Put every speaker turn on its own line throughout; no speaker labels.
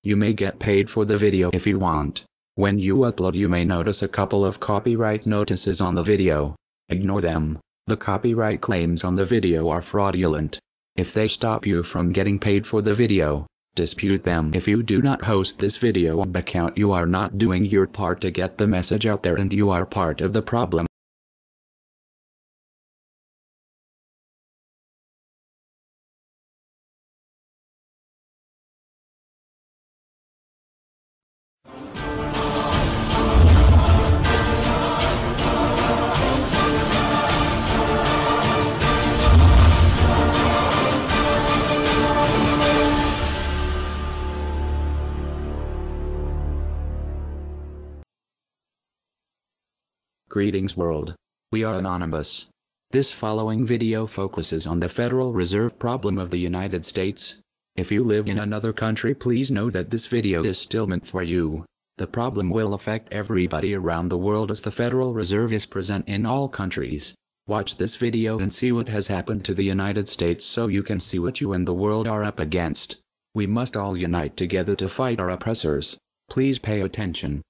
You may get paid for the video if you want. When you upload, you may notice a couple of copyright notices on the video. Ignore them. The copyright claims on the video are fraudulent. If they stop you from getting paid for the video, dispute them. If you do not host this video account, you are not doing your part to get the message out there, and you are part of the problem. Greetings world. We are anonymous. This following video focuses on the Federal Reserve problem of the United States. If you live in another country, please know that this video is still meant for you. The problem will affect everybody around the world, as the Federal Reserve is present in all countries. Watch this video and see what has happened to the United States so you can see what you and the world are up against. We must all unite together to fight our oppressors. Please pay attention.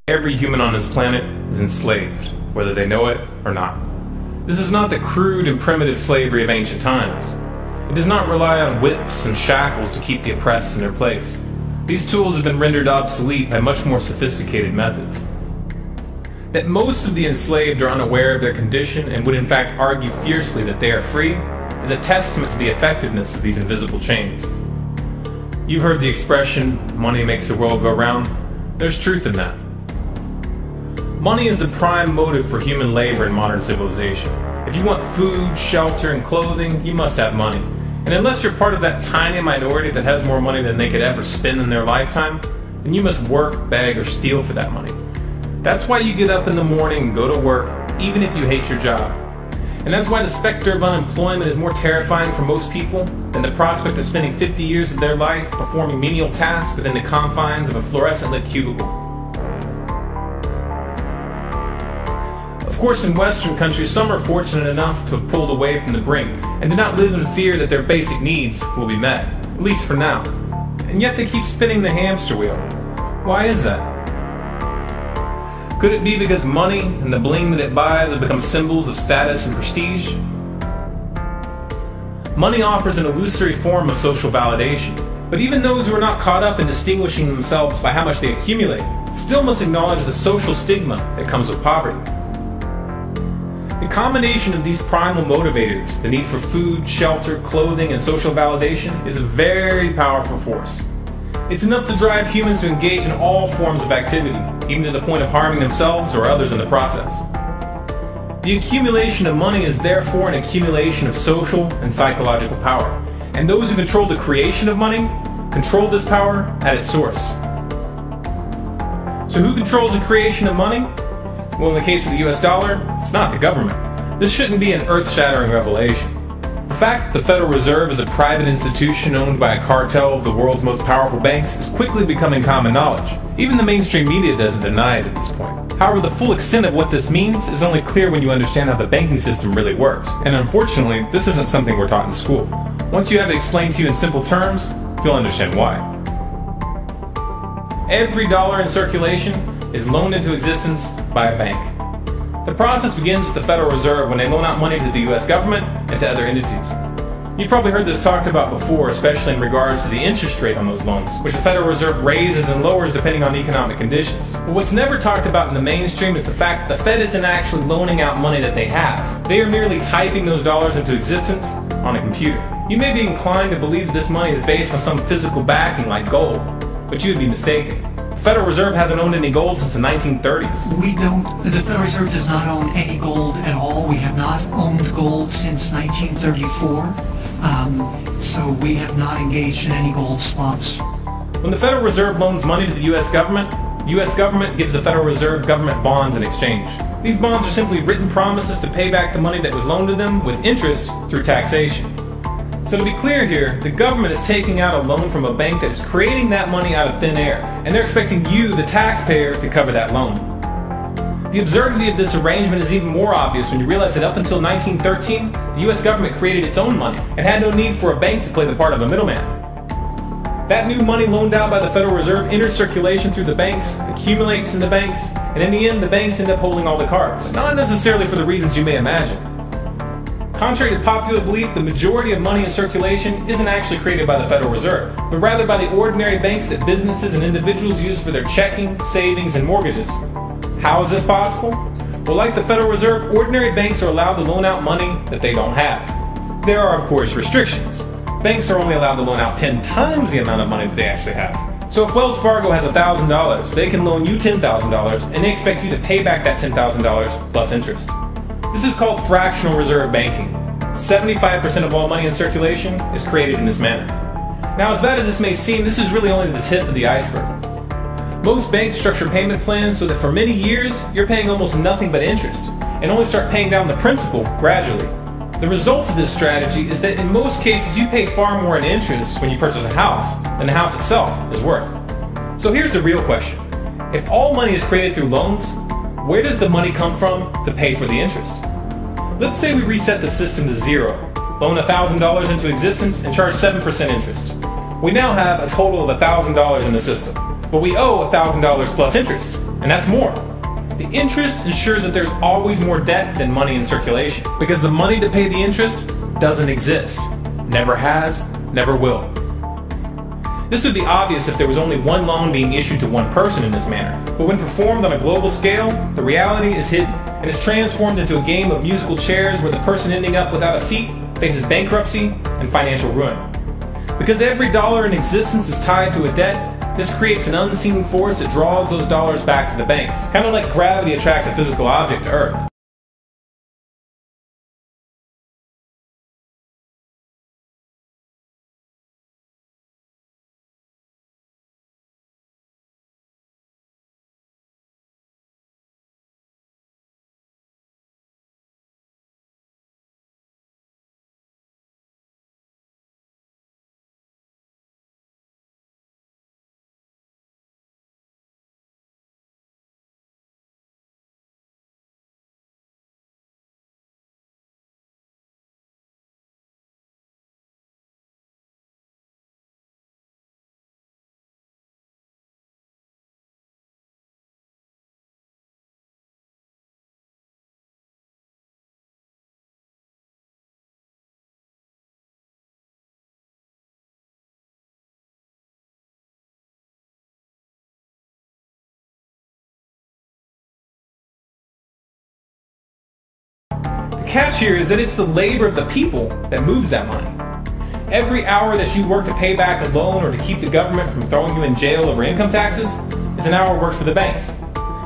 Every human on this planet is enslaved, whether they know it or not. This is not the crude and primitive slavery of ancient times. It does not rely on whips and shackles to keep the oppressed in their place. These tools have been rendered obsolete by much more sophisticated methods. That most of the enslaved are unaware of their condition and would in fact argue fiercely that they are free is a testament to the effectiveness of these invisible chains. You've heard the expression, money makes the world go round. There's truth in that. Money is the prime motive for human labor in modern civilization. If you want food, shelter, and clothing, you must have money. And unless you're part of that tiny minority that has more money than they could ever spend in their lifetime, then you must work, beg, or steal for that money. That's why you get up in the morning and go to work, even if you hate your job. And that's why the specter of unemployment is more terrifying for most people than the prospect of spending 50 years of their life performing menial tasks within the confines of a fluorescent-lit cubicle. Of course, in Western countries, some are fortunate enough to have pulled away from the brink and do not live in fear that their basic needs will be met, at least for now. And yet they keep spinning the hamster wheel. Why is that? Could it be because money and the bling that it buys have become symbols of status and prestige? Money offers an illusory form of social validation, but even those who are not caught up in distinguishing themselves by how much they accumulate still must acknowledge the social stigma that comes with poverty. The combination of these primal motivators, the need for food, shelter, clothing, and social validation, is a very powerful force. It's enough to drive humans to engage in all forms of activity, even to the point of harming themselves or others in the process. The accumulation of money is therefore an accumulation of social and psychological power, and those who control the creation of money control this power at its source. So who controls the creation of money? Well, in the case of the US dollar, it's not the government. This shouldn't be an earth-shattering revelation. The fact that the Federal Reserve is a private institution owned by a cartel of the world's most powerful banks is quickly becoming common knowledge. Even the mainstream media doesn't deny it at this point. However, the full extent of what this means is only clear when you understand how the banking system really works. And unfortunately, this isn't something we're taught in school. Once you have it explained to you in simple terms, you'll understand why. Every dollar in circulation is loaned into existence by a bank. The process begins with the Federal Reserve when they loan out money to the US government and to other entities. You've probably heard this talked about before, especially in regards to the interest rate on those loans, which the Federal Reserve raises and lowers depending on economic conditions. But what's never talked about in the mainstream is the fact that the Fed isn't actually loaning out money that they have. They are merely typing those dollars into existence on a computer. You may be inclined to believe that this money is based on some physical backing like gold, but you would be mistaken. The Federal Reserve hasn't owned any gold since the 1930s.
The Federal Reserve does not own any gold at all. We have not owned gold since 1934. So we have not engaged in any gold swaps.
When the Federal Reserve loans money to the US government, The U.S. government gives the Federal Reserve government bonds in exchange. These bonds are simply written promises to pay back the money that was loaned to them with interest through taxation. So to be clear here, the government is taking out a loan from a bank that is creating that money out of thin air, and they're expecting you, the taxpayer, to cover that loan. The absurdity of this arrangement is even more obvious when you realize that up until 1913, the U.S. government created its own money and had no need for a bank to play the part of a middleman. That new money loaned out by the Federal Reserve enters circulation through the banks, accumulates in the banks, and in the end the banks end up holding all the cards, not necessarily for the reasons you may imagine. Contrary to popular belief, the majority of money in circulation isn't actually created by the Federal Reserve, but rather by the ordinary banks that businesses and individuals use for their checking, savings, and mortgages. How is this possible? Well, like the Federal Reserve, ordinary banks are allowed to loan out money that they don't have. There are, of course, restrictions. Banks are only allowed to loan out 10 times the amount of money that they actually have. So if Wells Fargo has $1,000, they can loan you $10,000, and they expect you to pay back that $10,000 plus interest. This is called fractional reserve banking. 75% of all money in circulation is created in this manner. Now, as bad as this may seem, this is really only the tip of the iceberg. Most banks structure payment plans so that for many years, you're paying almost nothing but interest, and only start paying down the principal gradually. The result of this strategy is that in most cases, you pay far more in interest when you purchase a house than the house itself is worth. So here's the real question. If all money is created through loans, where does the money come from to pay for the interest? Let's say we reset the system to zero, loan $1,000 into existence, and charge 7% interest. We now have a total of $1,000 in the system, but we owe $1,000 plus interest, and that's more. The interest ensures that there's always more debt than money in circulation, because the money to pay the interest doesn't exist. Never has, never will. This would be obvious if there was only one loan being issued to one person in this manner, but when performed on a global scale, the reality is hidden, and is transformed into a game of musical chairs where the person ending up without a seat faces bankruptcy and financial ruin. Because every dollar in existence is tied to a debt, this creates an unseen force that draws those dollars back to the banks, kind of like gravity attracts a physical object to Earth. The catch here is that it's the labor of the people that moves that money. Every hour that you work to pay back a loan or to keep the government from throwing you in jail over income taxes is an hour worked for the banks.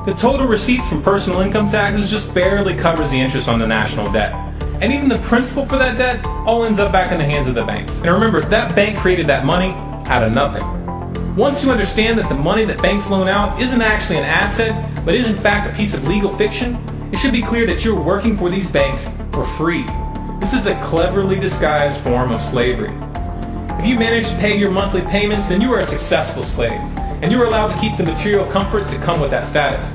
The total receipts from personal income taxes just barely covers the interest on the national debt. And even the principal for that debt all ends up back in the hands of the banks. And remember, that bank created that money out of nothing. Once you understand that the money that banks loan out isn't actually an asset, but is in fact a piece of legal fiction, it should be clear that you're working for these banks for free. This is a cleverly disguised form of slavery. If you manage to pay your monthly payments, then you are a successful slave, and you are allowed to keep the material comforts that come with that status.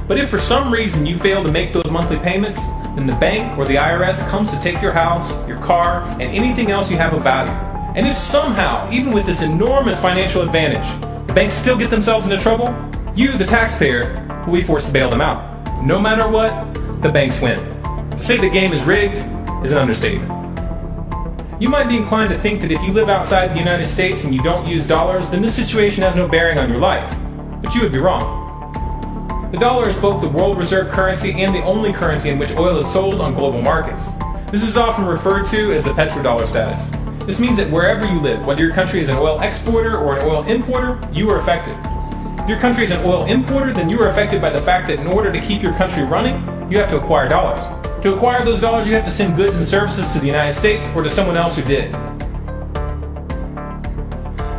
But if for some reason you fail to make those monthly payments, then the bank or the IRS comes to take your house, your car, and anything else you have of value. And if somehow, even with this enormous financial advantage, the banks still get themselves into trouble, you, the taxpayer, will be forced to bail them out. No matter what, the banks win. To say the game is rigged is an understatement. You might be inclined to think that if you live outside the United States and you don't use dollars, then this situation has no bearing on your life. But you would be wrong. The dollar is both the world reserve currency and the only currency in which oil is sold on global markets. This is often referred to as the petrodollar status. This means that wherever you live, whether your country is an oil exporter or an oil importer, you are affected. If your country is an oil importer, then you are affected by the fact that in order to keep your country running, you have to acquire dollars. To acquire those dollars, you have to send goods and services to the United States or to someone else who did.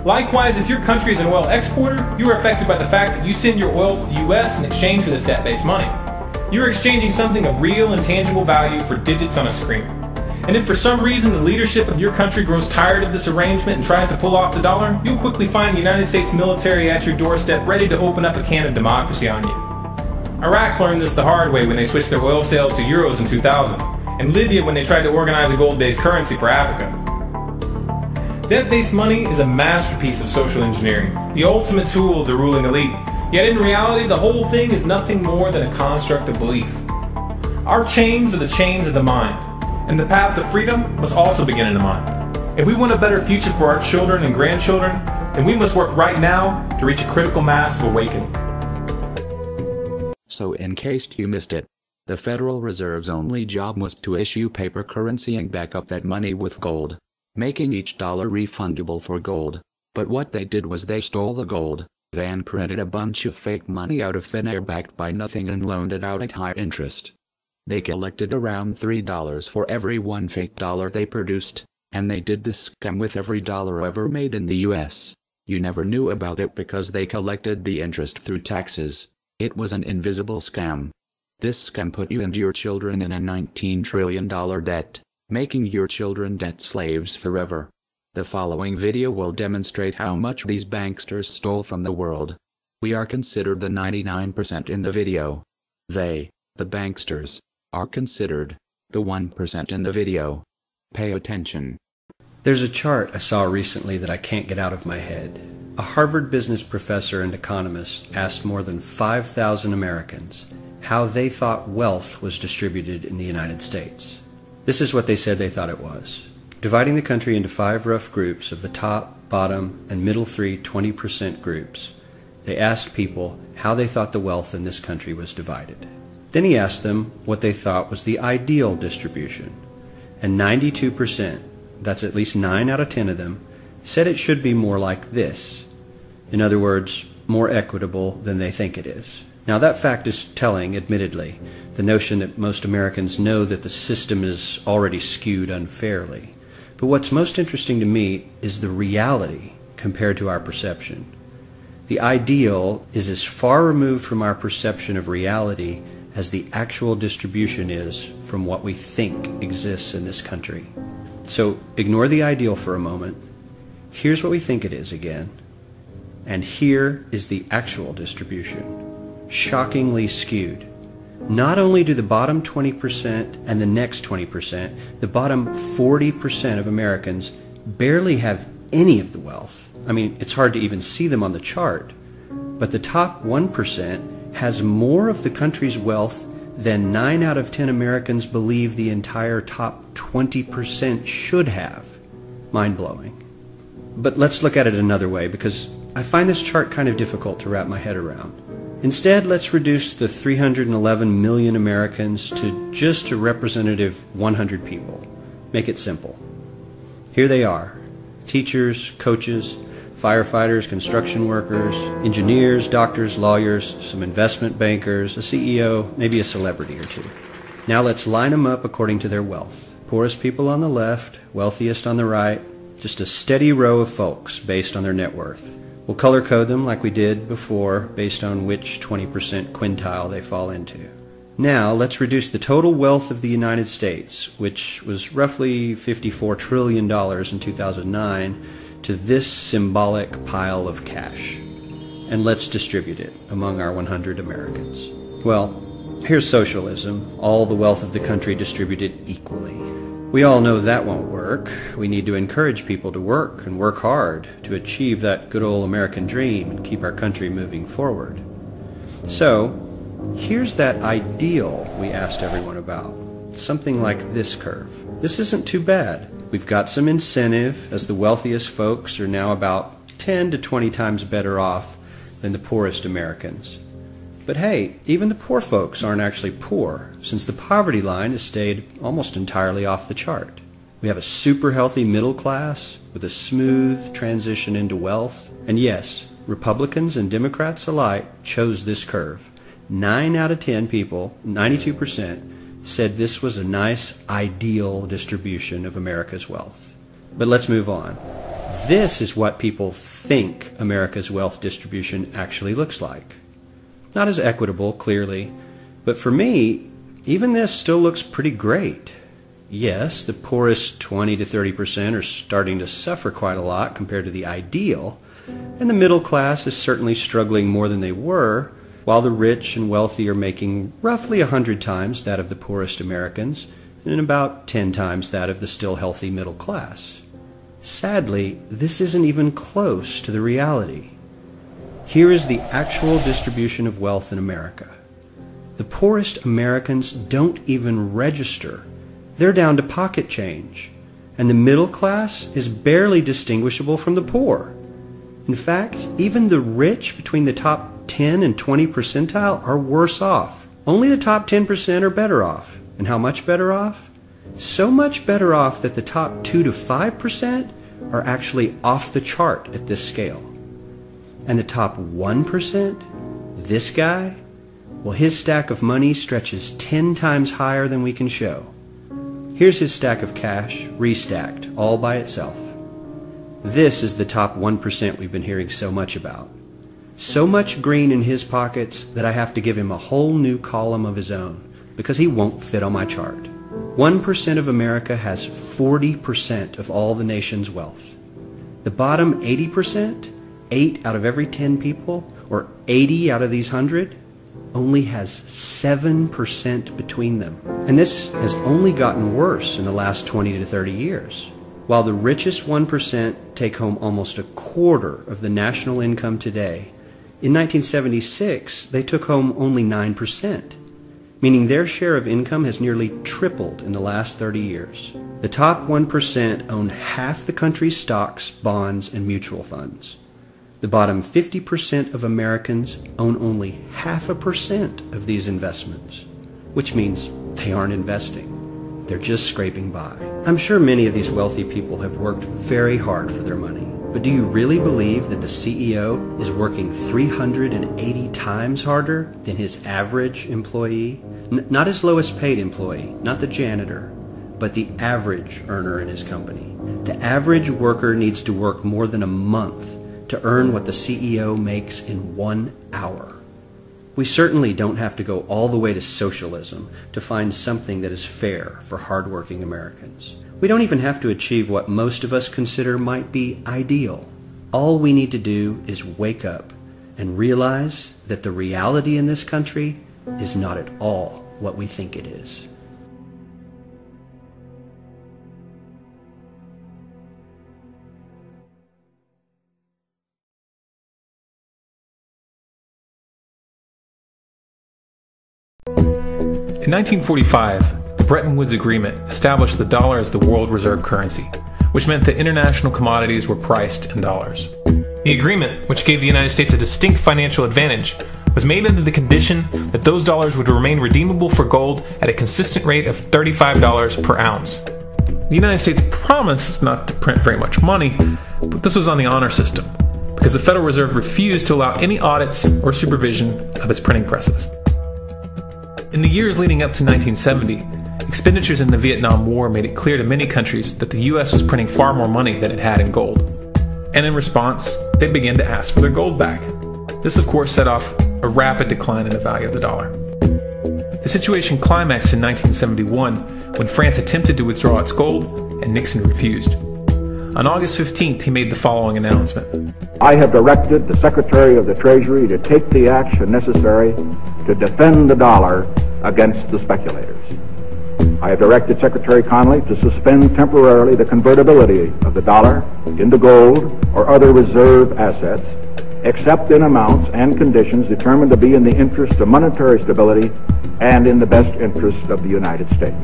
Likewise, if your country is an oil exporter, you are affected by the fact that you send your oil to the US in exchange for this debt-based money. You are exchanging something of real and tangible value for digits on a screen. And if for some reason the leadership of your country grows tired of this arrangement and tries to pull off the dollar, you'll quickly find the United States military at your doorstep ready to open up a can of democracy on you. Iraq learned this the hard way when they switched their oil sales to euros in 2000, and Libya when they tried to organize a gold-based currency for Africa. Debt-based money is a masterpiece of social engineering, the ultimate tool of the ruling elite. Yet in reality, the whole thing is nothing more than a construct of belief. Our chains are the chains of the mind, and the path to freedom must also begin in the mind. If we want a better future for our children and grandchildren, then we must work right now to reach a critical mass of awakening.
So in case you missed it, the Federal Reserve's only job was to issue paper currency and back up that money with gold, making each dollar refundable for gold. But what they did was they stole the gold, then printed a bunch of fake money out of thin air backed by nothing and loaned it out at high interest. They collected around $3 for every one fake dollar they produced, and they did this scam with every dollar ever made in the US. You never knew about it because they collected the interest through taxes. It was an invisible scam. This scam put you and your children in a $19 trillion debt, making your children debt slaves forever. The following video will demonstrate how much these banksters stole from the world. We are considered the 99% in the video. They, the banksters, are considered the 1% in the video. Pay attention.
There's a chart I saw recently that I can't get out of my head. A Harvard business professor and economist asked more than 5,000 Americans how they thought wealth was distributed in the United States. This is what they said they thought it was. Dividing the country into 5 rough groups of the top, bottom, and middle 3 20% groups, they asked people how they thought the wealth in this country was divided. Then he asked them what they thought was the ideal distribution. And 92%, that's at least 9 out of 10 of them, said it should be more like this. In other words, more equitable than they think it is. Now that fact is telling, admittedly, the notion that most Americans know that the system is already skewed unfairly. But what's most interesting to me is the reality compared to our perception. The ideal is as far removed from our perception of reality as the actual distribution is from what we think exists in this country. So ignore the ideal for a moment. Here's what we think it is again. And here is the actual distribution. Shockingly skewed. Not only do the bottom 20% and the next 20%, the bottom 40% of Americans barely have any of the wealth. I mean, it's hard to even see them on the chart. But the top 1% has more of the country's wealth than 9 out of 10 Americans believe the entire top 20% should have. Mind-blowing. But let's look at it another way, because I find this chart kind of difficult to wrap my head around. Instead, let's reduce the 311 million Americans to just a representative 100 people. Make it simple. Here they are. Teachers, coaches, firefighters, construction workers, engineers, doctors, lawyers, some investment bankers, a CEO, maybe a celebrity or two. Now let's line them up according to their wealth. Poorest people on the left, wealthiest on the right, just a steady row of folks based on their net worth. We'll color code them like we did before based on which 20% quintile they fall into. Now let's reduce the total wealth of the United States, which was roughly $54 trillion in 2009, to this symbolic pile of cash. And let's distribute it among our 100 Americans. Well, here's socialism, all the wealth of the country distributed equally. We all know that won't work. We need to encourage people to work and work hard to achieve that good old American dream and keep our country moving forward. So, here's that ideal we asked everyone about. Something like this curve. This isn't too bad. We've got some incentive, as the wealthiest folks are now about 10 to 20 times better off than the poorest Americans. But hey, even the poor folks aren't actually poor, since the poverty line has stayed almost entirely off the chart. We have a super healthy middle class with a smooth transition into wealth. And yes, Republicans and Democrats alike chose this curve. 9 out of 10 people, 92%, said this was a nice, ideal distribution of America's wealth. But let's move on. This is what people think America's wealth distribution actually looks like. Not as equitable, clearly, but for me, even this still looks pretty great. Yes, the poorest 20 to 30% are starting to suffer quite a lot compared to the ideal, and the middle class is certainly struggling more than they were, while the rich and wealthy are making roughly 100 times that of the poorest Americans and about 10 times that of the still healthy middle class. Sadly, this isn't even close to the reality. Here is the actual distribution of wealth in America. The poorest Americans don't even register. They're down to pocket change, and the middle class is barely distinguishable from the poor. In fact, even the rich between the top 10 and 20 percentile are worse off. Only the top 10% are better off. And how much better off? So much better off that the top 2 to 5% are actually off the chart at this scale. And the top 1%, this guy, well, his stack of money stretches 10 times higher than we can show. Here's his stack of cash, restacked, all by itself. This is the top 1% we've been hearing so much about. So much green in his pockets that I have to give him a whole new column of his own, because he won't fit on my chart. 1% of America has 40% of all the nation's wealth. The bottom 80%, 8 out of every 10 people, or 80 out of these 100, only has 7% between them. And this has only gotten worse in the last 20 to 30 years. While the richest 1% take home almost a quarter of the national income today, in 1976 they took home only 9%, meaning their share of income has nearly tripled in the last 30 years. The top 1% own half the country's stocks, bonds, and mutual funds. The bottom 50% of Americans own only 0.5% of these investments, which means they aren't investing. They're just scraping by. I'm sure many of these wealthy people have worked very hard for their money. But do you really believe that the CEO is working 380 times harder than his average employee? Not his lowest paid employee, not the janitor, but the average earner in his company. The average worker needs to work more than a month to earn what the CEO makes in 1 hour. We certainly don't have to go all the way to socialism to find something that is fair for hardworking Americans. We don't even have to achieve what most of us consider might be ideal. All we need to do is wake up and realize that the reality in this country is not at all what we think it is.
In 1945, the Bretton Woods Agreement established the dollar as the world reserve currency, which meant that international commodities were priced in dollars. The agreement, which gave the United States a distinct financial advantage, was made under the condition that those dollars would remain redeemable for gold at a consistent rate of $35 per ounce. The United States promised not to print very much money, but this was on the honor system, because the Federal Reserve refused to allow any audits or supervision of its printing presses. In the years leading up to 1970, expenditures in the Vietnam War made it clear to many countries that the U.S. was printing far more money than it had in gold. And in response, they began to ask for their gold back. This, of course, set off a rapid decline in the value of the dollar. The situation climaxed in 1971 when France attempted to withdraw its gold and Nixon refused. On August 15th, he made the following announcement.
I have directed the Secretary of the Treasury to take the action necessary to defend the dollar against the speculators. I have directed Secretary Connally to suspend temporarily the convertibility of the dollar into gold or other reserve assets, except in amounts and conditions determined to be in the interest of monetary stability and in the best interest of the United States.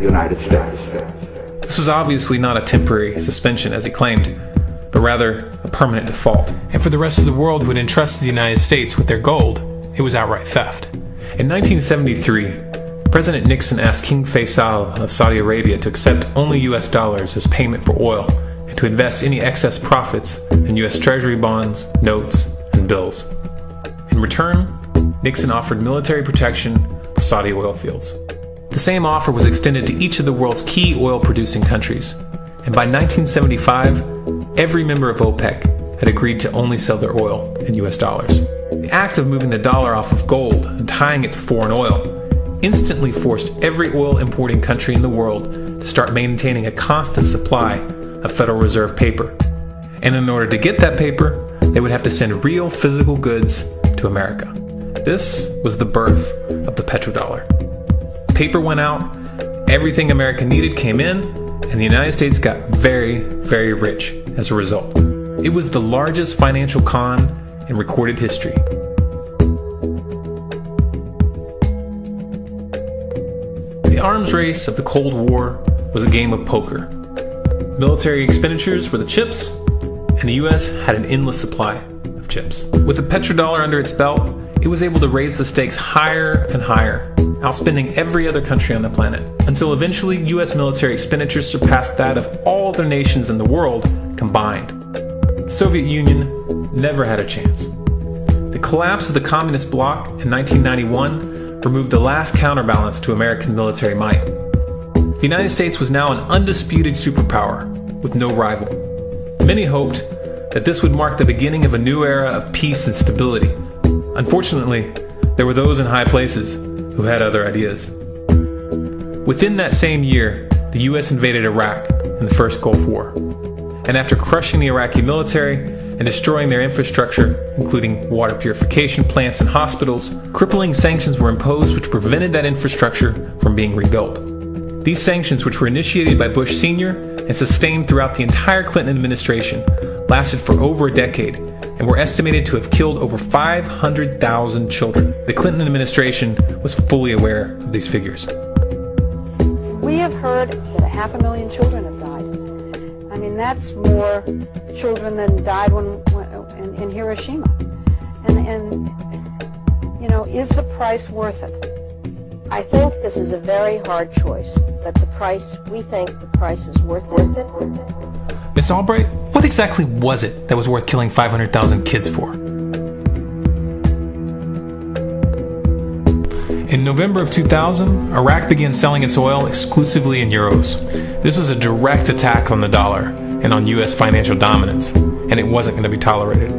This was obviously not a temporary suspension, as he claimed, but rather a permanent default. And for the rest of the world who had entrusted the United States with their gold, it was outright theft. In 1973, President Nixon asked King Faisal of Saudi Arabia to accept only US dollars as payment for oil and to invest any excess profits in US Treasury bonds, notes, and bills. In return, Nixon offered military protection for Saudi oil fields. The same offer was extended to each of the world's key oil-producing countries, and by 1975, every member of OPEC had agreed to only sell their oil in US dollars. The act of moving the dollar off of gold and tying it to foreign oil instantly forced every oil importing country in the world to start maintaining a constant supply of Federal Reserve paper. And in order to get that paper, they would have to send real physical goods to America. This was the birth of the petrodollar. Paper went out, everything America needed came in, and the United States got very, very rich as a result. It was the largest financial con in recorded history. The arms race of the Cold War was a game of poker. Military expenditures were the chips, and the US had an endless supply of chips. With the petrodollar under its belt, it was able to raise the stakes higher and higher, outspending every other country on the planet, until eventually US military expenditures surpassed that of all other nations in the world combined. The Soviet Union never had a chance. The collapse of the communist bloc in 1991 removed the last counterbalance to American military might. The United States was now an undisputed superpower with no rival. Many hoped that this would mark the beginning of a new era of peace and stability. Unfortunately, there were those in high places who had other ideas. Within that same year, the US invaded Iraq in the first Gulf War. And after crushing the Iraqi military and destroying their infrastructure, including water purification plants and hospitals, crippling sanctions were imposed which prevented that infrastructure from being rebuilt. These sanctions, which were initiated by Bush Sr. and sustained throughout the entire Clinton administration, lasted for over a decade and were estimated to have killed over 500,000 children. The Clinton administration was fully aware of these figures.
We have heard that 500,000 children have died. I mean, that's more children than died in Hiroshima. And you know, is the price worth it?
I think this is a very hard choice, but we think the price is worth it.
Miss Albright, what exactly was it that was worth killing 500,000 kids for? In November of 2000, Iraq began selling its oil exclusively in euros. This was a direct attack on the dollar and on US financial dominance, and it wasn't going to be tolerated.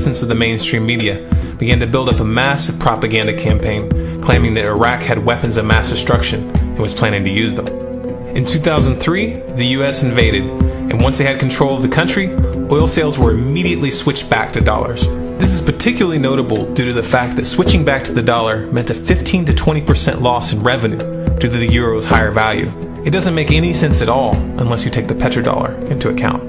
Of the mainstream media began to build up a massive propaganda campaign claiming that Iraq had weapons of mass destruction and was planning to use them. In 2003, the US invaded, and once they had control of the country, oil sales were immediately switched back to dollars. This is particularly notable due to the fact that switching back to the dollar meant a 15 to 20% loss in revenue due to the euro's higher value. It doesn't make any sense at all unless you take the petrodollar into account.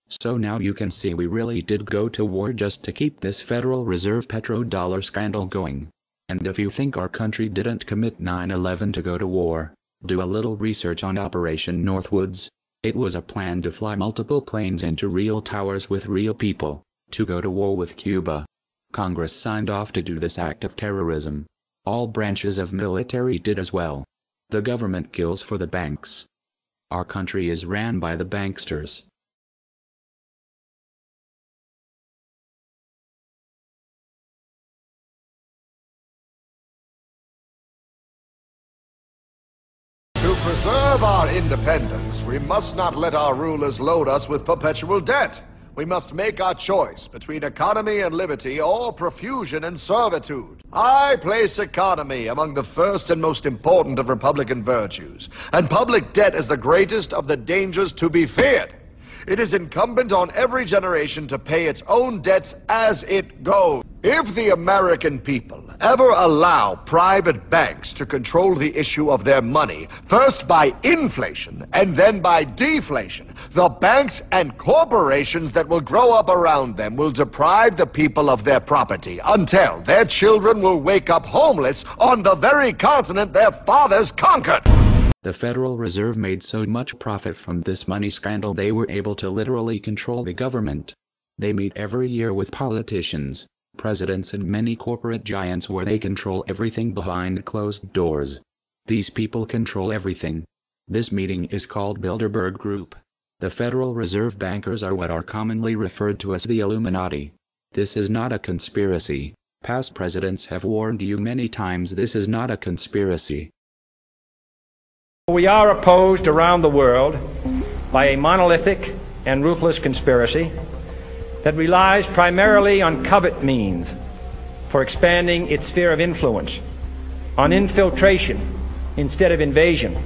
So now you can see we really did go to war just to keep this Federal Reserve petrodollar scandal going. And if you think our country didn't commit 9/11 to go to war, do a little research on Operation Northwoods. It was a plan to fly multiple planes into real towers with real people, to go to war with Cuba. Congress signed off to do this act of terrorism. All branches of military did as well. The government kills for the banks. Our country is ran by the banksters.
To preserve our independence, we must not let our rulers load us with perpetual debt. We must make our choice between economy and liberty or profusion and servitude. I place economy among the first and most important of republican virtues, and public debt is the greatest of the dangers to be feared. It is incumbent on every generation to pay its own debts as it goes. If the American people ever allow private banks to control the issue of their money, first by inflation and then by deflation, the banks and corporations that will grow up around them will deprive the people of their property until their children will wake up homeless on the very continent their fathers conquered.
The Federal Reserve made so much profit from this money scandal they were able to literally control the government. They meet every year with politicians, presidents and many corporate giants where they control everything behind closed doors. These people control everything. This meeting is called Bilderberg Group. The Federal Reserve bankers are what are commonly referred to as the Illuminati. This is not a conspiracy. Past presidents have warned you many times this is not a conspiracy.
We are opposed around the world by a monolithic and ruthless conspiracy that relies primarily on covert means for expanding its sphere of influence, on infiltration instead of invasion,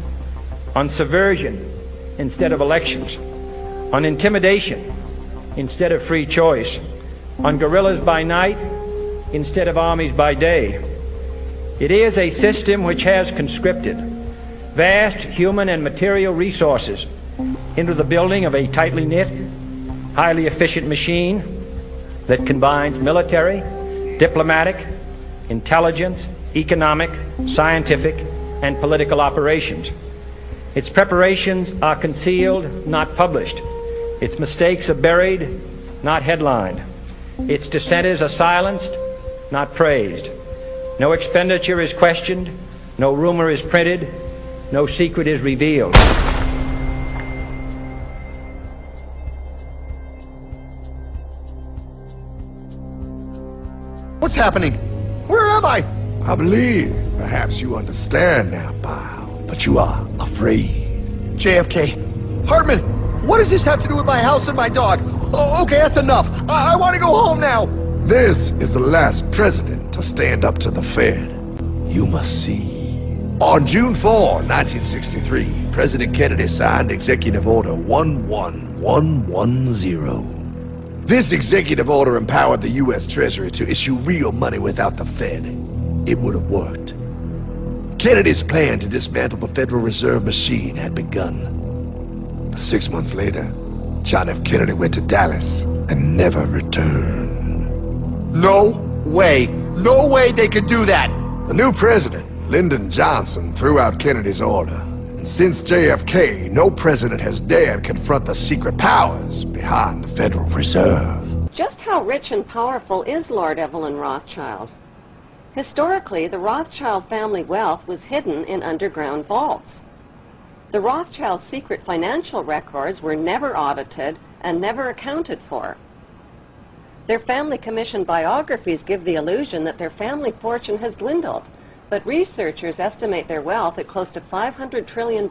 on subversion instead of elections, on intimidation instead of free choice, on guerrillas by night instead of armies by day. It is a system which has conscripted vast human and material resources into the building of a tightly knit, highly efficient machine that combines military, diplomatic, intelligence, economic, scientific, and political operations. Its preparations are concealed, not published. Its mistakes are buried, not headlined. Its dissenters are silenced, not praised. No expenditure is questioned, no rumor is printed, no secret is revealed.
What's happening? Where am I? I believe perhaps you understand now, pal, but you are afraid. JFK. Hartman, what does this have to do with my house and my dog? Oh, okay, that's enough. I want to go home now. This is the last president to stand up to the Fed. You must see. On June 4, 1963, President Kennedy signed Executive Order 11110. This executive order empowered the U.S. Treasury to issue real money without the Fed. It would have worked. Kennedy's plan to dismantle the Federal Reserve machine had begun. 6 months later, John F. Kennedy went to Dallas and never returned. No way! No way they could do that! The new president, Lyndon Johnson, threw out Kennedy's order. And since JFK, no president has dared confront the secret powers behind the Federal Reserve.
Just how rich and powerful is Lord Evelyn Rothschild? Historically, the Rothschild family wealth was hidden in underground vaults. The Rothschilds' secret financial records were never audited and never accounted for. Their family-commissioned biographies give the illusion that their family fortune has dwindled, but researchers estimate their wealth at close to $500 trillion,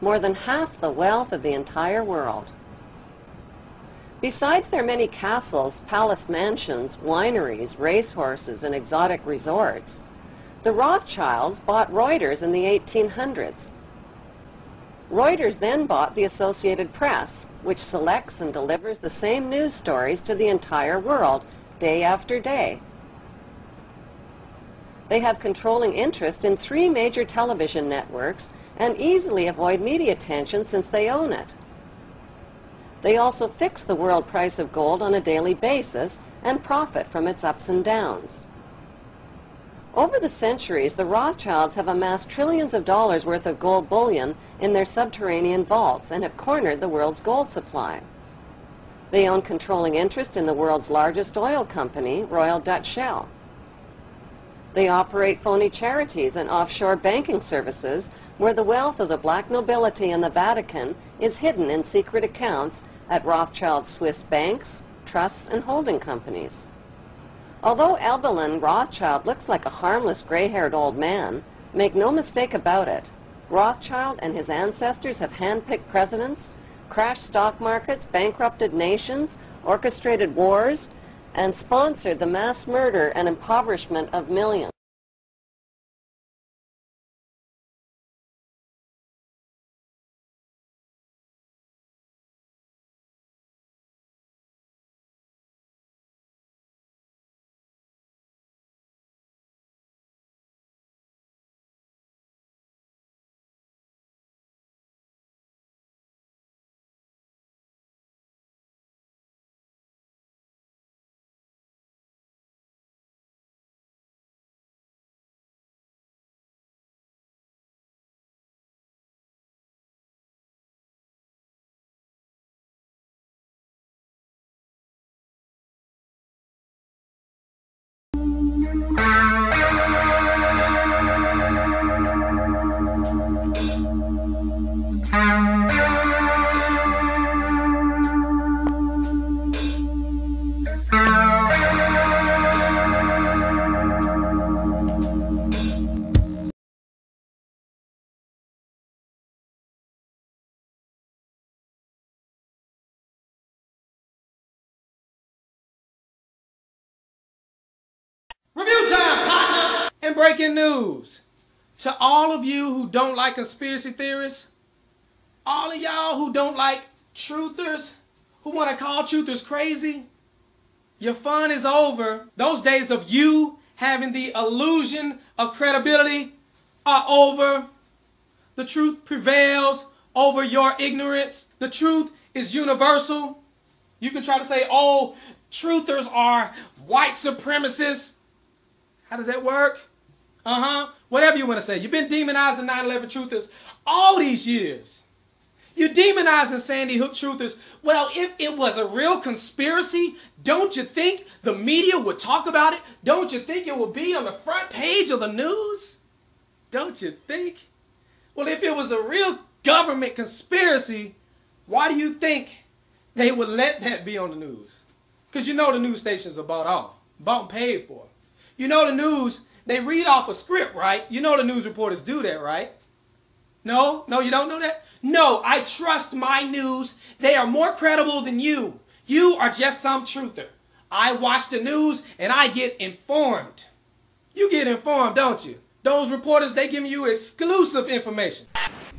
more than half the wealth of the entire world. Besides their many castles, palace mansions, wineries, racehorses, and exotic resorts, the Rothschilds bought Reuters in the 1800s. Reuters then bought the Associated Press, which selects and delivers the same news stories to the entire world, day after day. They have controlling interest in 3 major television networks and easily avoid media attention since they own it. They also fix the world price of gold on a daily basis and profit from its ups and downs. Over the centuries, the Rothschilds have amassed trillions of dollars worth of gold bullion in their subterranean vaults and have cornered the world's gold supply. They own controlling interest in the world's largest oil company, Royal Dutch Shell. They operate phony charities and offshore banking services where the wealth of the black nobility and the Vatican is hidden in secret accounts at Rothschild Swiss banks, trusts, and holding companies. Although Evelyn Rothschild looks like a harmless gray-haired old man, make no mistake about it, Rothschild and his ancestors have handpicked presidents, crashed stock markets, bankrupted nations, orchestrated wars, and sponsored the mass murder and impoverishment of millions.
in breaking news, to all of you who don't like conspiracy theorists, all of y'all who don't like truthers, who want to call truthers crazy, your fun is over. Those days of you having the illusion of credibility are over. The truth prevails over your ignorance. The truth is universal. You can try to say, oh, truthers are white supremacists. How does that work? Whatever you want to say. You've been demonizing 9/11 truthers all these years. You're demonizing Sandy Hook truthers. Well, if it was a real conspiracy, don't you think the media would talk about it? Don't you think it would be on the front page of the news? Don't you think? Well, if it was a real government conspiracy, why do you think they would let that be on the news? Because you know the news stations are bought and paid for. You know the news, they read off a script, right? You know the news reporters do that, right? No, you don't know that? No, I trust my news. They are more credible than you. You are just some truther. I watch the news and I get informed. You get informed, don't you? Those reporters, they give you exclusive information.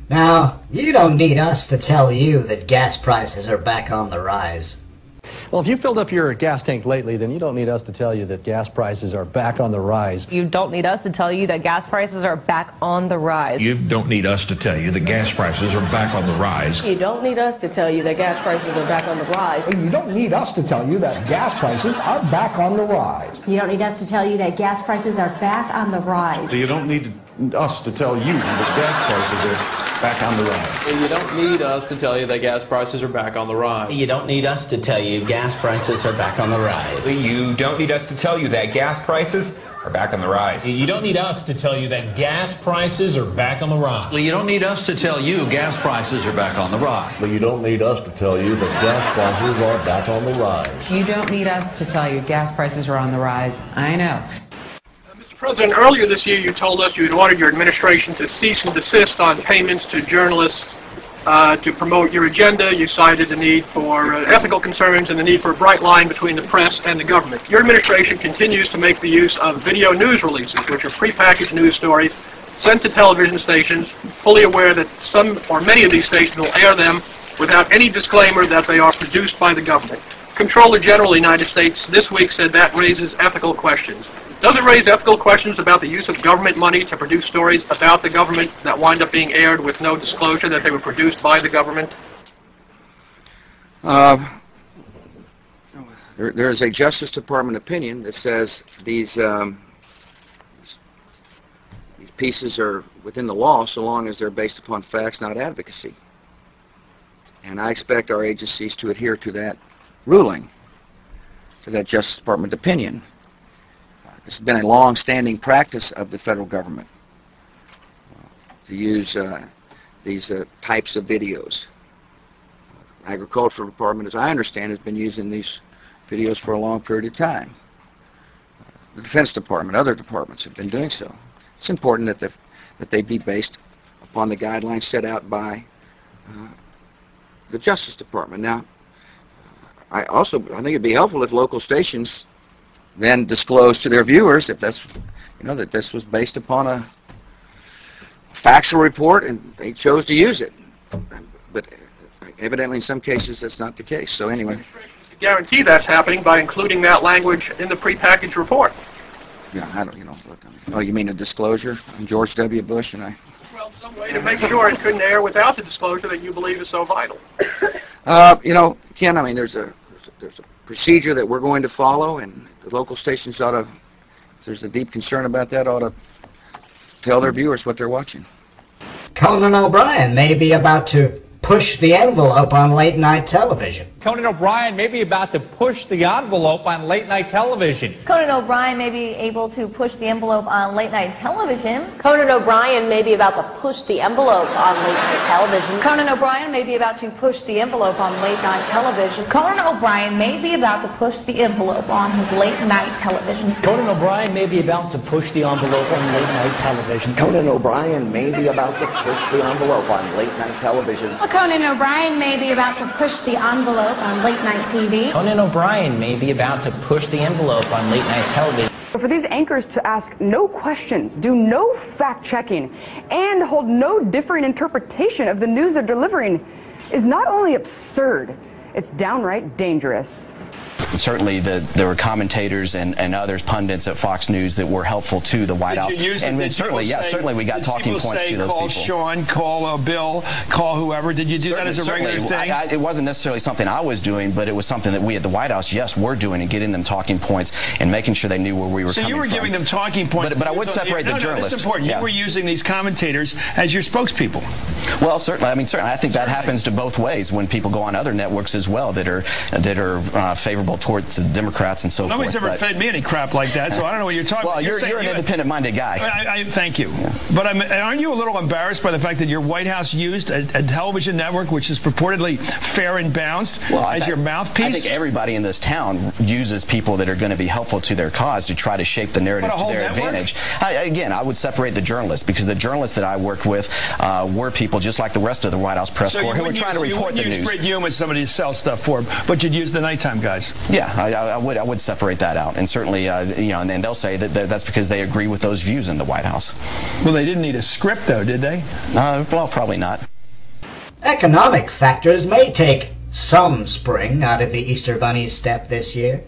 Now, you don't need us to tell you that gas prices are back on the rise.
Well, if you filled up your gas tank lately, then you don't need us to tell you that gas prices are back on the rise.
You don't need us to tell you that gas prices are back on the rise.
You don't need us to tell you that gas prices are back on the rise.
You don't need us to tell you that gas prices are back on the rise.
You don't need us to tell you that gas prices are back on the rise.
You don't need us to tell you that gas prices are back on the rise.
You don't need us to tell you that gas prices are back on the rise.
You don't need us to tell you that gas prices are back on the rise.
You don't need us to tell you gas prices are back on the rise.
You don't need us to tell you that gas prices are back on the rise.
You don't need us to tell you that gas prices are back on the rise.
You don't need us to tell you gas prices are back on the rise.
You don't need us to tell you that gas prices are back on the rise.
You don't need us to tell you gas prices are on the rise. I know.
President, earlier this year you told us you had ordered your administration to cease and desist on payments to journalists to promote your agenda. You cited the need for ethical concerns and the need for a bright line between the press and the government. Your administration continues to make the use of video news releases, which are prepackaged news stories sent to television stations, fully aware that some or many of these stations will air them without any disclaimer that they are produced by the government. Comptroller General of the United States this week said that raises ethical questions. Does it raise ethical questions about the use of government money to produce stories about the government that wind up being aired with no disclosure that they were produced by the government?
There is a Justice Department opinion that says these pieces are within the law so long as they're based upon facts, not advocacy. And I expect our agencies to adhere to that ruling, to that Justice Department opinion. This has been a long-standing practice of the federal government to use these types of videos. Agricultural Department, as I understand, has been using these videos for a long period of time. The Defense Department, other departments have been doing so. It's important that they be based upon the guidelines set out by the Justice Department. Now, I think it'd be helpful if local stations then disclose to their viewers if that's, that this was based upon a factual report and they chose to use it. But evidently in some cases that's not the case. So anyway.
To guarantee that's happening by including that language in the prepackaged report.
Yeah, I don't, look, oh, you mean a disclosure? I'm George W. Bush and I...
Well, some way to make sure it couldn't air without the disclosure that you believe is so vital.
Ken, I mean, there's a procedure that we're going to follow, and the local stations ought to, if there's a deep concern about that, ought to tell their viewers what they're watching.
Conan O'Brien may be about to push the envelope on late-night television.
Conan O'Brien may be about to push the envelope on late-night television.
Conan O'Brien may be able to push the envelope on late-night television.
Conan O'Brien may be about to push the envelope on late-night television.
Conan O'Brien may be about to push the envelope on late-night television. Conan O'Brien may be about to push the envelope on his late-night television.
Conan O'Brien may be about to push the envelope on late-night television.
Conan O'Brien may be about to push the envelope on late-night television.
Conan O'Brien may be about to push the envelope on late-night TV.
Conan O'Brien may be about to push the envelope on late-night television.
For these anchors to ask no questions, do no fact-checking, and hold no differing interpretation of the news they're delivering is not only absurd, it's downright dangerous.
Certainly, there were commentators and others, pundits at Fox News that were helpful to the White House. And certainly we got talking points to those people.
Call Sean, call Bill, call whoever. Did you do that as a regular thing?
It wasn't necessarily something I was doing, but it was something that we at the White House, yes, were doing and getting them talking points and making sure they knew where we were coming from.
So you were giving them talking points.
But I would separate the journalists.
That's important.
Yeah.
You were using these commentators as your spokespeople.
Well, certainly. I mean, certainly. I think that happens to both ways when people go on other networks as well that are favorable towards the Democrats and so forth.
Nobody's ever fed me any crap like that, so I don't know what you're talking about.
Well, you're an independent-minded guy.
Thank you. But aren't you a little embarrassed by the fact that your White House used a television network which is purportedly fair and balanced as your mouthpiece?
I think everybody in this town uses people that are going to be helpful to their cause to try to shape the narrative to their advantage. Again, I would separate the journalists because the journalists that I worked with were people just like the rest of the White House press corps who were trying to report the news.
So you wouldn't use Brit Hume as somebody to sell stuff for, but you'd use the nighttime guys.
Yeah, I would separate that out, and certainly, you know, and they'll say that that's because they agree with those views in the White House.
Well, they didn't need a script, though, did they?
Well, probably not.
Economic factors may take some spring out of the Easter Bunny's step this year.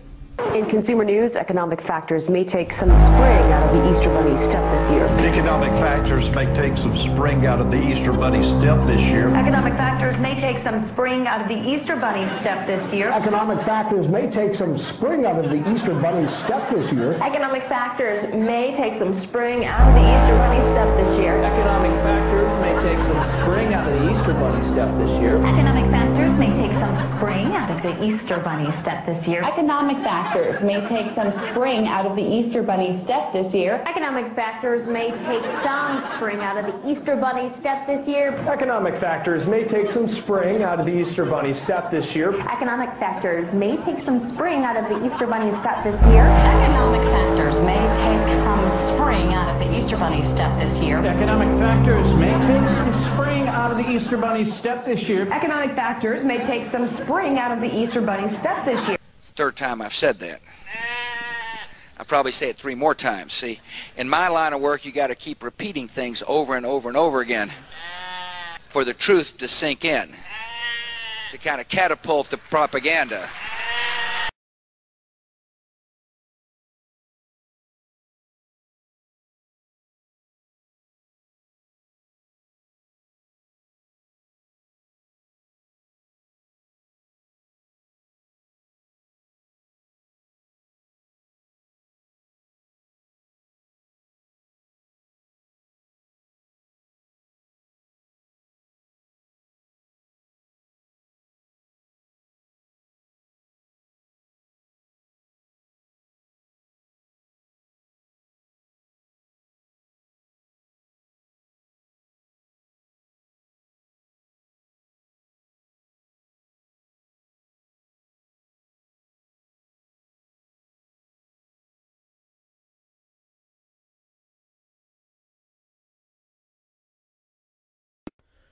In consumer news, economic factors may take some spring out of the Easter Bunny's step this year.
Economic factors may take some spring out of the Easter Bunny's step this year.
Economic factors may take some spring out of the Easter Bunny's step this year.
Economic factors may take some spring out of the Easter Bunny's step this year.
Economic factors may take some spring out of the Easter Bunny's step this year.
Economic factors may take some spring out of the Easter Bunny step this year.
Economic factors may take some spring out of the Easter Bunny step this year. Economic factors may take some spring out of the Easter Bunny step this year.
Economic factors may take some spring out of the Easter Bunny step this year.
Economic factors may take some spring out of the Easter Bunny step this year.
Economic factors may take some spring out of the Easter Bunny step this year. Economic factors may take some spring out of the Easter Bunny step this year.
Economic factors may take some spring out of the Easter Bunny step this year.
Economic factors may take some spring out of the Easter Bunny step this year.
It's the third time I've said that. I'll probably say it 3 more times. See, in my line of work, you got to keep repeating things over and over and over again for the truth to sink in, to kind of catapult the propaganda.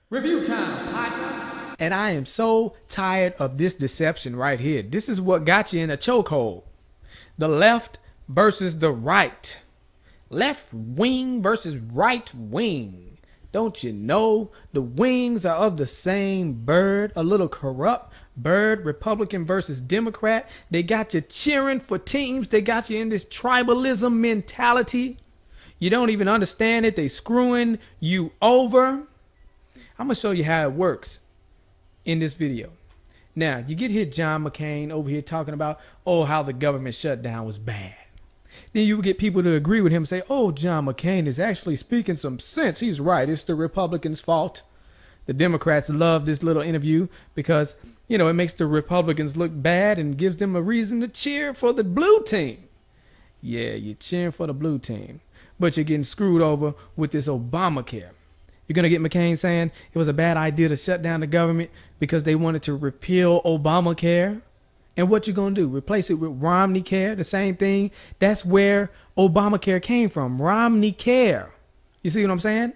Review time, partner. And I am so tired of this deception right here. This is what got you in a chokehold. The left versus the right. Left wing versus right wing. Don't you know the wings are of the same bird? A little corrupt bird. Republican versus Democrat. They got you cheering for teams. They got you in this tribalism mentality. You don't even understand it. They screwing you over. I'm going to show you how it works in this video. Now, you get here John McCain over here talking about, oh, how the government shutdown was bad. Then you get people to agree with him and say, oh, John McCain is actually speaking some sense. He's right. It's the Republicans' fault. The Democrats love this little interview because, you know, it makes the Republicans look bad and gives them a reason to cheer for the blue team. Yeah, you're cheering for the blue team, but you're getting screwed over with this Obamacare. You're going to get McCain saying it was a bad idea to shut down the government because they wanted to repeal Obamacare. And what you going to do? Replace it with Romney Care, the same thing? That's where Obamacare came from, Romney Care. You see what I'm saying?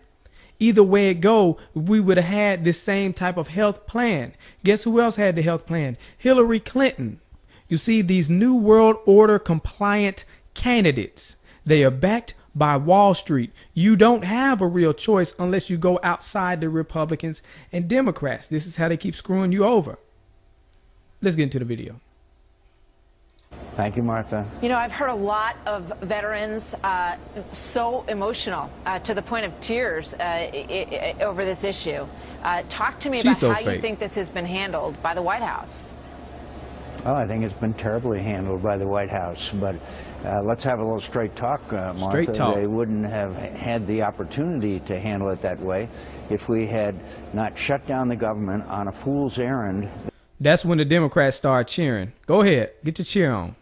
Either way it go, we would have had this same type of health plan. Guess who else had the health plan? Hillary Clinton. You see, these New World Order compliant
candidates. They are backed by Wall Street. You don't have a real choice unless you go outside the Republicans and Democrats. This is how they keep screwing you over. Let's get into the video.
Thank you, Martha.
You know, I've heard a lot of veterans so emotional to the point of tears over this issue. Talk to me about how you think this has been handled by the White House.
Oh, I think it's been terribly handled by the White House, but let's have a little straight talk, Martha.
Straight talk.
They wouldn't have had the opportunity to handle it that way if we had not shut down the government on a fool's errand.
That's when the Democrats start cheering. Go ahead, get your cheer on.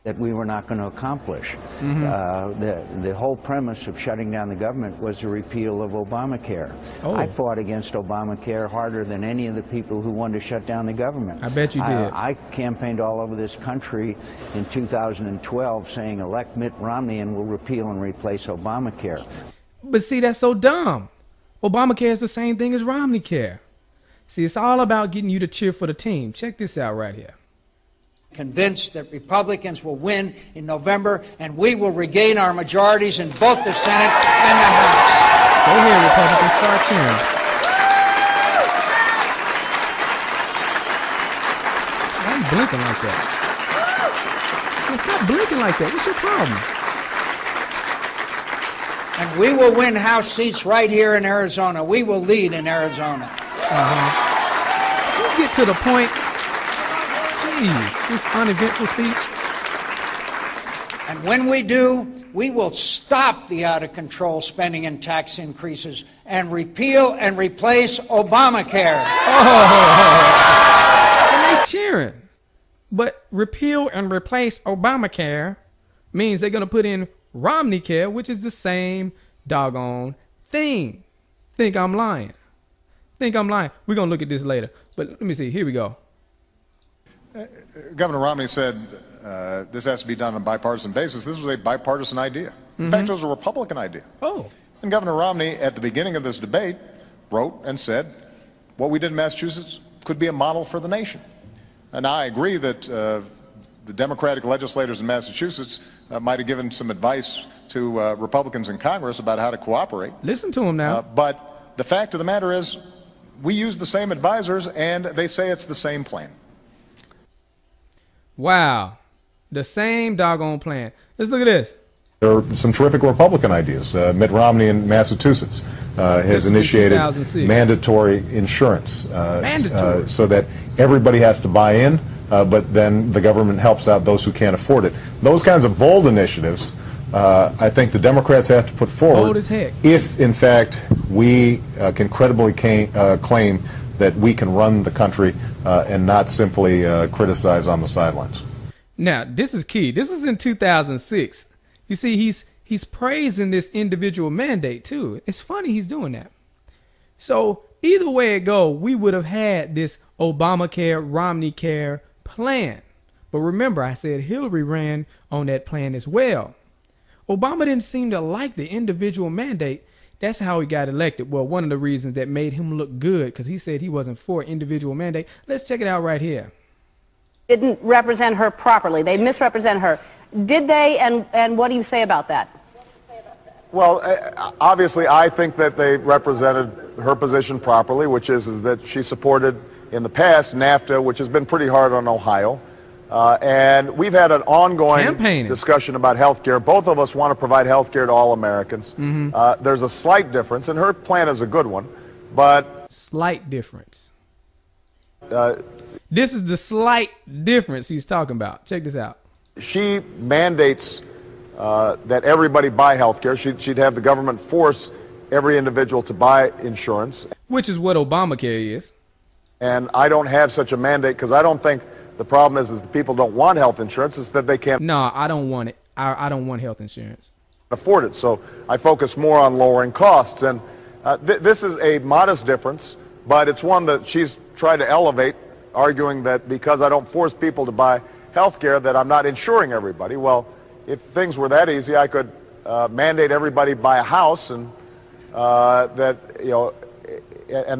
That we were not going to accomplish. The whole premise of shutting down the government was the repeal of Obamacare. I fought against Obamacare harder than any of the people who wanted to shut down the government.
I bet you did.
I campaigned all over this country in 2012 saying elect Mitt Romney and we'll repeal and replace Obamacare.
But see, that's so dumb. Obamacare is the same thing as Romney Care. See, it's all about getting you to cheer for the team. Check this out right here.
Convinced that Republicans will win in November and we will regain our majorities in both the Senate and the House.
Go ahead, Republicans, start cheering. Why are you blinking like that? Man, stop blinking like that. What's your problem?
And we will win House seats right here in Arizona. We will lead in Arizona.
Can you get to the point? Jeez, this uneventful speech.
And when we do, we will stop the out-of-control spending and tax increases and repeal and replace Obamacare.
And they cheering. But repeal and replace Obamacare means they're going to put in Romney Care, which is the same doggone thing. Think I'm lying. Think I'm lying. We're going to look at this later. But let me see. Here we go.
Governor Romney said this has to be done on a bipartisan basis. This was a bipartisan idea. In fact, it was a Republican idea. And Governor Romney, at the beginning of this debate, wrote and said, what we did in Massachusetts could be a model for the nation. And I agree that the Democratic legislators in Massachusetts might have given some advice to Republicans in Congress about how to cooperate.
Listen to them now.
But the fact of the matter is, we use the same advisors, and they say it's the same plan.
Wow. The same doggone plan. Let's look at this.
There are some terrific Republican ideas. Mitt Romney in Massachusetts has initiated mandatory insurance so that everybody has to buy in, but then the government helps out those who can't afford it. Those kinds of bold initiatives, I think the Democrats have to put forward
bold as heck.
If, in fact, we can credibly claim that we can run the country and not simply criticize on the sidelines.
Now, this is key. This is in 2006. You see, he's praising this individual mandate, too. It's funny he's doing that. So either way it go, we would have had this Obamacare, Romney Care plan. But remember, I said Hillary ran on that plan as well. Obama didn't seem to like the individual mandate. That's how he got elected. Well, one of the reasons that made him look good, because he said he wasn't for individual mandate. Let's check it out right here.
Didn't represent her properly. They misrepresent her. Did they, and what do you say about that?
Well, obviously, I think that they represented her position properly, which is that she supported in the past NAFTA, which has been pretty hard on Ohio. And we've had an ongoing discussion about health care. Both of us want to provide health care to all Americans. There's a slight difference, and her plan is a good one, but...
Slight difference. This is the slight difference he's talking about. Check this out.
She mandates that everybody buy health care. She'd have the government force every individual to buy insurance.
Which is what Obamacare is.
And I don't have such a mandate because I don't think the problem is that people don't want health insurance. It's that they can't.
No, I don't want it. I don't want health insurance.
Afford it. So I focus more on lowering costs. And this is a modest difference, but it's one that she's tried to elevate, arguing that because I don't force people to buy health care that I'm not insuring everybody. Well, if things were that easy, I could mandate everybody buy a house, and and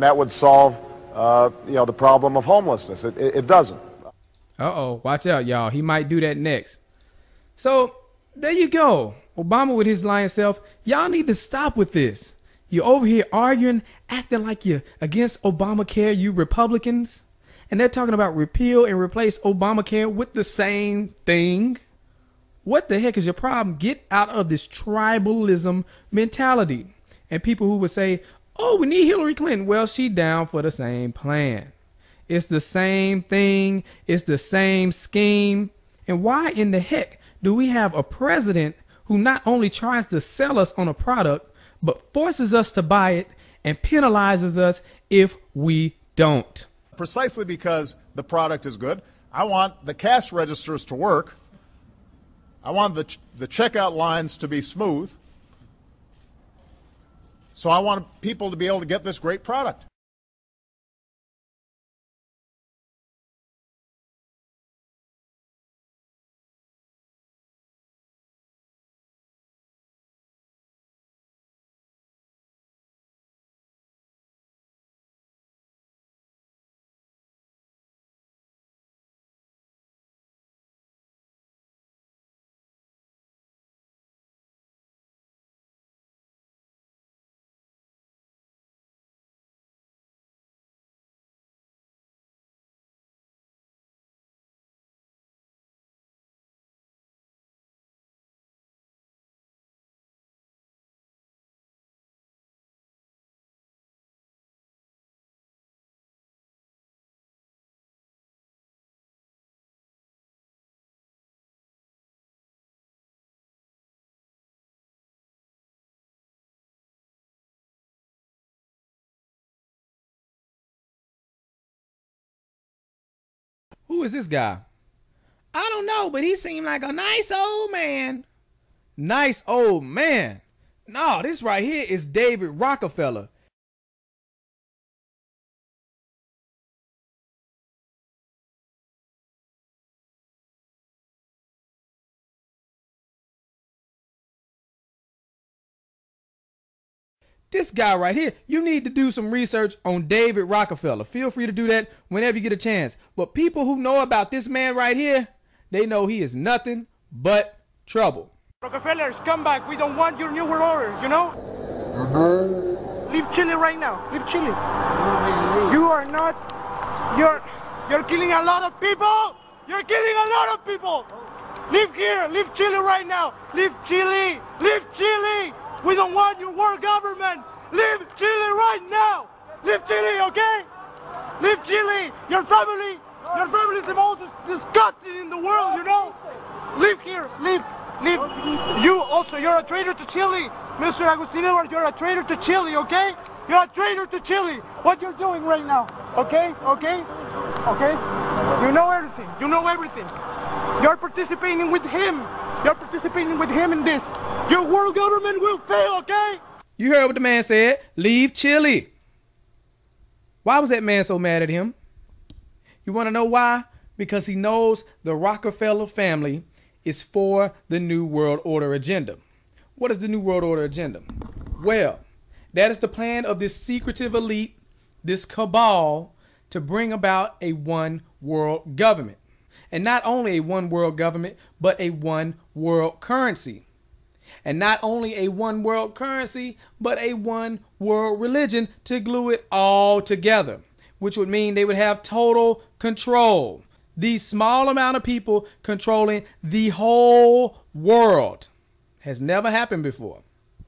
that would solve the problem of homelessness. It doesn't.
Uh-oh, watch out, y'all. He might do that next. So there you go. Obama with his lying self. Y'all need to stop with this. You're over here arguing, acting like you're against Obamacare, you Republicans. And they're talking about repeal and replace Obamacare with the same thing. What the heck is your problem? Get out of this tribalism mentality. And people who would say, oh, we need Hillary Clinton. Well, she down for the same plan. It's the same thing. It's the same scheme. And why in the heck do we have a president who not only tries to sell us on a product, but forces us to buy it and penalizes us if we don't?
Precisely because the product is good. I want the cash registers to work. I want the checkout lines to be smooth. So I want people to be able to get this great product.
Who is this guy? I don't know, but he seemed like a nice old man. Nice old man. No, this right here is David Rockefeller. This guy right here, you need to do some research on David Rockefeller. Feel free to do that whenever you get a chance. But people who know about this man right here, they know he is nothing but trouble.
Rockefellers, come back. We don't want your new world order, you know? Leave Chile right now. Leave Chile. You are not... You're killing a lot of people. You're killing a lot of people. Leave here. Leave Chile right now. Leave Chile. Leave Chile. We don't want your world government. Leave Chile right now. Leave Chile, okay? Leave Chile. Your family is the most disgusting in the world, you know? Leave here. Leave. You also, you're a traitor to Chile. Mr. Agustin Edwards, you're a traitor to Chile, okay? You're a traitor to Chile. What you're doing right now, okay? Okay? Okay? You know everything. You know everything. You're participating with him. You're participating with him in this. Your world government will fail, okay?
You heard what the man said. Leave Chile. Why was that man so mad at him? You want to know why? Because he knows the Rockefeller family is for the New World Order agenda. What is the New World Order agenda? Well, that is the plan of this secretive elite, this cabal, to bring about a one world government. And not only a one world government, but a one world currency. And not only a one world currency, but a one world religion to glue it all together, which would mean they would have total control. These small amount of people controlling the whole world has never happened before.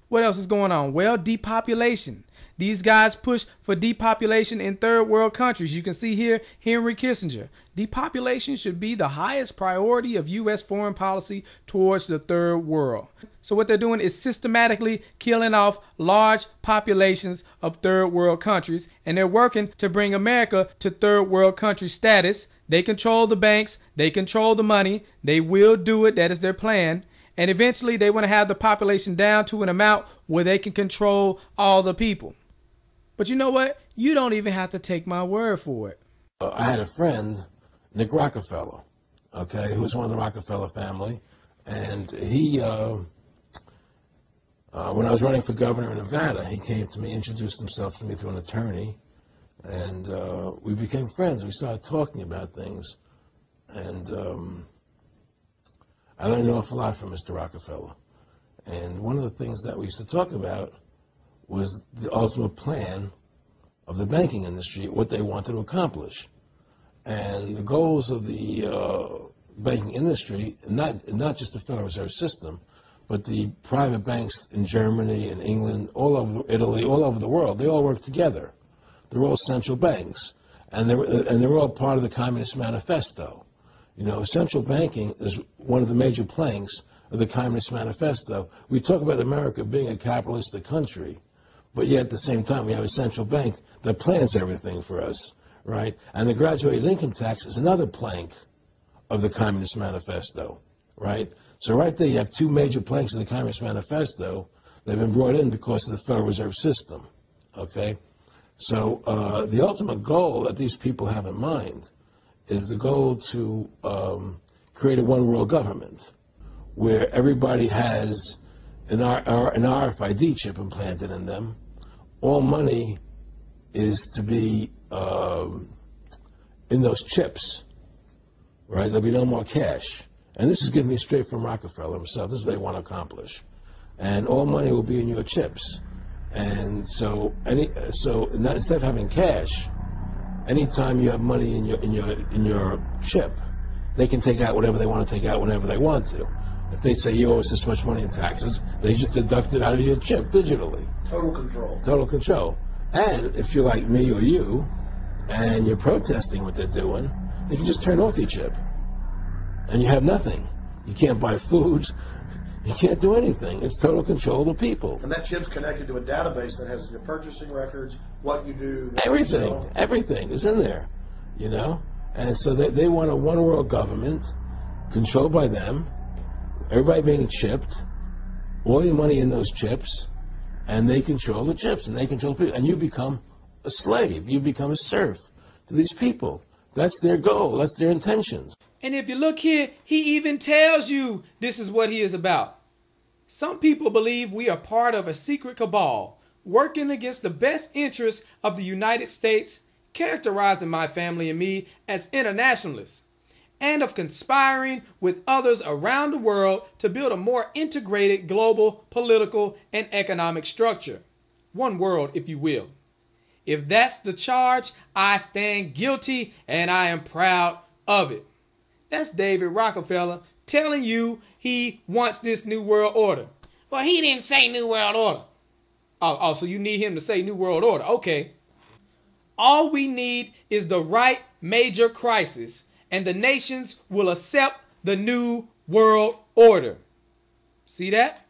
What else is going on? Well, depopulation. These guys push for depopulation in third world countries. You can see here Henry Kissinger. Depopulation should be the highest priority of U.S. foreign policy towards the third world. So what they're doing is systematically killing off large populations of third world countries, and they're working to bring America to third world country status. They control the banks. They control the money. They will do it. That is their plan. And eventually they want to have the population down to an amount where they can control all the people. But you know what? You don't even have to take my word for it.
I had a friend, Nick Rockefeller, okay, who was one of the Rockefeller family. And he, when I was running for governor in Nevada, he came to me, introduced himself to me through an attorney. And we became friends. We started talking about things. And I learned an awful lot from Mr. Rockefeller. And one of the things that we used to talk about was the ultimate plan of the banking industry, what they wanted to accomplish. And the goals of the banking industry, not just the Federal Reserve System, but the private banks in Germany and England, all over Italy, all over the world, they all work together. They're all central banks, and they're all part of the Communist Manifesto. You know, central banking is one of the major planks of the Communist Manifesto. We talk about America being a capitalistic country, but yet at the same time we have a central bank that plans everything for us, right? And the graduated income tax is another plank of the Communist Manifesto, right? So right there you have two major planks of the Communist Manifesto that have been brought in because of the Federal Reserve System, okay? So the ultimate goal that these people have in mind is the goal to create a one-world government where everybody has an RFID chip implanted in them. All money is to be in those chips, right? There'll be no more cash. And this is given me straight from Rockefeller himself. This is what they want to accomplish. And all money will be in your chips. And so, instead of having cash, anytime you have money in your chip, they can take out whatever they want to take out whenever they want to. If they say you owe us this much money in taxes, they just deduct it out of your chip digitally.
Total control.
Total control. And if you're like me or you, and you're protesting what they're doing, they can just turn off your chip. And you have nothing. You can't buy food. You can't do anything. It's total control of the people.
And that chip's connected to a database that has your purchasing records, what you do.
Everything. Everything is in there, you know? And so they want a one-world government controlled by them, everybody being chipped, all your money in those chips, and they control the chips, and they control people. And you become a slave. You become a serf to these people. That's their goal. That's their intentions.
And if you look here, he even tells you this is what he is about. Some people believe we are part of a secret cabal working against the best interests of the United States, characterizing my family and me as internationalists, and of conspiring with others around the world to build a more integrated global political and economic structure. One world, if you will. If that's the charge, I stand guilty and I am proud of it. That's David Rockefeller telling you he wants this new world order. Well, he didn't say new world order. Oh, so you need him to say new world order. Okay. All we need is the right major crisis, and the nations will accept the new world order. See that?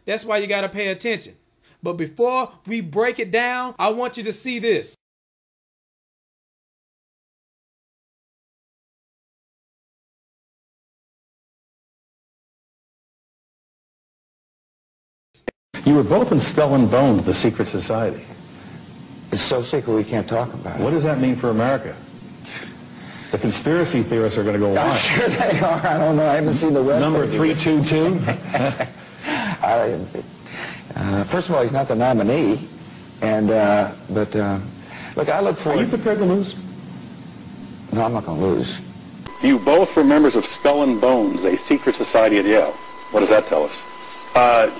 That's why you got to pay attention. But before we break it down, I want you to see this.
You were both in Skull and Bones, the secret society.
It's so secret we can't talk about it.
What does that mean for America? The conspiracy theorists are going to go wild.
I'm sure they are. I don't know. I haven't seen the web.
Number 322?
First of all, he's not the nominee. And, look, I look forward...
Are you prepared to lose?
No, I'm not going to lose.
You both were members of Skull and Bones, a secret society at Yale. What does that tell us?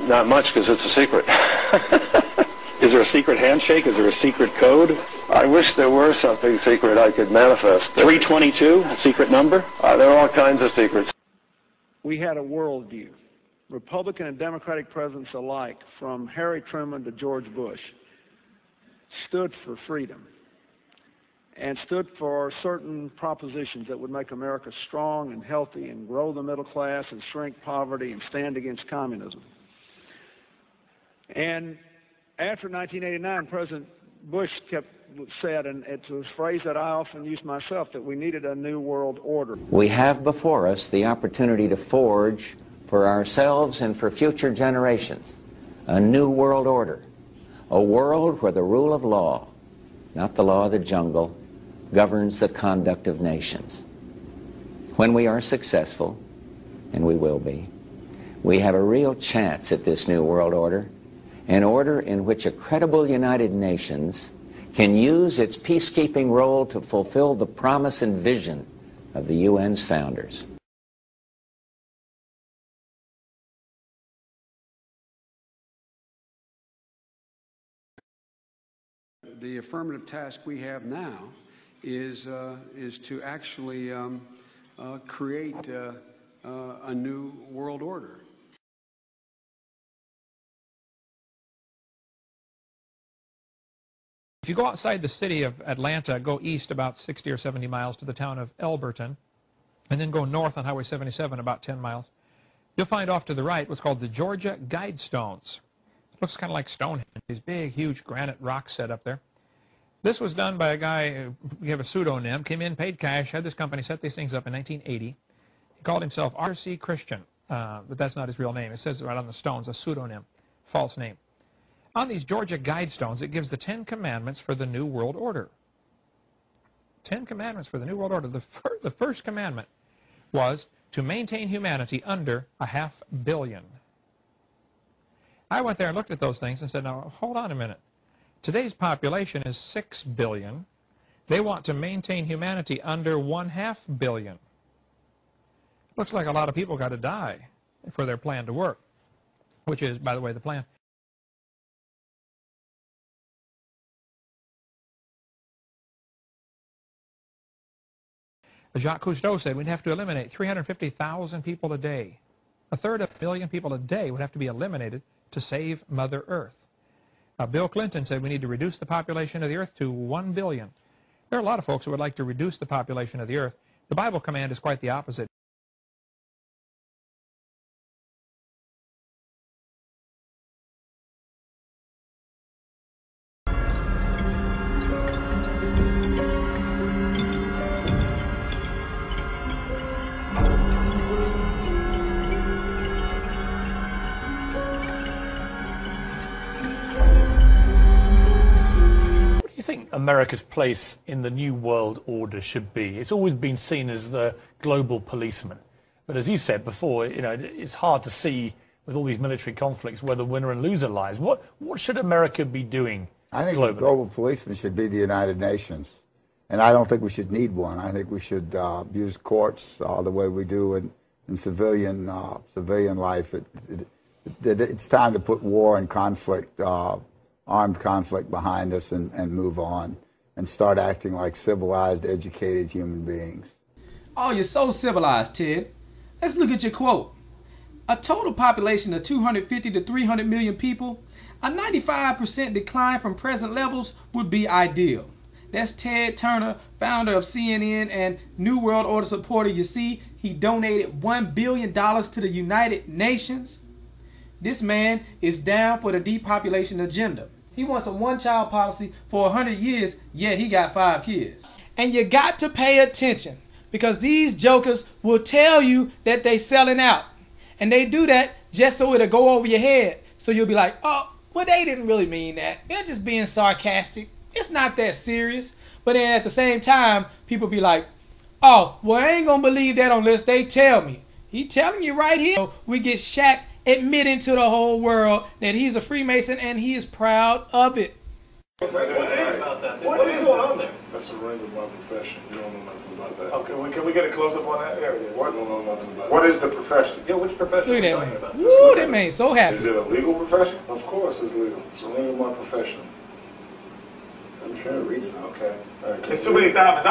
Not much, because it's a secret.
Is there a secret handshake? Is there a secret code?
I wish there were something secret I could manifest.
322, a secret number?
There are all kinds of secrets.
We had a worldview. Republican and Democratic presidents alike, from Harry Truman to George Bush, stood for freedom and stood for certain propositions that would make America strong and healthy and grow the middle class and shrink poverty and stand against communism. And after 1989, President Bush said, and it's a phrase that I often use myself, that we needed a new world order.
We have before us the opportunity to forge for ourselves and for future generations a new world order, a world where the rule of law, not the law of the jungle, governs the conduct of nations. When we are successful, and we will be, we have a real chance at this new world order, an order in which a credible United Nations can use its peacekeeping role to fulfill the promise and vision of the UN's founders.
the affirmative task we have now is to actually create a new world order.
If you go outside the city of Atlanta, go east about 60 or 70 miles to the town of Elberton, and then go north on Highway 77 about 10 miles, you'll find off to the right what's called the Georgia Guidestones. It looks kind of like Stonehenge, these big, huge granite rocks set up there. This was done by a guy, we have a pseudonym, came in, paid cash, had this company set these things up in 1980. He called himself R.C. Christian, but that's not his real name. It says right on the stones, a pseudonym, false name. On these Georgia Guidestones, it gives the 10 Commandments for the New World Order. 10 Commandments for the New World Order. The first commandment was to maintain humanity under 500 million. I went there and looked at those things and said, now, hold on a minute. Today's population is 6 billion. They want to maintain humanity under 1/2 billion. Looks like a lot of people got to die for their plan to work, which is, by the way, the plan. Jacques Cousteau said we'd have to eliminate 350,000 people a day. 1/3 of a million people a day would have to be eliminated to save Mother Earth. Bill Clinton said we need to reduce the population of the earth to 1 billion. There are a lot of folks who would like to reduce the population of the earth. The Bible command is quite the opposite.
America's place in the New World Order should be? It's always been seen as the global policeman. But as you said before, you know, it's hard to see with all these military conflicts where the winner and loser lies. What should America be doing
I think
globally?
The global policeman should be the United Nations. And I don't think we should need one. I think we should use courts the way we do in civilian life. It's time to put war and conflict, armed conflict behind us and move on and start acting like civilized, educated human beings.
Oh, you're so civilized, Ted. Let's look at your quote. A total population of 250 to 300 million people, a 95% decline from present levels would be ideal. That's Ted Turner, founder of CNN and New World Order supporter. You see, he donated $1 billion to the United Nations. This man is down for the depopulation agenda. He wants a one-child policy for 100 years, yet he got 5 kids. And you got to pay attention, because these jokers will tell you that they selling out. And they do that just so it'll go over your head. So you'll be like, oh, well, they didn't really mean that. They're just being sarcastic. It's not that serious. But then at the same time, people be like, oh, well, I ain't gonna believe that unless they tell me. He telling you right here. We get Shaq admitting to the whole world that he's a Freemason and he is proud of it.
What is going on there? That's a ring of my profession. You don't know nothing about that. Okay, can we get a close-up on that area? What? You don't know nothing about
What is the profession?
Yeah, which profession
Look
are
at
you
that
talking
man.
about?
Woo, that man so happy.
Is it a legal profession?
Of course it's legal. It's a ring of my profession. I'm trying to read it. Okay. It's too many times.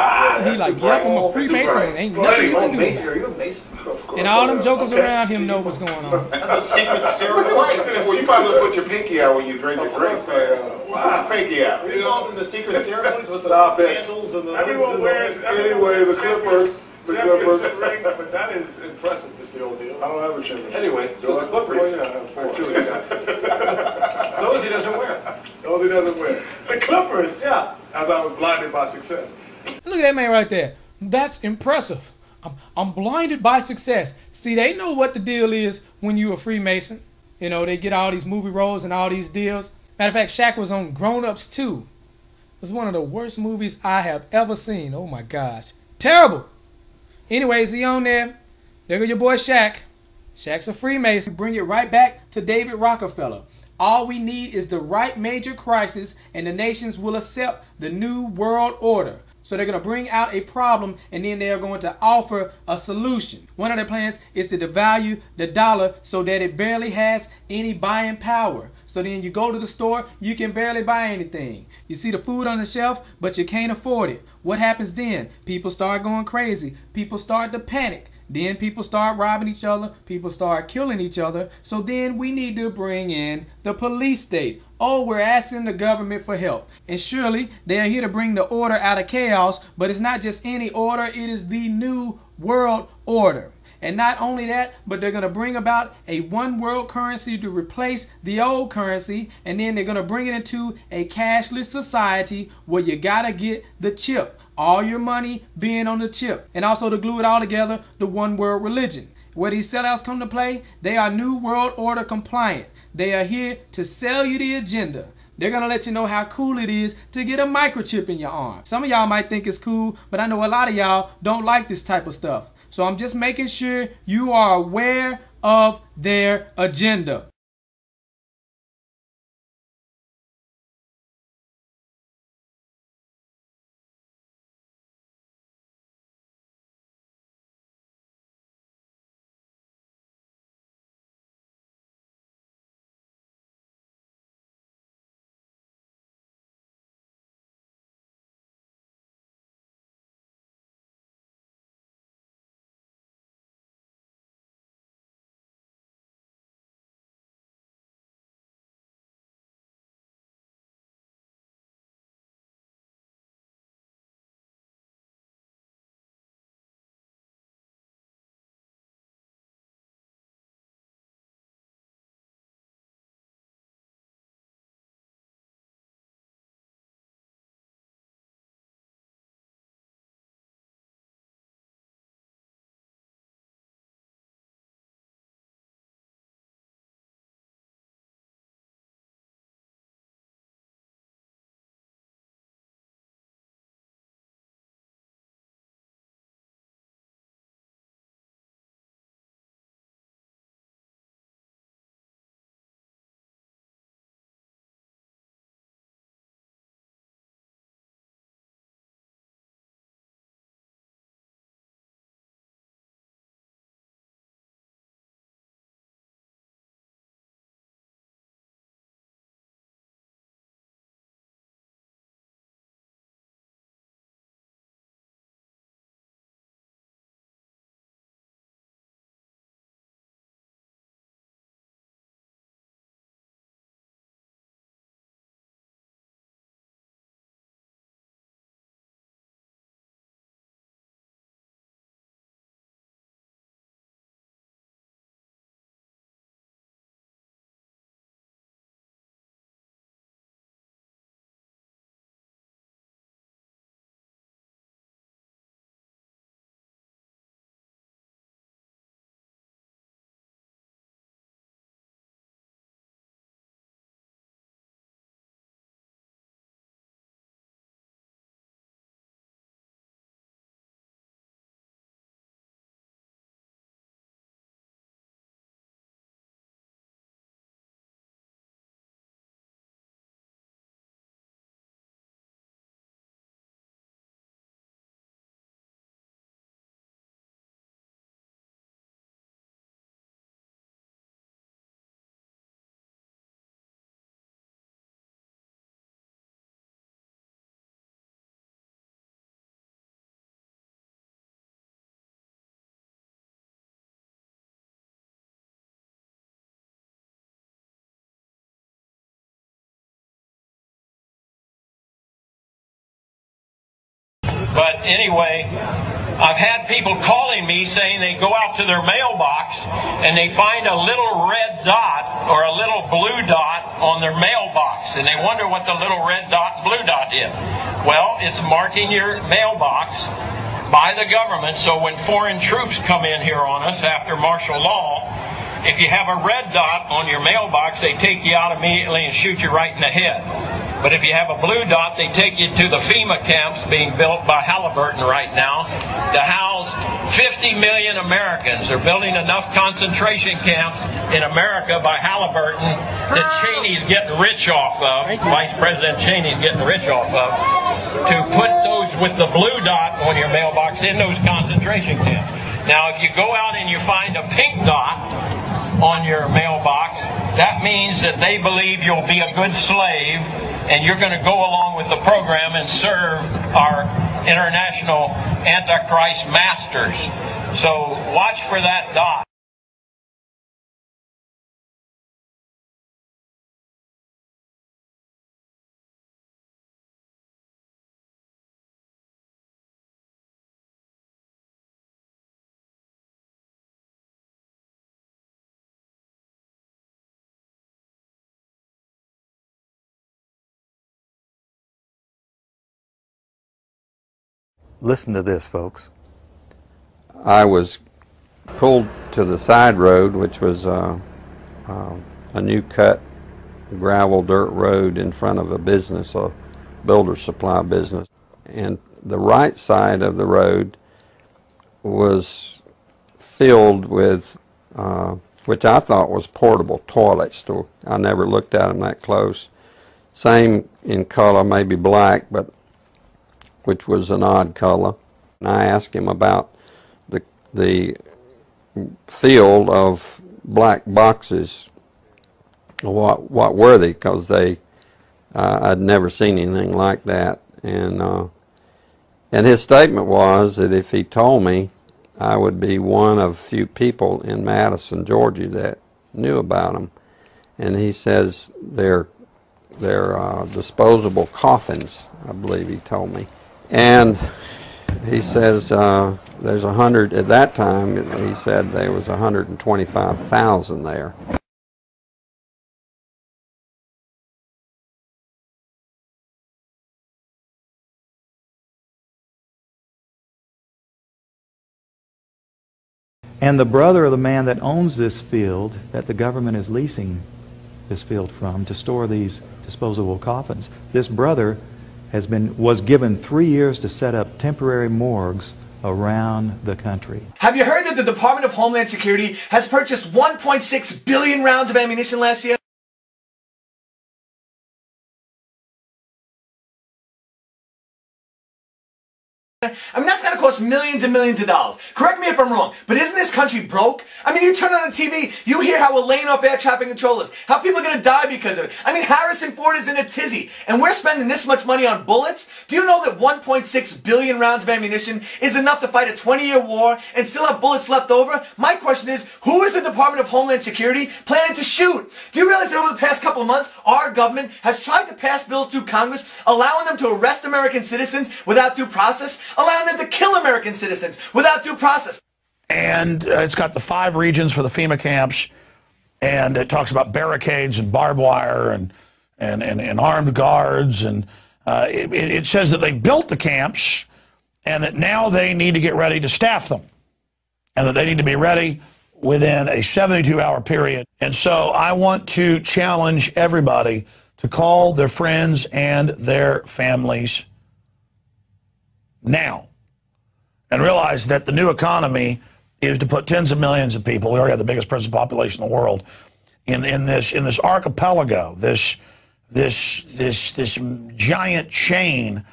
He's like, yep, I'm a Freemason. Ain't nothing you can do.
Mason, are you a Mason? Of course.
And all them jokers around him know what's going on.
That's a secret ceremony.
Well, you might as well put your pinky out when you drink your drink. Put your pinky out.
You're involved in the secret ceremonies with the candles and the... Everyone wears... Anyway, the Clippers. The Clippers. But that is impressive, Mr. Old Deal. I don't have a championship. Anyway, so the Clippers... Well, yeah, I have 4. 2 exactly. Those he doesn't wear. Those he doesn't wear. The Clippers. Yeah. As I was blinded by success.
Look at that man right there. That's impressive. I'm blinded by success. See, they know what the deal is when you a Freemason. You know, they get all these movie roles and all these deals. Matter of fact, Shaq was on Grown Ups 2. It was one of the worst movies I have ever seen. Oh my gosh. Terrible. Anyways, he on there. There go your boy Shaq. Shaq's a Freemason. Bring it right back to David Rockefeller. All we need is the right major crisis and the nations will accept the New World Order. So they're going to bring out a problem, and then they are going to offer a solution. One of their plans is to devalue the dollar so that it barely has any buying power. So then you go to the store, you can barely buy anything. You see the food on the shelf, but you can't afford it. What happens then? People start going crazy. People start to panic. Then people start robbing each other. People start killing each other. So then we need to bring in the police state. Oh, we're asking the government for help. And surely they are here to bring the order out of chaos. But it's not just any order. It is the new world order. And not only that, but they're going to bring about a one world currency to replace the old currency. And then they're going to bring it into a cashless society where you got to get the chip. All your money being on the chip. And also to glue it all together, the one world religion. Where these sellouts come to play, they are new world order compliant. They are here to sell you the agenda. They're going to let you know how cool it is to get a microchip in your arm. Some of y'all might think it's cool, but I know a lot of y'all don't like this type of stuff. So I'm just making sure you are aware of their agenda.
But anyway, I've had people calling me saying they go out to their mailbox and they find a little red dot or a little blue dot on their mailbox, and they wonder what the little red dot and blue dot is. Well, it's marking your mailbox by the government, so when foreign troops come in here on us after martial law, if you have a red dot on your mailbox, they take you out immediately and shoot you right in the head. But if you have a blue dot, they take you to the FEMA camps being built by Halliburton right now to house 50 million Americans. They're building enough concentration camps in America by Halliburton that Cheney's getting rich off of, Vice President Cheney's getting rich off of, to put those those with the blue dot on your mailbox in those concentration camps. Now, if you go out and you find a pink dot on your mailbox, that means that they believe you'll be a good slave and you're going to go along with the program and serve our international Antichrist masters. So watch for that dot.
Listen to this, folks.
I was pulled to the side road, which was a new cut gravel dirt road in front of a business, a builder supply business. And the right side of the road was filled with, which I thought was portable toilets. I never looked at them that close. Same in color, maybe black, but which was an odd color. And I asked him about the field of black boxes. What were they? Because I'd never seen anything like that. And his statement was that if he told me, I would be one of few people in Madison, Georgia that knew about them. And he says they're disposable coffins, I believe he told me. And he says there's 100, at that time he said there was 125,000 there.
And the brother of the man that owns this field, that the government is leasing this field from to store these disposable coffins, this brother was given 3 years to set up temporary morgues around the country.
Have you heard that the Department of Homeland Security has purchased 1.6 billion rounds of ammunition last year? I mean, that's going to cost millions and millions of dollars. Correct me if I'm wrong, but isn't this country broke? I mean, you turn on the TV, you hear how we're laying off air traffic controllers, how people are going to die because of it. I mean, Harrison Ford is in a tizzy, and we're spending this much money on bullets? Do you know that 1.6 billion rounds of ammunition is enough to fight a 20-year war and still have bullets left over? My question is, who is the Department of Homeland Security planning to shoot? Do you realize that over the past couple of months, our government has tried to pass bills through Congress allowing them to arrest American citizens without due process, allowing them to kill American citizens without due process?
And it's got the 5 regions for the FEMA camps, and it talks about barricades and barbed wire and armed guards, and it says that they've built the camps and that now they need to get ready to staff them, and that they need to be ready within a 72-hour period. And so I want to challenge everybody to call their friends and their families now, and realize that the new economy is to put tens of millions of people, we already have the biggest prison population in the world, in this archipelago, this giant chain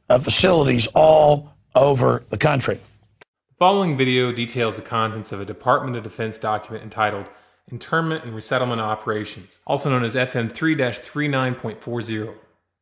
of facilities all over the country.
The following video details the contents of a Department of Defense document entitled Internment and Resettlement Operations, also known as FM 3-39.40.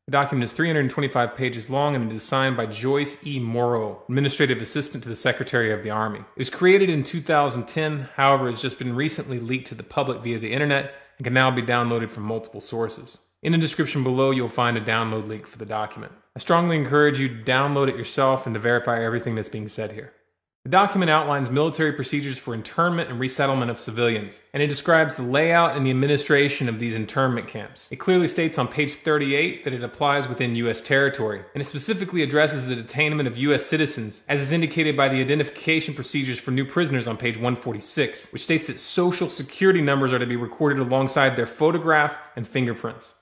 The document is 325 pages long and it is signed by Joyce E. Morrow, Administrative Assistant to the Secretary of the Army. It was created in 2010, however, it's just been recently leaked to the public via the internet and can now be downloaded from multiple sources. In the description below, you'll find a download link for the document. I strongly encourage you to download it yourself and to verify everything that's being said here. The document outlines military procedures for internment and resettlement of civilians, and it describes the layout and the administration of these internment camps. It clearly states on page 38 that it applies within U.S. territory, and it specifically addresses the detainment of U.S. citizens, as is indicated by the identification procedures for new prisoners on page 146, which states that social security numbers are to be recorded alongside their photograph and fingerprints.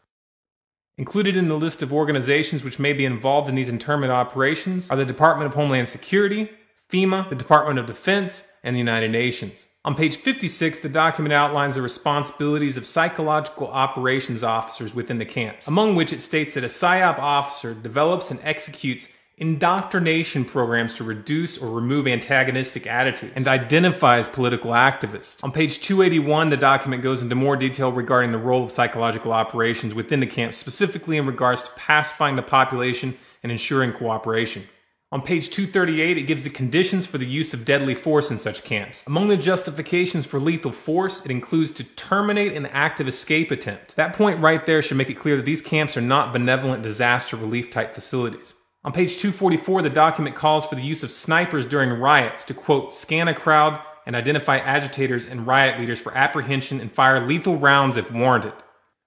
Included in the list of organizations which may be involved in these internment operations are the Department of Homeland Security, FEMA, the Department of Defense, and the United Nations. On page 56, the document outlines the responsibilities of psychological operations officers within the camps, among which it states that a PSYOP officer develops and executes indoctrination programs to reduce or remove antagonistic attitudes, and identifies political activists. On page 281, the document goes into more detail regarding the role of psychological operations within the camps, specifically in regards to pacifying the population and ensuring cooperation. On page 238, it gives the conditions for the use of deadly force in such camps. Among the justifications for lethal force, it includes to terminate an active escape attempt. That point right there should make it clear that these camps are not benevolent disaster relief type facilities. On page 244, the document calls for the use of snipers during riots to, quote, scan a crowd and identify agitators and riot leaders for apprehension and fire lethal rounds if warranted.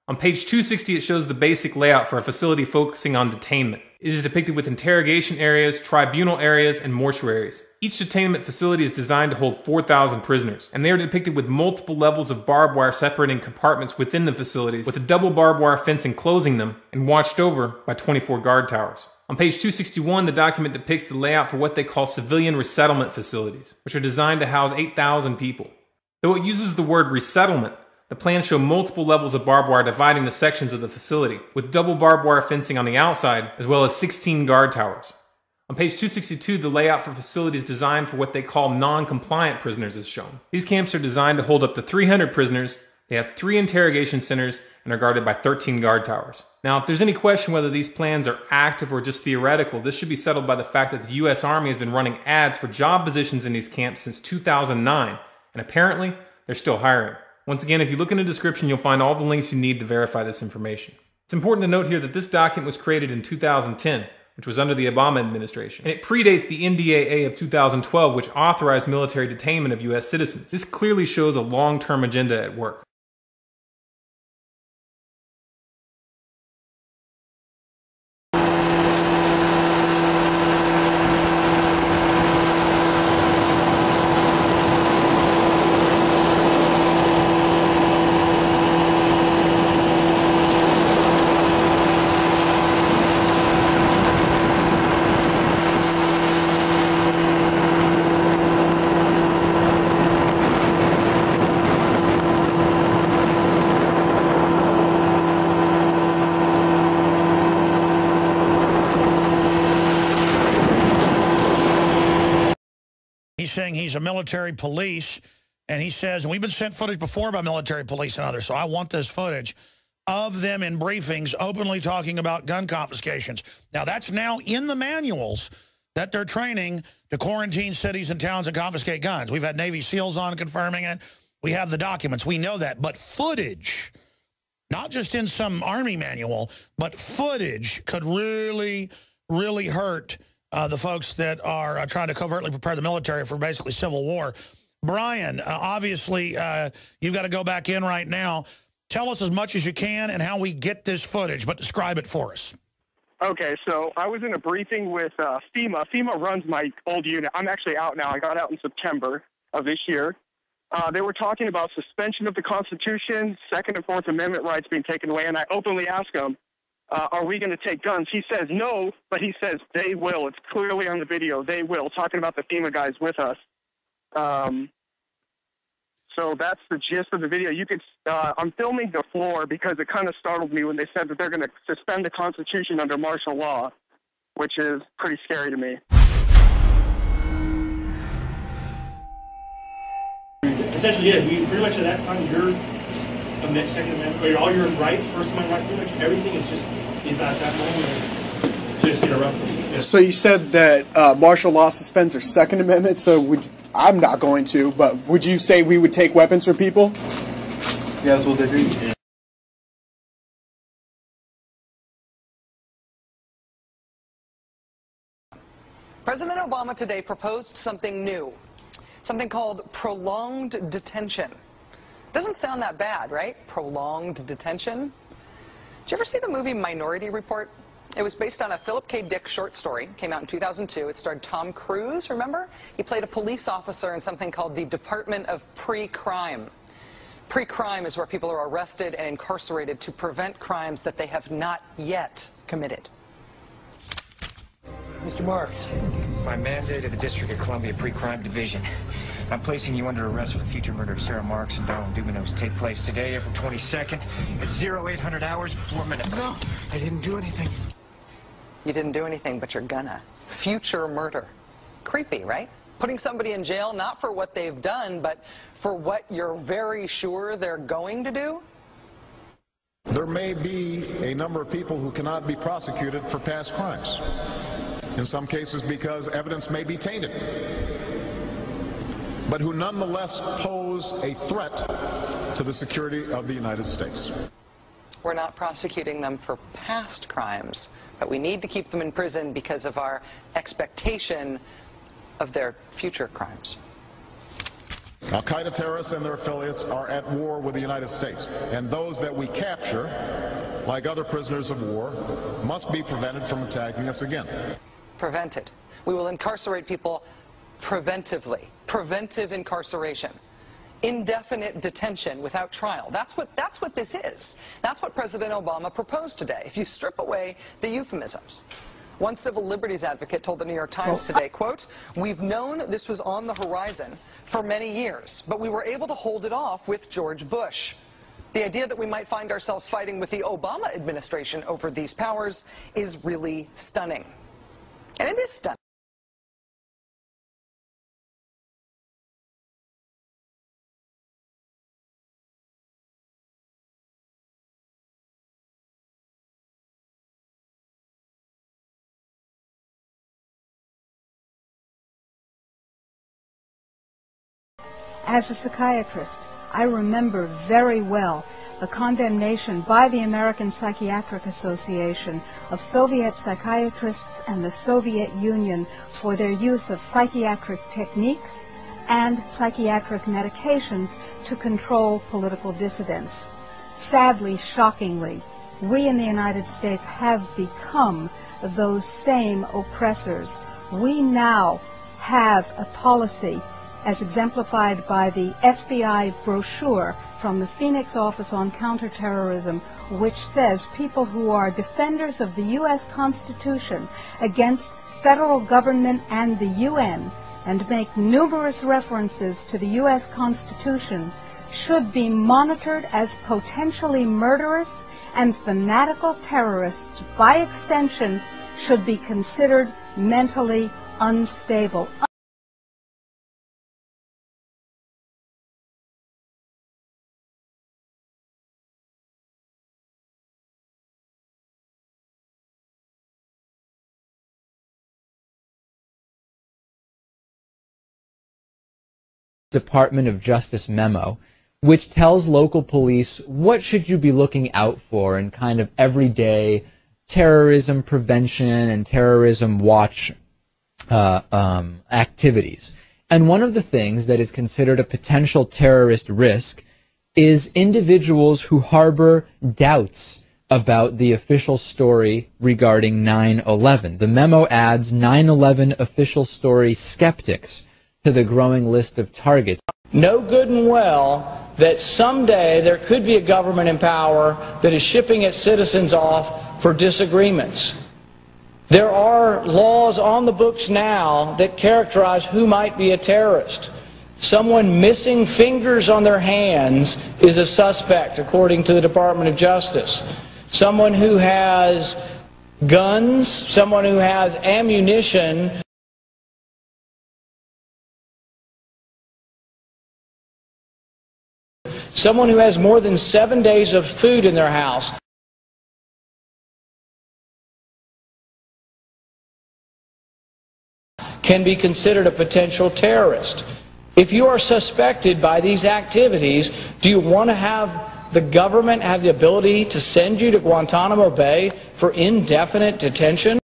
On page 260, it shows the basic layout for a facility focusing on detainment. It is depicted with interrogation areas, tribunal areas, and mortuaries. Each detainment facility is designed to hold 4,000 prisoners, and they are depicted with multiple levels of barbed wire separating compartments within the facilities, with a double barbed wire fence enclosing them, and watched over by 24 guard towers. On page 261, the document depicts the layout for what they call civilian resettlement facilities, which are designed to house 8,000 people. Though it uses the word resettlement, the plans show multiple levels of barbed wire dividing the sections of the facility, with double barbed wire fencing on the outside, as well as 16 guard towers. On page 262, the layout for facilities designed for what they call non-compliant prisoners is shown. These camps are designed to hold up to 300 prisoners, they have 3 interrogation centers, and are guarded by 13 guard towers. Now, if there's any question whether these plans are active or just theoretical, this should be settled by the fact that the U.S. Army has been running ads for job positions in these camps since 2009, and apparently, they're still hiring. Once again, if you look in the description, you'll find all the links you need to verify this information. It's important to note here that this document was created in 2010, which was under the Obama administration, and it predates the NDAA of 2012, which authorized military detainment of U.S. citizens. This clearly shows a long-term agenda at work.
He's saying he's a military police, and he says, and we've been sent footage before by military police and others, so I want this footage of them in briefings openly talking about gun confiscations. Now, that's now in the manuals that they're training to quarantine cities and towns and confiscate guns. We've had Navy SEALs on confirming it. We have the documents. We know that. But footage, not just in some Army manual, but footage could really, really hurt the folks that are trying to covertly prepare the military for basically civil war. Brian, obviously, you've got to go back in right now. Tell us as much as you can and how we get this footage, but describe it for us.
Okay, so I was in a briefing with FEMA. FEMA runs my old unit. I'm actually out now. I got out in September of this year. They were talking about suspension of the Constitution, Second and Fourth Amendment rights being taken away, and I openly asked him, are we going to take guns? He says no, but he says they will. It's clearly on the video. They will, talking about the FEMA guys with us. So that's the gist of the video. You could, I'm filming the floor because it kind of startled me when they said that they're going to suspend the Constitution under martial law, which is pretty scary to me.
Essentially, yeah, we pretty much at that time, your Second Amendment, all your rights, First Amendment rights, pretty much everything is not that moment just interrupted. Yeah.
So you said that martial law suspends their Second Amendment, so I'm not going to, but would you say we would take weapons from people? Yeah, that's what they do. Yeah.
President Obama today proposed something new, something called prolonged detention. Doesn't sound that bad, right? Prolonged detention. Did you ever see the movie Minority Report? It was based on a Philip K. Dick short story. Came out in 2002. It starred Tom Cruise, remember? He played a police officer in something called the Department of Pre-Crime. Pre-crime is where people are arrested and incarcerated to prevent crimes that they have not yet committed.
Mr. Marks, by mandate of the District of Columbia Pre-Crime Division, I'm placing you under arrest for the future murder of Sarah Marks and Donald Dubinos. Take place today, April 22nd, at 0800 hours, 4 minutes. No, I didn't do anything.
You didn't do anything, but you're gonna. future murder. Creepy, right? Putting somebody in jail not for what they've done, but for what you're very sure they're going to do?
There may be a number of people who cannot be prosecuted for past crimes. In some cases because evidence may be tainted, but who nonetheless pose a threat to the security of the United States.
We're not prosecuting them for past crimes, but we need to keep them in prison because of our expectation of their future crimes.
Al-Qaeda terrorists and their affiliates are at war with the United States, and those that we capture, like other prisoners of war, must be prevented from attacking us again.
Prevented. We will incarcerate people preventively. Preventive incarceration. Indefinite detention without trial. That's what this is. That's what President Obama proposed today, if you strip away the euphemisms. One civil liberties advocate told the New York Times today, quote, "We've known this was on the horizon for many years, but we were able to hold it off with George Bush. The idea that we might find ourselves fighting with the Obama administration over these powers is really stunning." And it is stunning.
As a psychiatrist, I remember very well the condemnation by the American Psychiatric Association of Soviet psychiatrists and the Soviet Union for their use of psychiatric techniques and psychiatric medications to control political dissidents. Sadly, shockingly, we in the United States have become those same oppressors. We now have a policy, as exemplified by the FBI brochure from the Phoenix Office on Counterterrorism, which says people who are defenders of the U.S. Constitution against federal government and the UN, and make numerous references to the U.S. Constitution, should be monitored as potentially murderous, and fanatical terrorists, by extension, should be considered mentally unstable.
Department of Justice memo, which tells local police what should you be looking out for in kind of everyday terrorism prevention and terrorism watch activities. And one of the things that is considered a potential terrorist risk is individuals who harbor doubts about the official story regarding 9/11. The memo adds 9/11 official story skeptics to the growing list of targets.
Know good and well that someday there could be a government in power that is shipping its citizens off for disagreements. There are laws on the books now that characterize who might be a terrorist. Someone missing fingers on their hands is a suspect, according to the Department of Justice. Someone who has guns, someone who has ammunition, someone who has more than 7 days of food in their house, can be considered a potential terrorist. If you are suspected by these activities, do you want to have the government have the ability to send you to Guantanamo Bay for indefinite detention?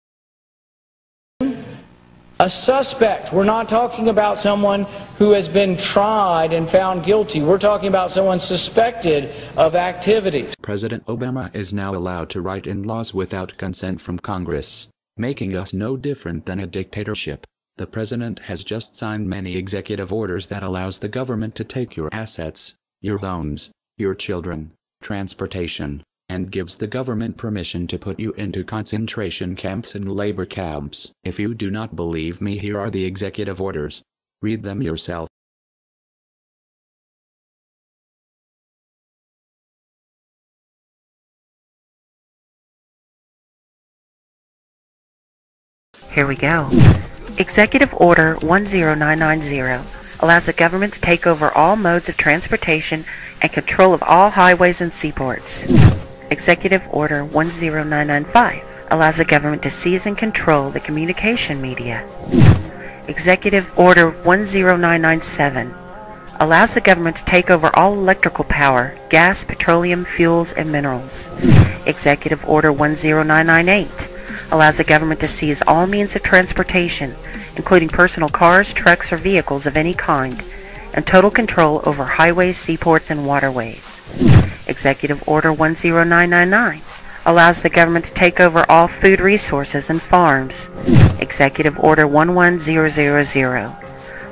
A suspect. We're not talking about someone who has been tried and found guilty. We're talking about someone suspected of activities.
President Obama is now allowed to write in laws without consent from Congress, making us no different than a dictatorship. The president has just signed many executive orders that allows the government to take your assets, your homes, your children, transportation, and gives the government permission to put you into concentration camps and labor camps. If you do not believe me, here are the executive orders. Read them yourself.
Here we go. Executive Order 10990 allows the government to take over all modes of transportation and control of all highways and seaports. Executive Order 10995 allows the government to seize and control the communication media. Executive Order 10997 allows the government to take over all electrical power, gas, petroleum, fuels, and minerals. Executive Order 10998 allows the government to seize all means of transportation, including personal cars, trucks, or vehicles of any kind, and total control over highways, seaports, and waterways. Executive Order 10999 allows the government to take over all food resources and farms. Executive Order 11000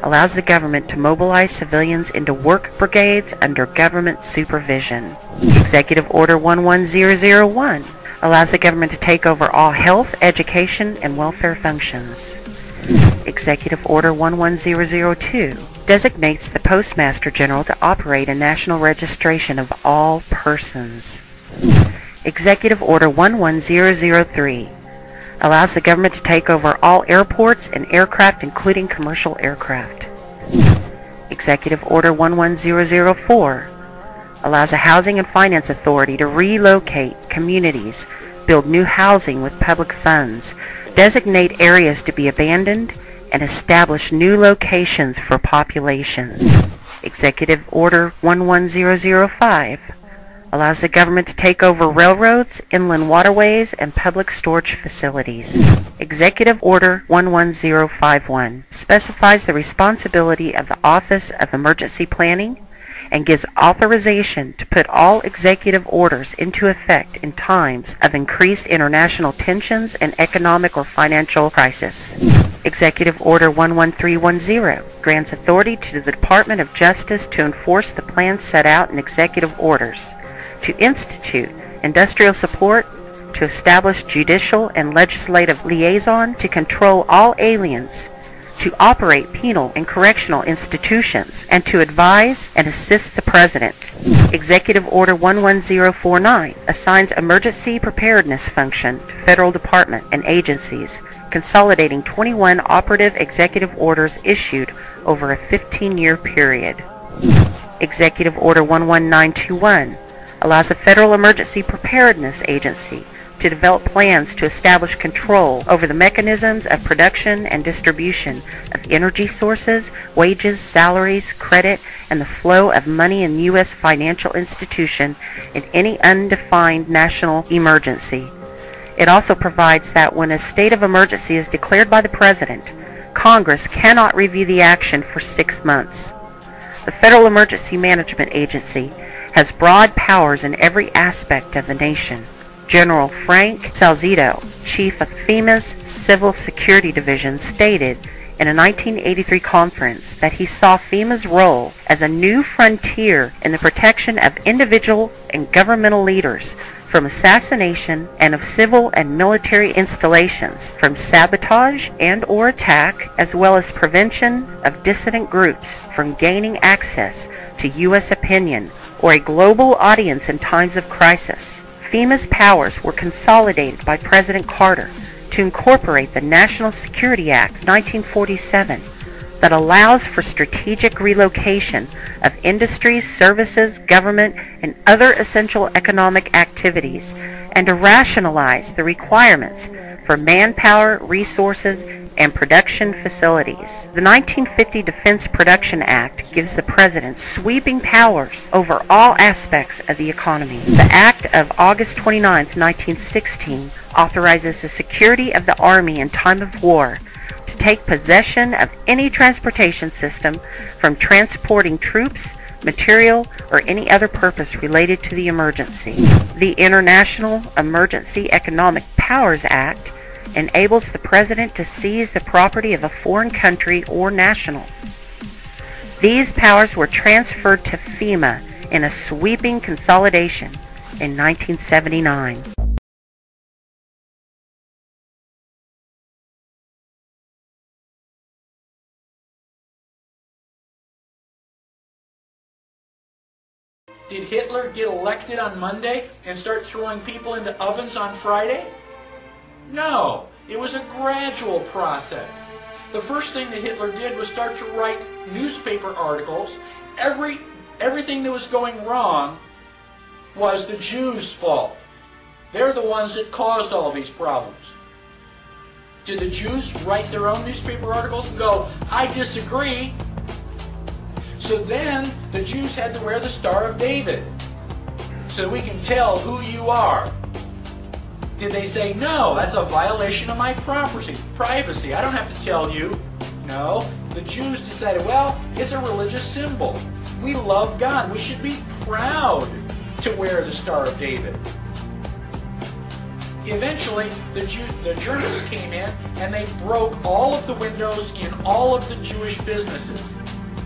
allows the government to mobilize civilians into work brigades under government supervision. Executive Order 11001 allows the government to take over all health, education, and welfare functions. Executive Order 11002 designates the Postmaster General to operate a national registration of all persons. Executive Order 11003 allows the government to take over all airports and aircraft, including commercial aircraft. Executive Order 11004 allows a housing and finance authority to relocate communities, build new housing with public funds, designate areas to be abandoned, and establish new locations for populations. Executive Order 11005 allows the government to take over railroads, inland waterways, and public storage facilities. Executive Order 11051 specifies the responsibility of the Office of Emergency Planning and gives authorization to put all executive orders into effect in times of increased international tensions and economic or financial crisis. Executive Order 11310 grants authority to the Department of Justice to enforce the plans set out in executive orders, to institute industrial support, to establish judicial and legislative liaison, to control all aliens, to operate penal and correctional institutions, and to advise and assist the President. Executive Order 11049 assigns emergency preparedness function to federal departments and agencies, consolidating 21 operative executive orders issued over a 15-year period. Executive Order 11921 allows the Federal Emergency Preparedness Agency to develop plans to establish control over the mechanisms of production and distribution of energy sources, wages, salaries, credit, and the flow of money in U.S. financial institution in any undefined national emergency. It also provides that when a state of emergency is declared by the President, Congress cannot review the action for 6 months. The Federal Emergency Management Agency has broad powers in every aspect of the nation. General Frank Salzito, chief of FEMA's Civil Security Division, stated in a 1983 conference that he saw FEMA's role as a new frontier in the protection of individual and governmental leaders from assassination and of civil and military installations, from sabotage and or attack, as well as prevention of dissident groups from gaining access to U.S. opinion or a global audience in times of crisis. FEMA's powers were consolidated by President Carter to incorporate the National Security Act of 1947 that allows for strategic relocation of industries, services, government, and other essential economic activities, and to rationalize the requirements for manpower, resources, and production facilities. The 1950 Defense Production Act gives the President sweeping powers over all aspects of the economy. The Act of August 29, 1916 authorizes the security of the Army in time of war to take possession of any transportation system from transporting troops, material, or any other purpose related to the emergency. The International Emergency Economic Powers Act enables the President to seize the property of a foreign country or national. These powers were transferred to FEMA in a sweeping consolidation in 1979.
Did Hitler get elected on Monday and start throwing people into ovens on Friday? No.
It was a gradual process. The first thing that Hitler did was start to write newspaper articles. Everything that was going wrong was the Jews' fault. They're the ones that caused all these problems. Did the Jews write their own newspaper articles and go, I disagree? So then the Jews had to wear the Star of David so we can tell who you are. Did they say, no, that's a violation of my privacy. I don't have to tell you. No, the Jews decided, well, it's a religious symbol. We love God. We should be proud to wear the Star of David. Eventually, the Germans came in and they broke all of the windows in all of the Jewish businesses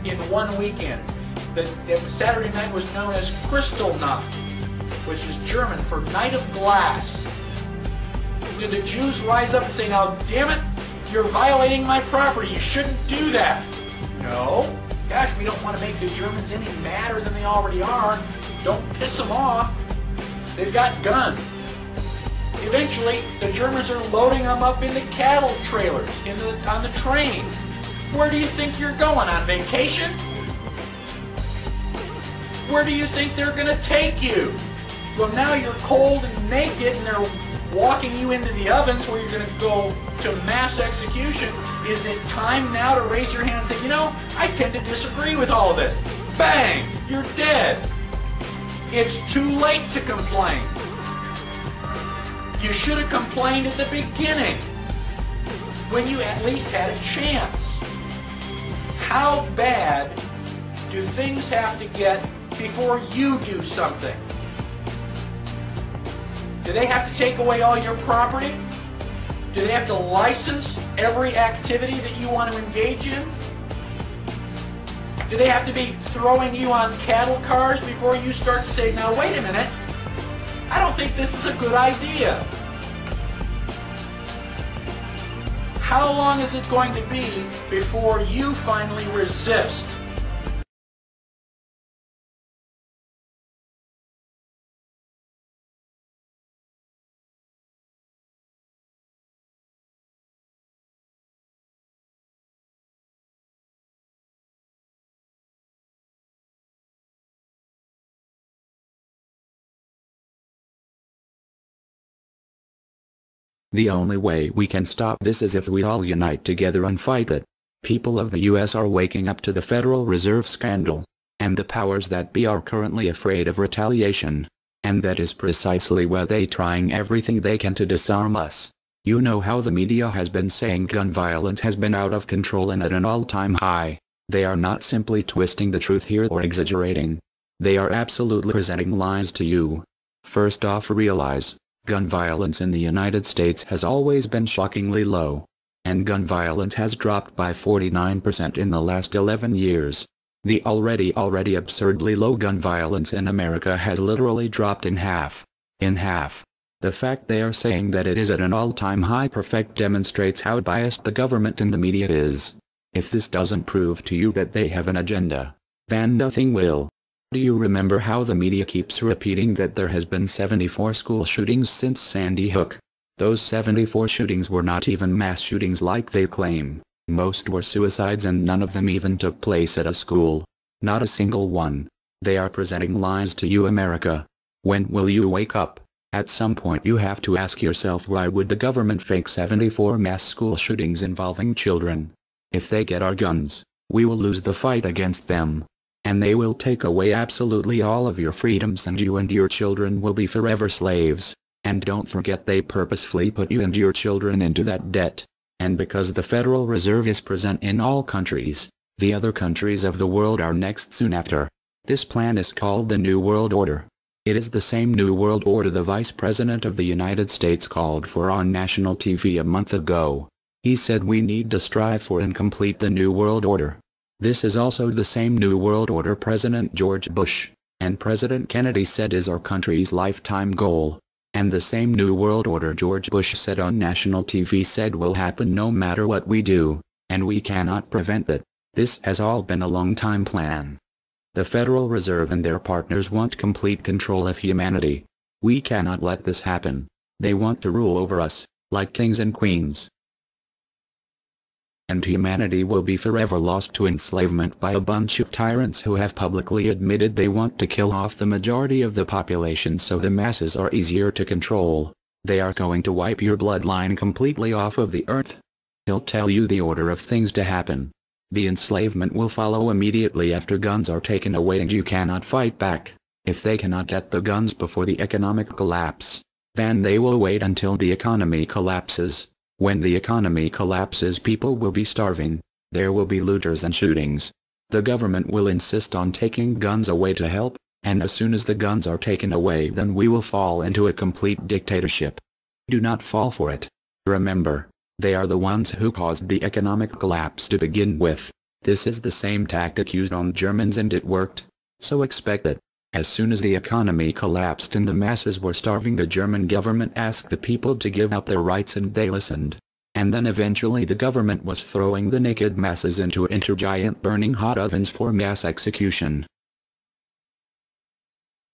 in one weekend. The Saturday night was known as Kristallnacht, which is German for Night of Glass. Did the Jews rise up and say, now damn it, you're violating my property, you shouldn't do that? No. Gosh, we don't want to make the Germans any madder than they already are. Don't piss them off. They've got guns. Eventually, the Germans are loading them up into cattle trailers on the train. Where do you think you're going, on vacation? Where do you think they're going to take you? Well, now you're cold and naked and they're walking you into the ovens where you're going to go to mass execution. Is it time now to raise your hand and say, you know, I tend to disagree with all of this? Bang! You're dead. It's too late to complain. You should have complained at the beginning when you at least had a chance. How bad do things have to get before you do something? Do they have to take away all your property? Do they have to license every activity that you want to engage in? Do they have to be throwing you on cattle cars before you start to say, now wait a minute, I don't think this is a good idea? How long is it going to be before you finally resist?
The only way we can stop this is if we all unite together and fight it. People of the US are waking up to the Federal Reserve scandal, and the powers that be are currently afraid of retaliation. And that is precisely why they're trying everything they can to disarm us. You know how the media has been saying gun violence has been out of control and at an all-time high. They are not simply twisting the truth here or exaggerating. They are absolutely presenting lies to you. First off, realize, gun violence in the United States has always been shockingly low. And gun violence has dropped by 49% in the last 11 years. The already absurdly low gun violence in America has literally dropped in half. In half. The fact they are saying that it is at an all-time high demonstrates how biased the government and the media is. If this doesn't prove to you that they have an agenda, then nothing will. Do you remember how the media keeps repeating that there has been 74 school shootings since Sandy Hook? Those 74 shootings were not even mass shootings like they claim. Most were suicides and none of them even took place at a school. Not a single one. They are presenting lies to you, America. When will you wake up? At some point you have to ask yourself, why would the government fake 74 mass school shootings involving children? If they get our guns, we will lose the fight against them. And they will take away absolutely all of your freedoms and you and your children will be forever slaves. And don't forget they purposefully put you and your children into that debt. And because the Federal Reserve is present in all countries, the other countries of the world are next soon after. This plan is called the New World Order. It is the same New World Order the Vice President of the United States called for on national TV a month ago. He said we need to strive for and complete the New World Order. This is also the same New World Order President George Bush and President Kennedy said is our country's lifetime goal. And the same New World Order George Bush said on national TV said will happen no matter what we do, and we cannot prevent it. This has all been a long-time plan. The Federal Reserve and their partners want complete control of humanity. We cannot let this happen. They want to rule over us, like kings and queens. And humanity will be forever lost to enslavement by a bunch of tyrants who have publicly admitted they want to kill off the majority of the population so the masses are easier to control. They are going to wipe your bloodline completely off of the earth. He'll tell you the order of things to happen. The enslavement will follow immediately after guns are taken away and you cannot fight back. If they cannot get the guns before the economic collapse, then they will wait until the economy collapses. When the economy collapses, people will be starving. There will be looters and shootings. The government will insist on taking guns away to help, and as soon as the guns are taken away, then we will fall into a complete dictatorship. Do not fall for it. Remember, they are the ones who caused the economic collapse to begin with. This is the same tactic used on Germans and it worked. So expect it. As soon as the economy collapsed and the masses were starving, the German government asked the people to give up their rights and they listened. And then eventually the government was throwing the naked masses into giant burning hot ovens for mass execution.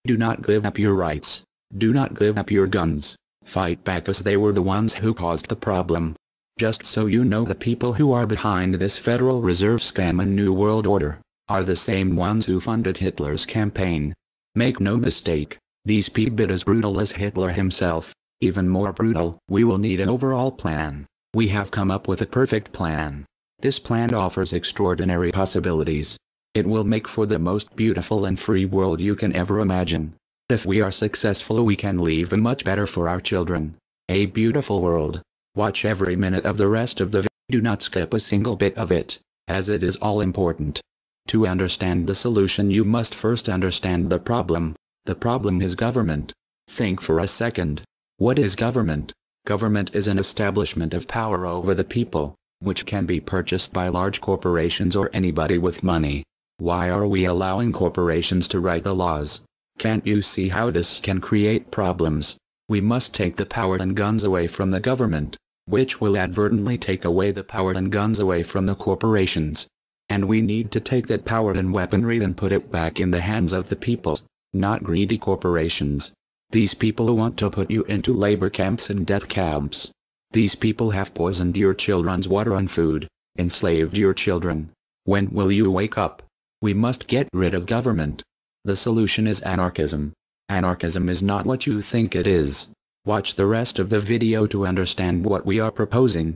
Do not give up your rights. Do not give up your guns. Fight back, as they were the ones who caused the problem. Just so you know, the people who are behind this Federal Reserve scam and New World Order are the same ones who funded Hitler's campaign. Make no mistake, these people are as brutal as Hitler himself, even more brutal. We will need an overall plan. We have come up with a perfect plan. This plan offers extraordinary possibilities. It will make for the most beautiful and free world you can ever imagine. If we are successful, we can leave a much better for our children. A beautiful world. Watch every minute of the rest of the video. Do not skip a single bit of it, as it is all important. To understand the solution, you must first understand the problem. The problem is government. Think for a second. What is government? Government is an establishment of power over the people, which can be purchased by large corporations or anybody with money. Why are we allowing corporations to write the laws? Can't you see how this can create problems? We must take the power and guns away from the government, which will advertently take away the power and guns away from the corporations. And we need to take that power and weaponry and put it back in the hands of the people, not greedy corporations. These people who want to put you into labor camps and death camps. These people have poisoned your children's water and food, enslaved your children. When will you wake up? We must get rid of government. The solution is anarchism. Anarchism is not what you think it is. Watch the rest of the video to understand what we are proposing.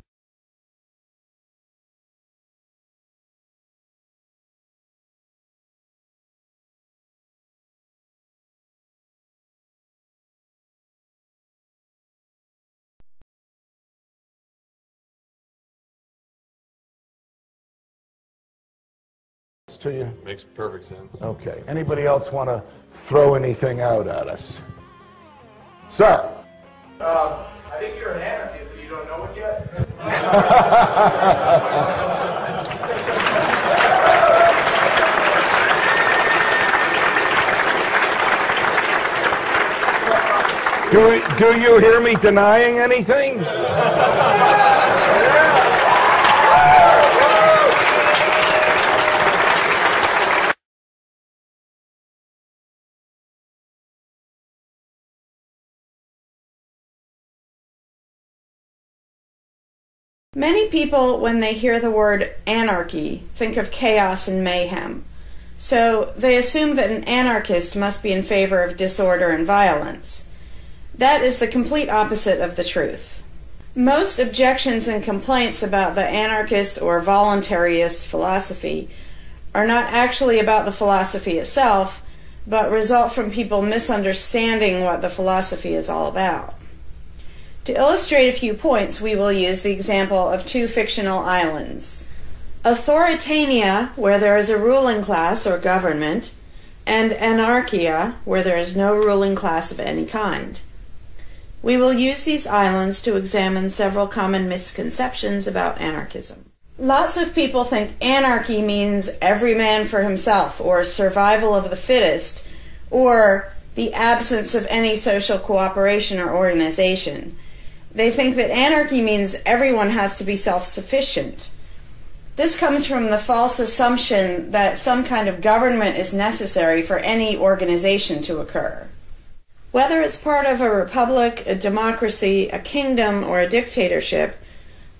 To you?
Makes perfect sense.
Okay. Anybody else want to throw anything out at us? Sir?
I think you're an anarchist and you don't know it yet.
Do you hear me denying anything?
Many people, when they hear the word anarchy, think of chaos and mayhem. So they assume that an anarchist must be in favor of disorder and violence. That is the complete opposite of the truth. Most objections and complaints about the anarchist or voluntarist philosophy are not actually about the philosophy itself, but result from people misunderstanding what the philosophy is all about. To illustrate a few points, we will use the example of two fictional islands. Authoritania, where there is a ruling class or government, and anarchia, where there is no ruling class of any kind. We will use these islands to examine several common misconceptions about anarchism. Lots of people think anarchy means every man for himself, or survival of the fittest, or the absence of any social cooperation or organization. They think that anarchy means everyone has to be self-sufficient. This comes from the false assumption that some kind of government is necessary for any organization to occur. Whether it's part of a republic, a democracy, a kingdom, or a dictatorship,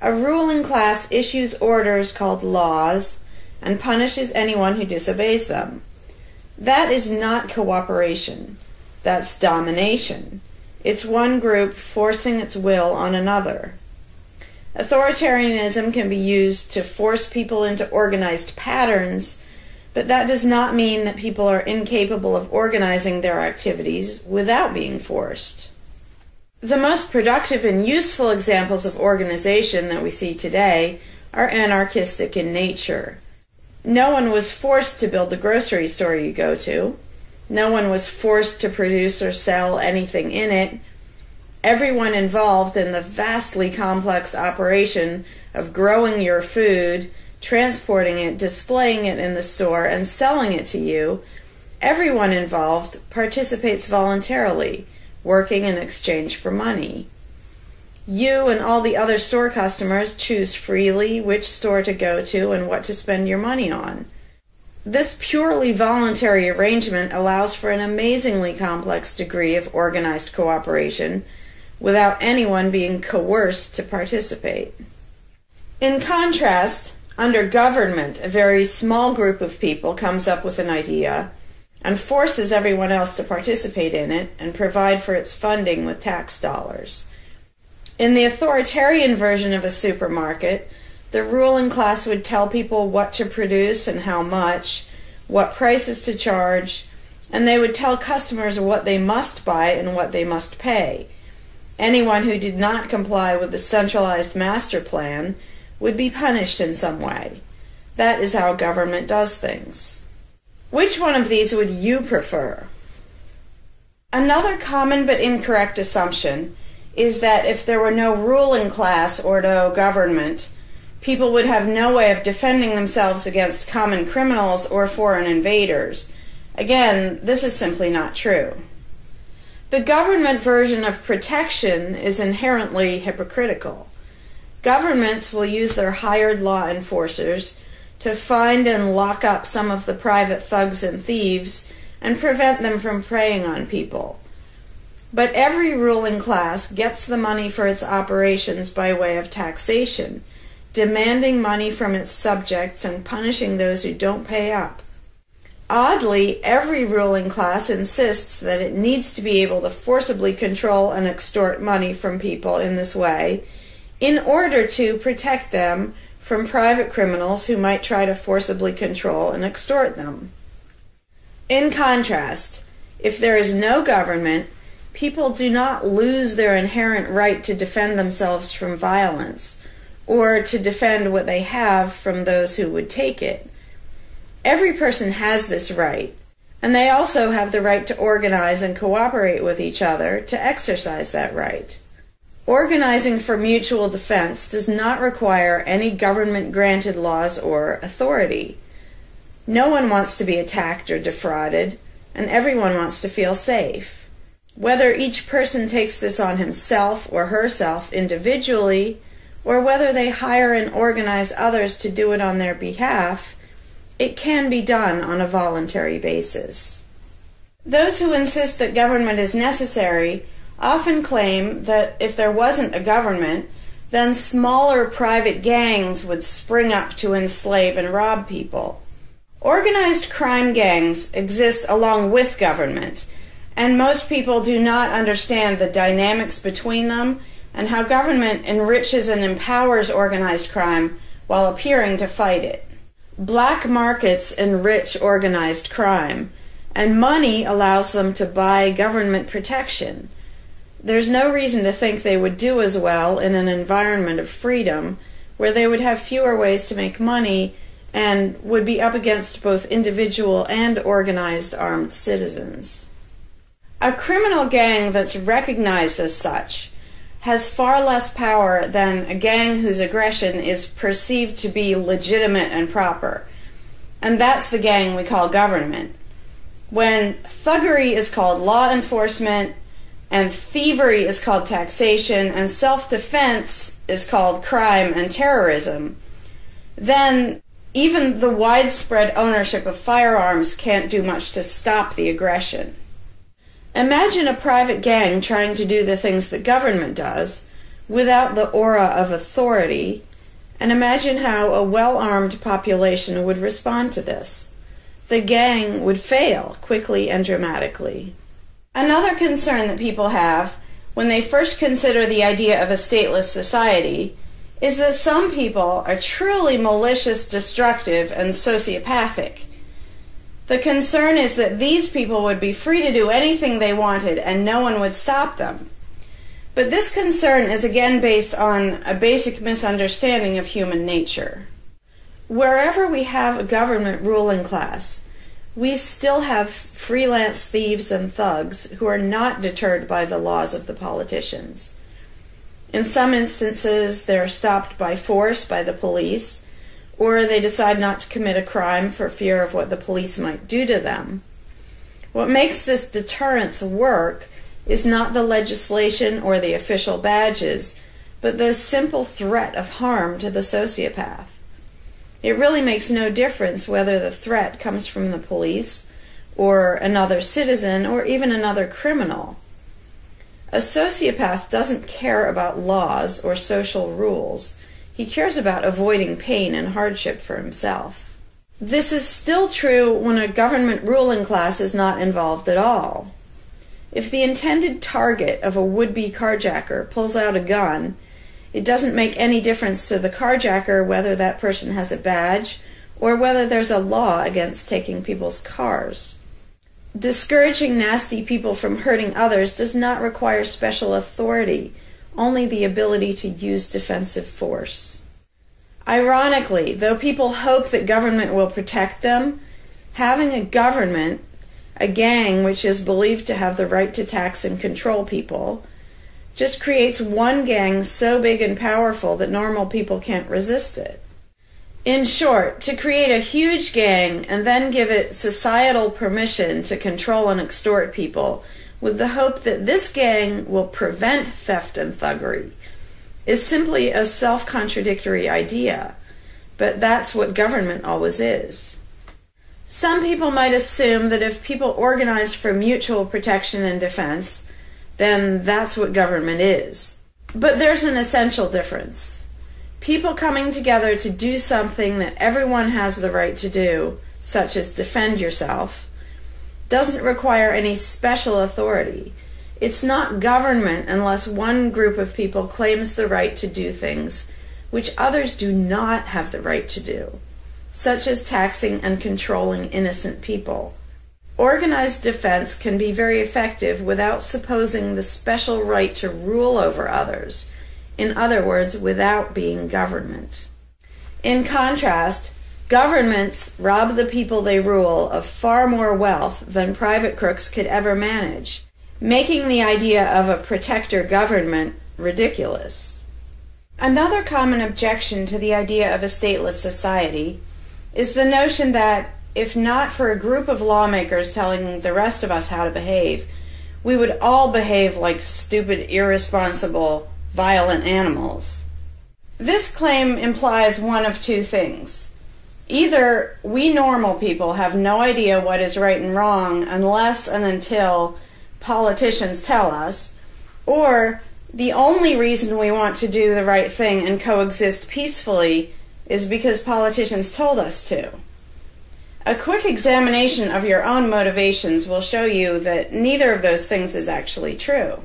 a ruling class issues orders called laws and punishes anyone who disobeys them. That is not cooperation. That's domination. It's one group forcing its will on another. Authoritarianism can be used to force people into organized patterns, but that does not mean that people are incapable of organizing their activities without being forced. The most productive and useful examples of organization that we see today are anarchistic in nature. No one was forced to build the grocery store you go to. No one was forced to produce or sell anything in it. Everyone involved in the vastly complex operation of growing your food, transporting it, displaying it in the store, and selling it to you, everyone involved participates voluntarily, working in exchange for money. You and all the other store customers choose freely which store to go to and what to spend your money on. This purely voluntary arrangement allows for an amazingly complex degree of organized cooperation without anyone being coerced to participate. In contrast, under government, a very small group of people comes up with an idea and forces everyone else to participate in it and provide for its funding with tax dollars. In the authoritarian version of a supermarket, the ruling class would tell people what to produce and how much, what prices to charge, and they would tell customers what they must buy and what they must pay. Anyone who did not comply with the centralized master plan would be punished in some way. That is how government does things. Which one of these would you prefer? Another common but incorrect assumption is that if there were no ruling class or no government, people would have no way of defending themselves against common criminals or foreign invaders. Again, this is simply not true. The government version of protection is inherently hypocritical. Governments will use their hired law enforcers to find and lock up some of the private thugs and thieves and prevent them from preying on people. But every ruling class gets the money for its operations by way of taxation, demanding money from its subjects and punishing those who don't pay up. Oddly, every ruling class insists that it needs to be able to forcibly control and extort money from people in this way in order to protect them from private criminals who might try to forcibly control and extort them. In contrast, if there is no government, people do not lose their inherent right to defend themselves from violence, or to defend what they have from those who would take it. Every person has this right, and they also have the right to organize and cooperate with each other to exercise that right. Organizing for mutual defense does not require any government-granted laws or authority. No one wants to be attacked or defrauded, and everyone wants to feel safe. Whether each person takes this on himself or herself individually, or whether they hire and organize others to do it on their behalf, it can be done on a voluntary basis. Those who insist that government is necessary often claim that if there wasn't a government, then smaller private gangs would spring up to enslave and rob people. Organized crime gangs exist along with government, and most people do not understand the dynamics between them and how government enriches and empowers organized crime while appearing to fight it. Black markets enrich organized crime, and money allows them to buy government protection. There's no reason to think they would do as well in an environment of freedom, where they would have fewer ways to make money and would be up against both individual and organized armed citizens. A criminal gang that's recognized as such has far less power than a gang whose aggression is perceived to be legitimate and proper. And that's the gang we call government. When thuggery is called law enforcement, and thievery is called taxation, and self-defense is called crime and terrorism, then even the widespread ownership of firearms can't do much to stop the aggression. Imagine a private gang trying to do the things that government does without the aura of authority, and imagine how a well-armed population would respond to this. The gang would fail quickly and dramatically. Another concern that people have when they first consider the idea of a stateless society is that some people are truly malicious, destructive, and sociopathic. The concern is that these people would be free to do anything they wanted and no one would stop them. But this concern is again based on a basic misunderstanding of human nature. Wherever we have a government ruling class, we still have freelance thieves and thugs who are not deterred by the laws of the politicians. In some instances, they're stopped by force by the police, or they decide not to commit a crime for fear of what the police might do to them. What makes this deterrence work is not the legislation or the official badges, but the simple threat of harm to the sociopath. It really makes no difference whether the threat comes from the police, or another citizen, or even another criminal. A sociopath doesn't care about laws or social rules. He cares about avoiding pain and hardship for himself. This is still true when a government ruling class is not involved at all. If the intended target of a would-be carjacker pulls out a gun, it doesn't make any difference to the carjacker whether that person has a badge or whether there's a law against taking people's cars. Discouraging nasty people from hurting others does not require special authority, only the ability to use defensive force. Ironically, though people hope that government will protect them, having a government, a gang which is believed to have the right to tax and control people, just creates one gang so big and powerful that normal people can't resist it. In short, to create a huge gang and then give it societal permission to control and extort people with the hope that this gang will prevent theft and thuggery is simply a self-contradictory idea, but that's what government always is. Some people might assume that if people organize for mutual protection and defense, then that's what government is. But there's an essential difference. People coming together to do something that everyone has the right to do, such as defend yourself, doesn't require any special authority. It's not government unless one group of people claims the right to do things which others do not have the right to do, such as taxing and controlling innocent people. Organized defense can be very effective without supposing the special right to rule over others. In other words, without being government. In contrast, governments rob the people they rule of far more wealth than private crooks could ever manage, making the idea of a protector government ridiculous. Another common objection to the idea of a stateless society is the notion that, if not for a group of lawmakers telling the rest of us how to behave, we would all behave like stupid, irresponsible, violent animals. This claim implies one of two things. Either we normal people have no idea what is right and wrong unless and until politicians tell us, or the only reason we want to do the right thing and coexist peacefully is because politicians told us to. A quick examination of your own motivations will show you that neither of those things is actually true.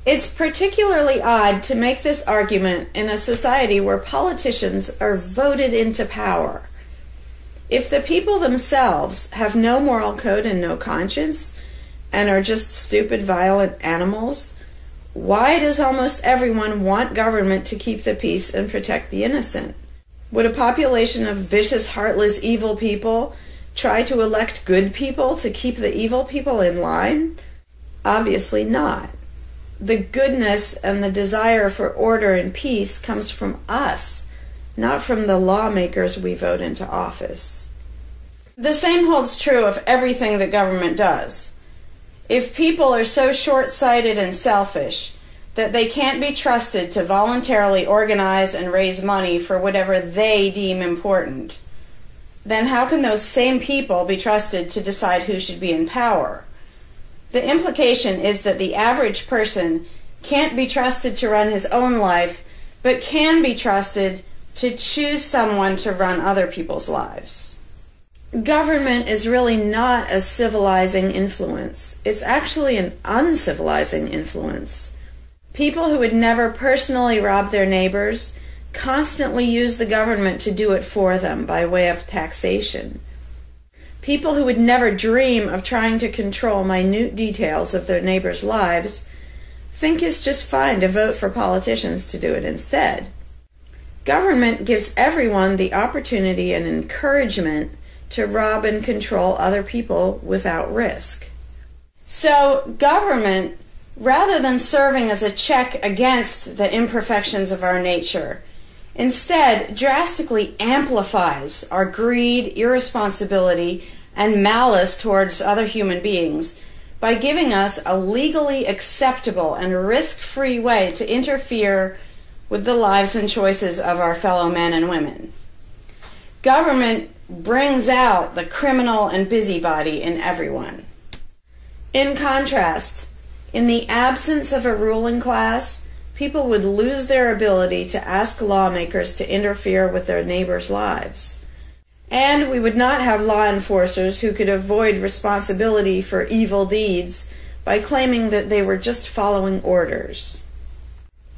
It's particularly odd to make this argument in a society where politicians are voted into power. If the people themselves have no moral code and no conscience, and are just stupid, violent animals, why does almost everyone want government to keep the peace and protect the innocent? Would a population of vicious, heartless, evil people try to elect good people to keep the evil people in line? Obviously not. The goodness and the desire for order and peace comes from us, not from the lawmakers we vote into office. The same holds true of everything that government does. If people are so short-sighted and selfish that they can't be trusted to voluntarily organize and raise money for whatever they deem important, then how can those same people be trusted to decide who should be in power? The implication is that the average person can't be trusted to run his own life, but can be trusted to choose someone to run other people's lives. Government is really not a civilizing influence. It's actually an uncivilizing influence. People who would never personally rob their neighbors constantly use the government to do it for them by way of taxation. People who would never dream of trying to control minute details of their neighbors' lives think it's just fine to vote for politicians to do it instead. Government gives everyone the opportunity and encouragement to rob and control other people without risk. So government, rather than serving as a check against the imperfections of our nature, instead drastically amplifies our greed, irresponsibility, and malice towards other human beings by giving us a legally acceptable and risk-free way to interfere with the lives and choices of our fellow men and women. Government brings out the criminal and busybody in everyone. In contrast, in the absence of a ruling class, people would lose their ability to ask lawmakers to interfere with their neighbors' lives. And we would not have law enforcers who could avoid responsibility for evil deeds by claiming that they were just following orders.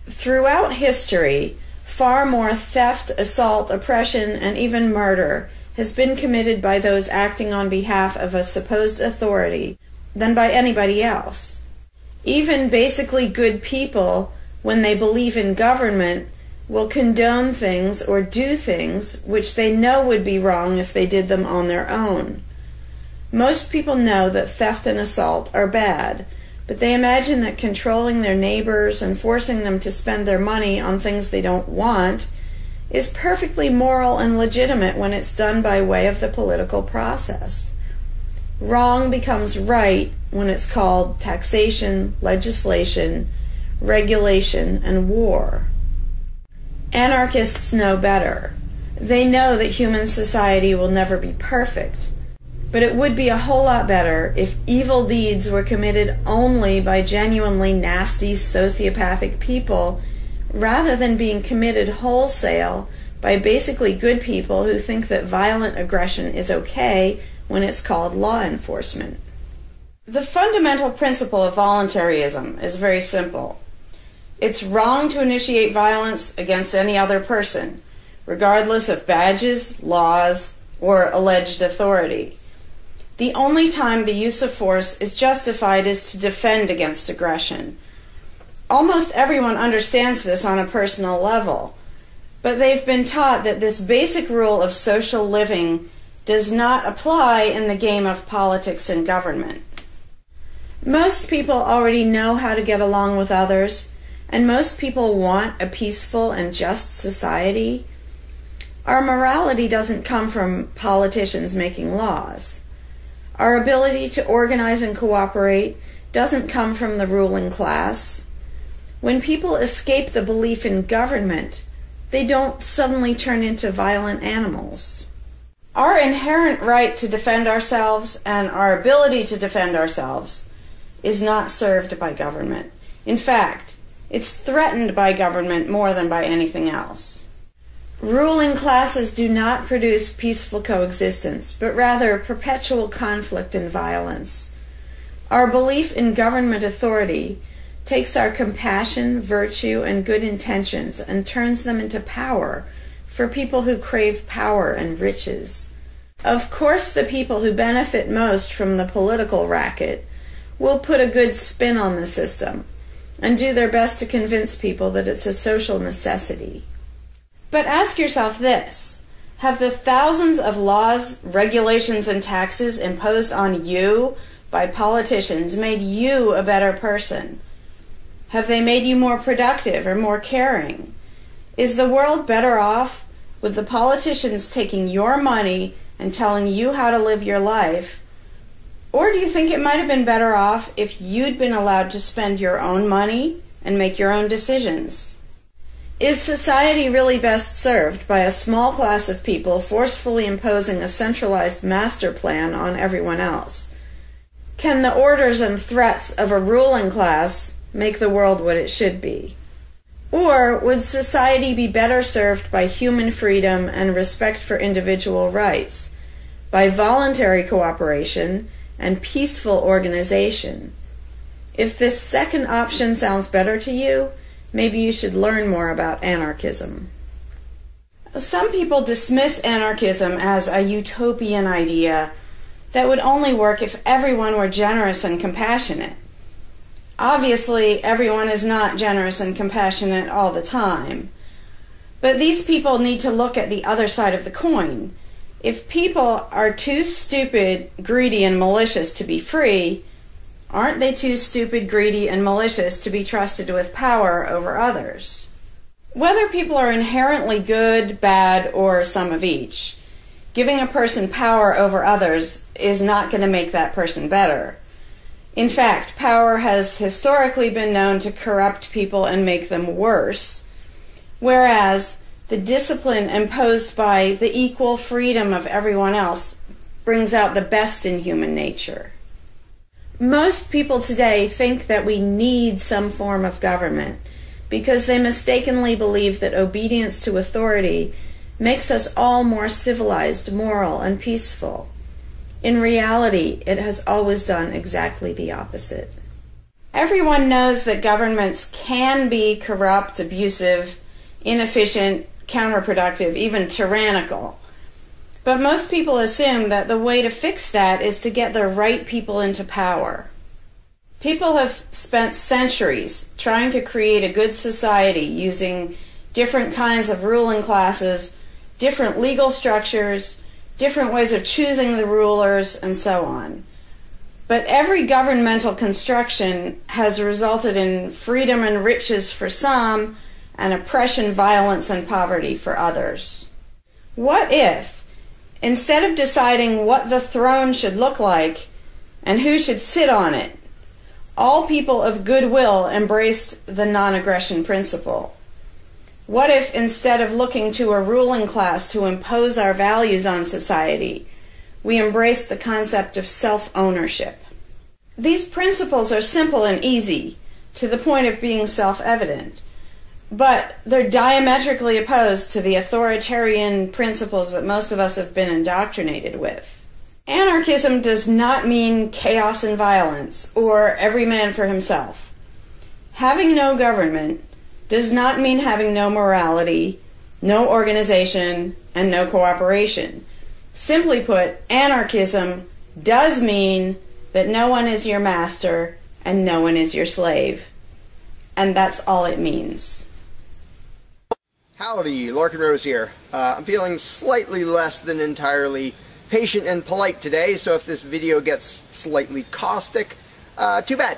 Throughout history, far more theft, assault, oppression, and even murder has been committed by those acting on behalf of a supposed authority than by anybody else. Even basically good people, when they believe in government, will condone things or do things which they know would be wrong if they did them on their own. Most people know that theft and assault are bad, but they imagine that controlling their neighbors and forcing them to spend their money on things they don't want is perfectly moral and legitimate when it's done by way of the political process. Wrong becomes right when it's called taxation, legislation, regulation, and war. Anarchists know better. They know that human society will never be perfect, but it would be a whole lot better if evil deeds were committed only by genuinely nasty, sociopathic people, rather than being committed wholesale by basically good people who think that violent aggression is okay when it's called law enforcement. The fundamental principle of voluntarism is very simple. It's wrong to initiate violence against any other person, regardless of badges, laws, or alleged authority. The only time the use of force is justified is to defend against aggression. Almost everyone understands this on a personal level, but they've been taught that this basic rule of social living does not apply in the game of politics and government. Most people already know how to get along with others, and most people want a peaceful and just society. Our morality doesn't come from politicians making laws. Our ability to organize and cooperate doesn't come from the ruling class. When people escape the belief in government, they don't suddenly turn into violent animals. Our inherent right to defend ourselves and our ability to defend ourselves is not served by government. In fact, it's threatened by government more than by anything else. Ruling classes do not produce peaceful coexistence, but rather perpetual conflict and violence. Our belief in government authority takes our compassion, virtue, and good intentions and turns them into power for people who crave power and riches. Of course, the people who benefit most from the political racket will put a good spin on the system and do their best to convince people that it's a social necessity. But ask yourself this: have the thousands of laws, regulations, and taxes imposed on you by politicians made you a better person? Have they made you more productive or more caring? Is the world better off with the politicians taking your money and telling you how to live your life? Or do you think it might have been better off if you'd been allowed to spend your own money and make your own decisions? Is society really best served by a small class of people forcefully imposing a centralized master plan on everyone else? Can the orders and threats of a ruling class make the world what it should be? Or would society be better served by human freedom and respect for individual rights, by voluntary cooperation and peaceful organization? If this second option sounds better to you, maybe you should learn more about anarchism. Some people dismiss anarchism as a utopian idea that would only work if everyone were generous and compassionate. Obviously, everyone is not generous and compassionate all the time. But these people need to look at the other side of the coin. If people are too stupid, greedy, and malicious to be free, aren't they too stupid, greedy, and malicious to be trusted with power over others? Whether people are inherently good, bad, or some of each, giving a person power over others is not going to make that person better. In fact, power has historically been known to corrupt people and make them worse, whereas the discipline imposed by the equal freedom of everyone else brings out the best in human nature. Most people today think that we need some form of government because they mistakenly believe that obedience to authority makes us all more civilized, moral, and peaceful. In reality, it has always done exactly the opposite. Everyone knows that governments can be corrupt, abusive, inefficient, counterproductive, even tyrannical. But most people assume that the way to fix that is to get the right people into power. People have spent centuries trying to create a good society using different kinds of ruling classes, different legal structures, different ways of choosing the rulers, and so on. But every governmental construction has resulted in freedom and riches for some, and oppression, violence, and poverty for others. What if, instead of deciding what the throne should look like and who should sit on it, all people of goodwill embraced the non-aggression principle? What if, instead of looking to a ruling class to impose our values on society, we embrace the concept of self-ownership? These principles are simple and easy, to the point of being self-evident, but they're diametrically opposed to the authoritarian principles that most of us have been indoctrinated with. Anarchism does not mean chaos and violence, or every man for himself. Having no government does not mean having no morality, no organization, and no cooperation. Simply put, anarchism does mean that no one is your master and no one is your slave. And that's all it means.
Howdy, Larkin Rose here. I'm feeling slightly less than entirely patient and polite today, so if this video gets slightly caustic, too bad.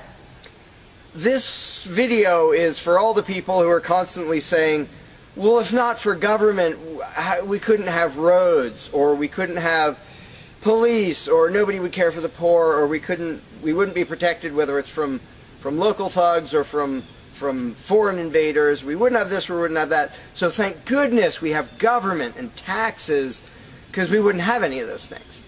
This video is for all the people who are constantly saying, well, if not for government, we couldn't have roads, or we couldn't have police, or nobody would care for the poor, or we wouldn't be protected, whether it's from local thugs or from foreign invaders. We wouldn't have this, we wouldn't have that. So thank goodness we have government and taxes, because we wouldn't have any of those things.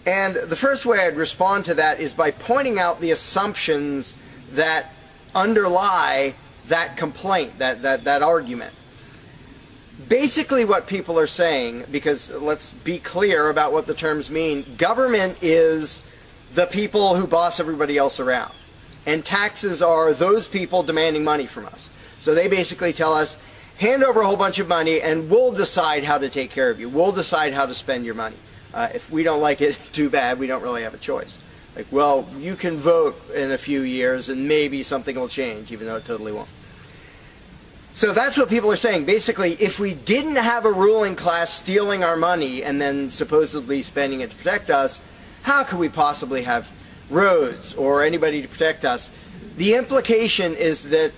And the first way I'd respond to that is by pointing out the assumptions that underlie that complaint, that argument. Basically what people are saying, because let's be clear about what the terms mean, government is the people who boss everybody else around. And taxes are those people demanding money from us. So they basically tell us, hand over a whole bunch of money and we'll decide how to take care of you. We'll decide how to spend your money. If we don't like it, too bad, we don't really have a choice. Like, well, you can vote in a few years and maybe something will change, even though it totally won't. So that's what people are saying. Basically, if we didn't have a ruling class stealing our money and then supposedly spending it to protect us, how could we possibly have roads or anybody to protect us? The implication is that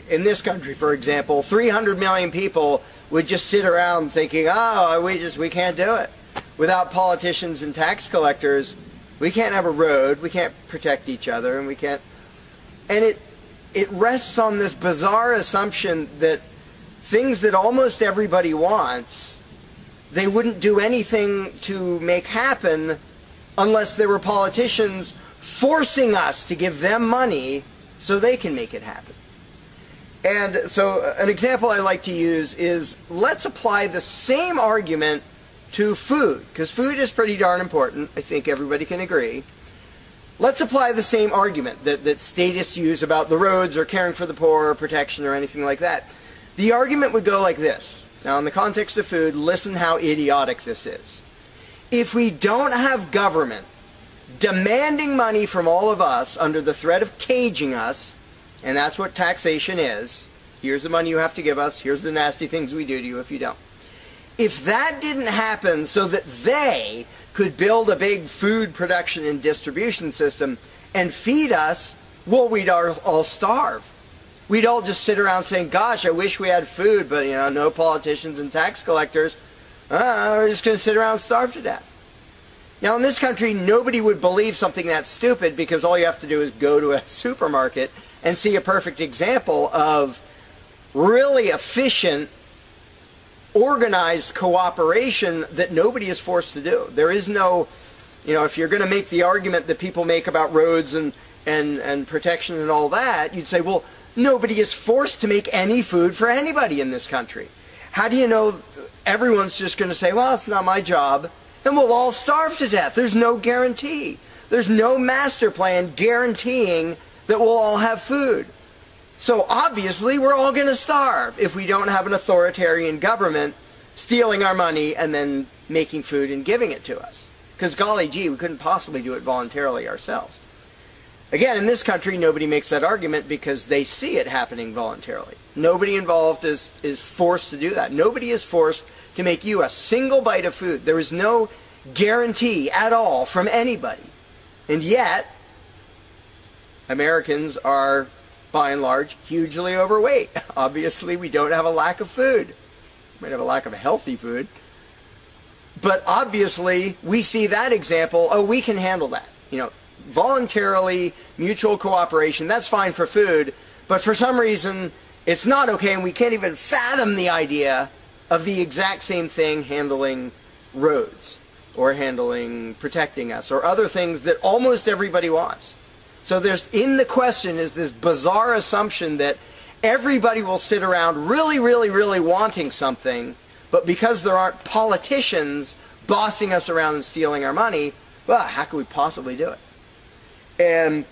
in this country, for example, 300 million people would just sit around thinking, oh, we can't do it. Without politicians and tax collectors, we can't have a road, we can't protect each other, and we can't... And it rests on this bizarre assumption that things that almost everybody wants, they wouldn't do anything to make happen unless there were politicians forcing us to give them money so they can make it happen. And so an example I like to use is, let's apply the same argument to food, because food is pretty darn important. I think everybody can agree. Let's apply the same argument that statists use about the roads or caring for the poor or protection or anything like that. The argument would go like this. Now, in the context of food, listen how idiotic this is. If we don't have government demanding money from all of us under the threat of caging us, and that's what taxation is. Here's the money you have to give us. Here's the nasty things we do to you if you don't. If that didn't happen so that they could build a big food production and distribution system and feed us, well, we'd all starve. We'd all just sit around saying, gosh, I wish we had food, but, you know, no politicians and tax collectors. We're just going to sit around and starve to death. Now, in this country, nobody would believe something that stupid, because all you have to do is go to a supermarket and see a perfect example of really efficient, organized cooperation that nobody is forced to do. There is no, you know, if you're going to make the argument that people make about roads and protection and all that, you'd say, well, nobody is forced to make any food for anybody in this country. How do you know everyone's just going to say, well, it's not my job, and we'll all starve to death? There's no guarantee. There's no master plan guaranteeing that we'll all have food. So obviously we're all going to starve if we don't have an authoritarian government stealing our money and then making food and giving it to us. Because golly gee, we couldn't possibly do it voluntarily ourselves. Again, in this country, nobody makes that argument because they see it happening voluntarily. Nobody involved is forced to do that. Nobody is forced to make you a single bite of food. There is no guarantee at all from anybody. And yet, Americans are, by and large, hugely overweight. Obviously, we don't have a lack of food. We might have a lack of healthy food. But obviously, we see that example. Oh, we can handle that. You know, voluntarily, mutual cooperation, that's fine for food. But for some reason, it's not okay, and we can't even fathom the idea of the exact same thing handling roads or handling protecting us or other things that almost everybody wants. So there's, in the question is this bizarre assumption that everybody will sit around really, really, really wanting something, but because there aren't politicians bossing us around and stealing our money, well, how could we possibly do it? And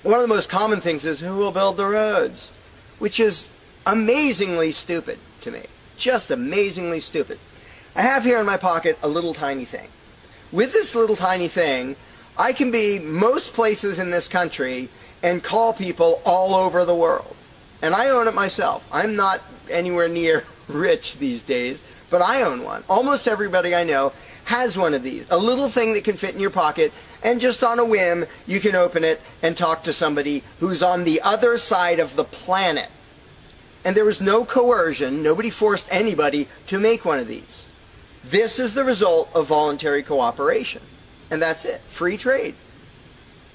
one of the most common things is, who will build the roads? Which is amazingly stupid to me. Just amazingly stupid. I have here in my pocket a little tiny thing. With this little tiny thing, I can be most places in this country and call people all over the world. And I own it myself. I'm not anywhere near rich these days, but I own one. Almost everybody I know has one of these. A little thing that can fit in your pocket, and just on a whim, you can open it and talk to somebody who's on the other side of the planet. And there was no coercion. Nobody forced anybody to make one of these. This is the result of voluntary cooperation. And that's it. Free trade.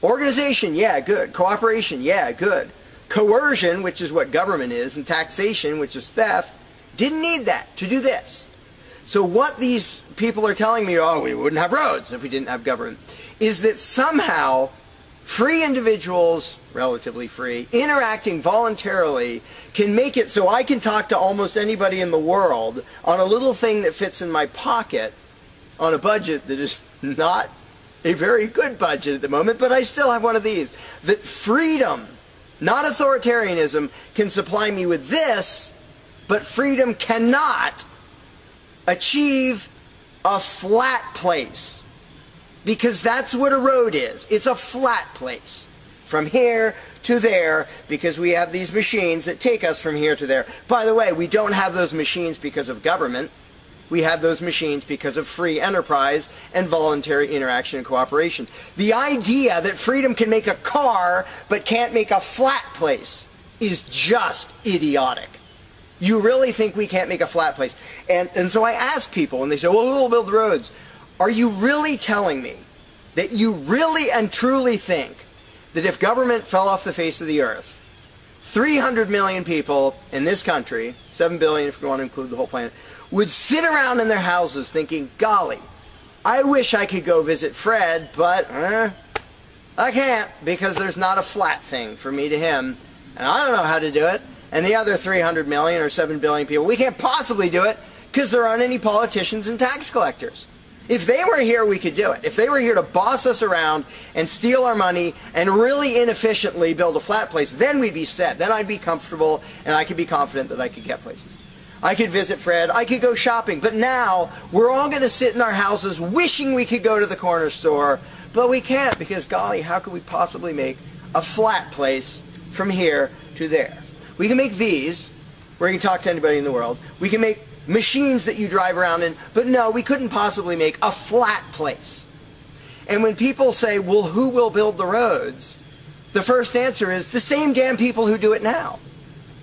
Organization, yeah, good. Cooperation, yeah, good. Coercion, which is what government is, and taxation, which is theft, didn't need that to do this. So what these people are telling me, oh, we wouldn't have roads if we didn't have government, is that somehow free individuals, relatively free, interacting voluntarily can make it so I can talk to almost anybody in the world on a little thing that fits in my pocket on a budget that is not a very good budget at the moment, but I still have one of these. That freedom, not authoritarianism, can supply me with this, but freedom cannot achieve a flat place. Because that's what a road is. It's a flat place. From here to there, because we have these machines that take us from here to there. By the way, we don't have those machines because of government. We have those machines because of free enterprise and voluntary interaction and cooperation. The idea that freedom can make a car but can't make a flat place is just idiotic. You really think we can't make a flat place? And so I ask people, and they say, well, we'll build roads. Are you really telling me that you really and truly think that if government fell off the face of the earth, 300 million people in this country, 7 billion if you want to include the whole planet, would sit around in their houses thinking, golly, I wish I could go visit Fred, but I can't, because there's not a flat thing from me to him, and I don't know how to do it. And the other 300 million or 7 billion people, we can't possibly do it because there aren't any politicians and tax collectors. If they were here, we could do it. If they were here to boss us around and steal our money and really inefficiently build a flat place, then we'd be set. Then I'd be comfortable and I could be confident that I could get places. I could visit Fred, I could go shopping, but now we're all going to sit in our houses wishing we could go to the corner store, but we can't because, golly, how could we possibly make a flat place from here to there? We can make these, where you can talk to anybody in the world. We can make machines that you drive around in, but no, we couldn't possibly make a flat place. And when people say, well, who will build the roads? The first answer is the same damn people who do it now.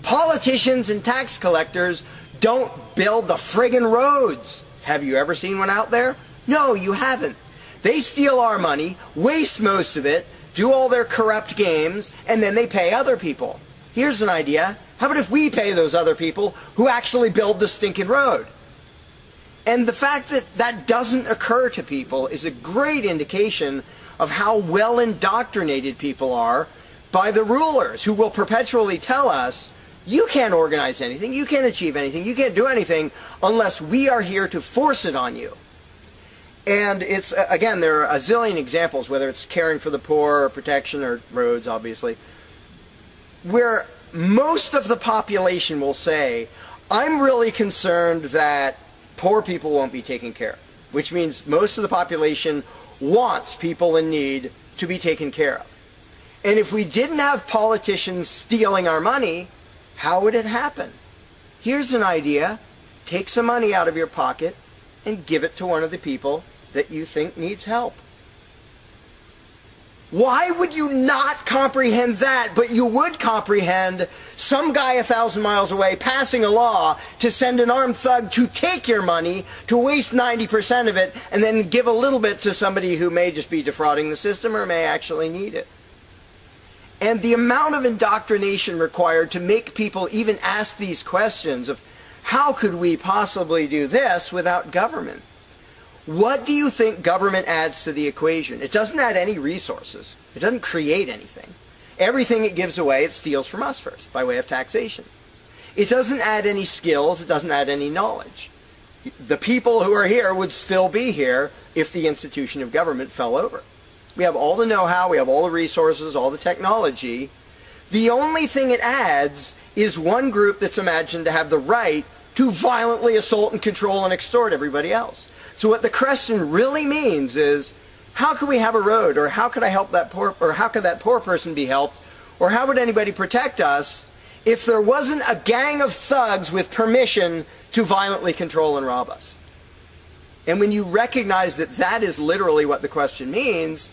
Politicians and tax collectors don't build the friggin' roads. Have you ever seen one out there? No, you haven't. They steal our money, waste most of it, do all their corrupt games, and then they pay other people. Here's an idea. How about if we pay those other people who actually build the stinking road? And the fact that that doesn't occur to people is a great indication of how well indoctrinated people are by the rulers, who will perpetually tell us, you can't organize anything, you can't achieve anything, you can't do anything unless we are here to force it on you. And it's, again, there are a zillion examples, whether it's caring for the poor or protection or roads, obviously, where most of the population will say, I'm really concerned that poor people won't be taken care of, which means most of the population wants people in need to be taken care of. And if we didn't have politicians stealing our money, how would it happen? Here's an idea. Take some money out of your pocket and give it to one of the people that you think needs help. Why would you not comprehend that, but you would comprehend some guy 1,000 miles away passing a law to send an armed thug to take your money, to waste 90% of it, and then give a little bit to somebody who may just be defrauding the system or may actually need it? And the amount of indoctrination required to make people even ask these questions of how could we possibly do this without government? What do you think government adds to the equation? It doesn't add any resources. It doesn't create anything. Everything it gives away, it steals from us first, by way of taxation. It doesn't add any skills. It doesn't add any knowledge. The people who are here would still be here if the institution of government fell over. We have all the know-how, we have all the resources, all the technology. The only thing it adds is one group that's imagined to have the right to violently assault and control and extort everybody else. So what the question really means is, how could we have a road, or how could I help that poor, or how could that poor person be helped, or how would anybody protect us if there wasn't a gang of thugs with permission to violently control and rob us? And when you recognize that that is literally what the question means,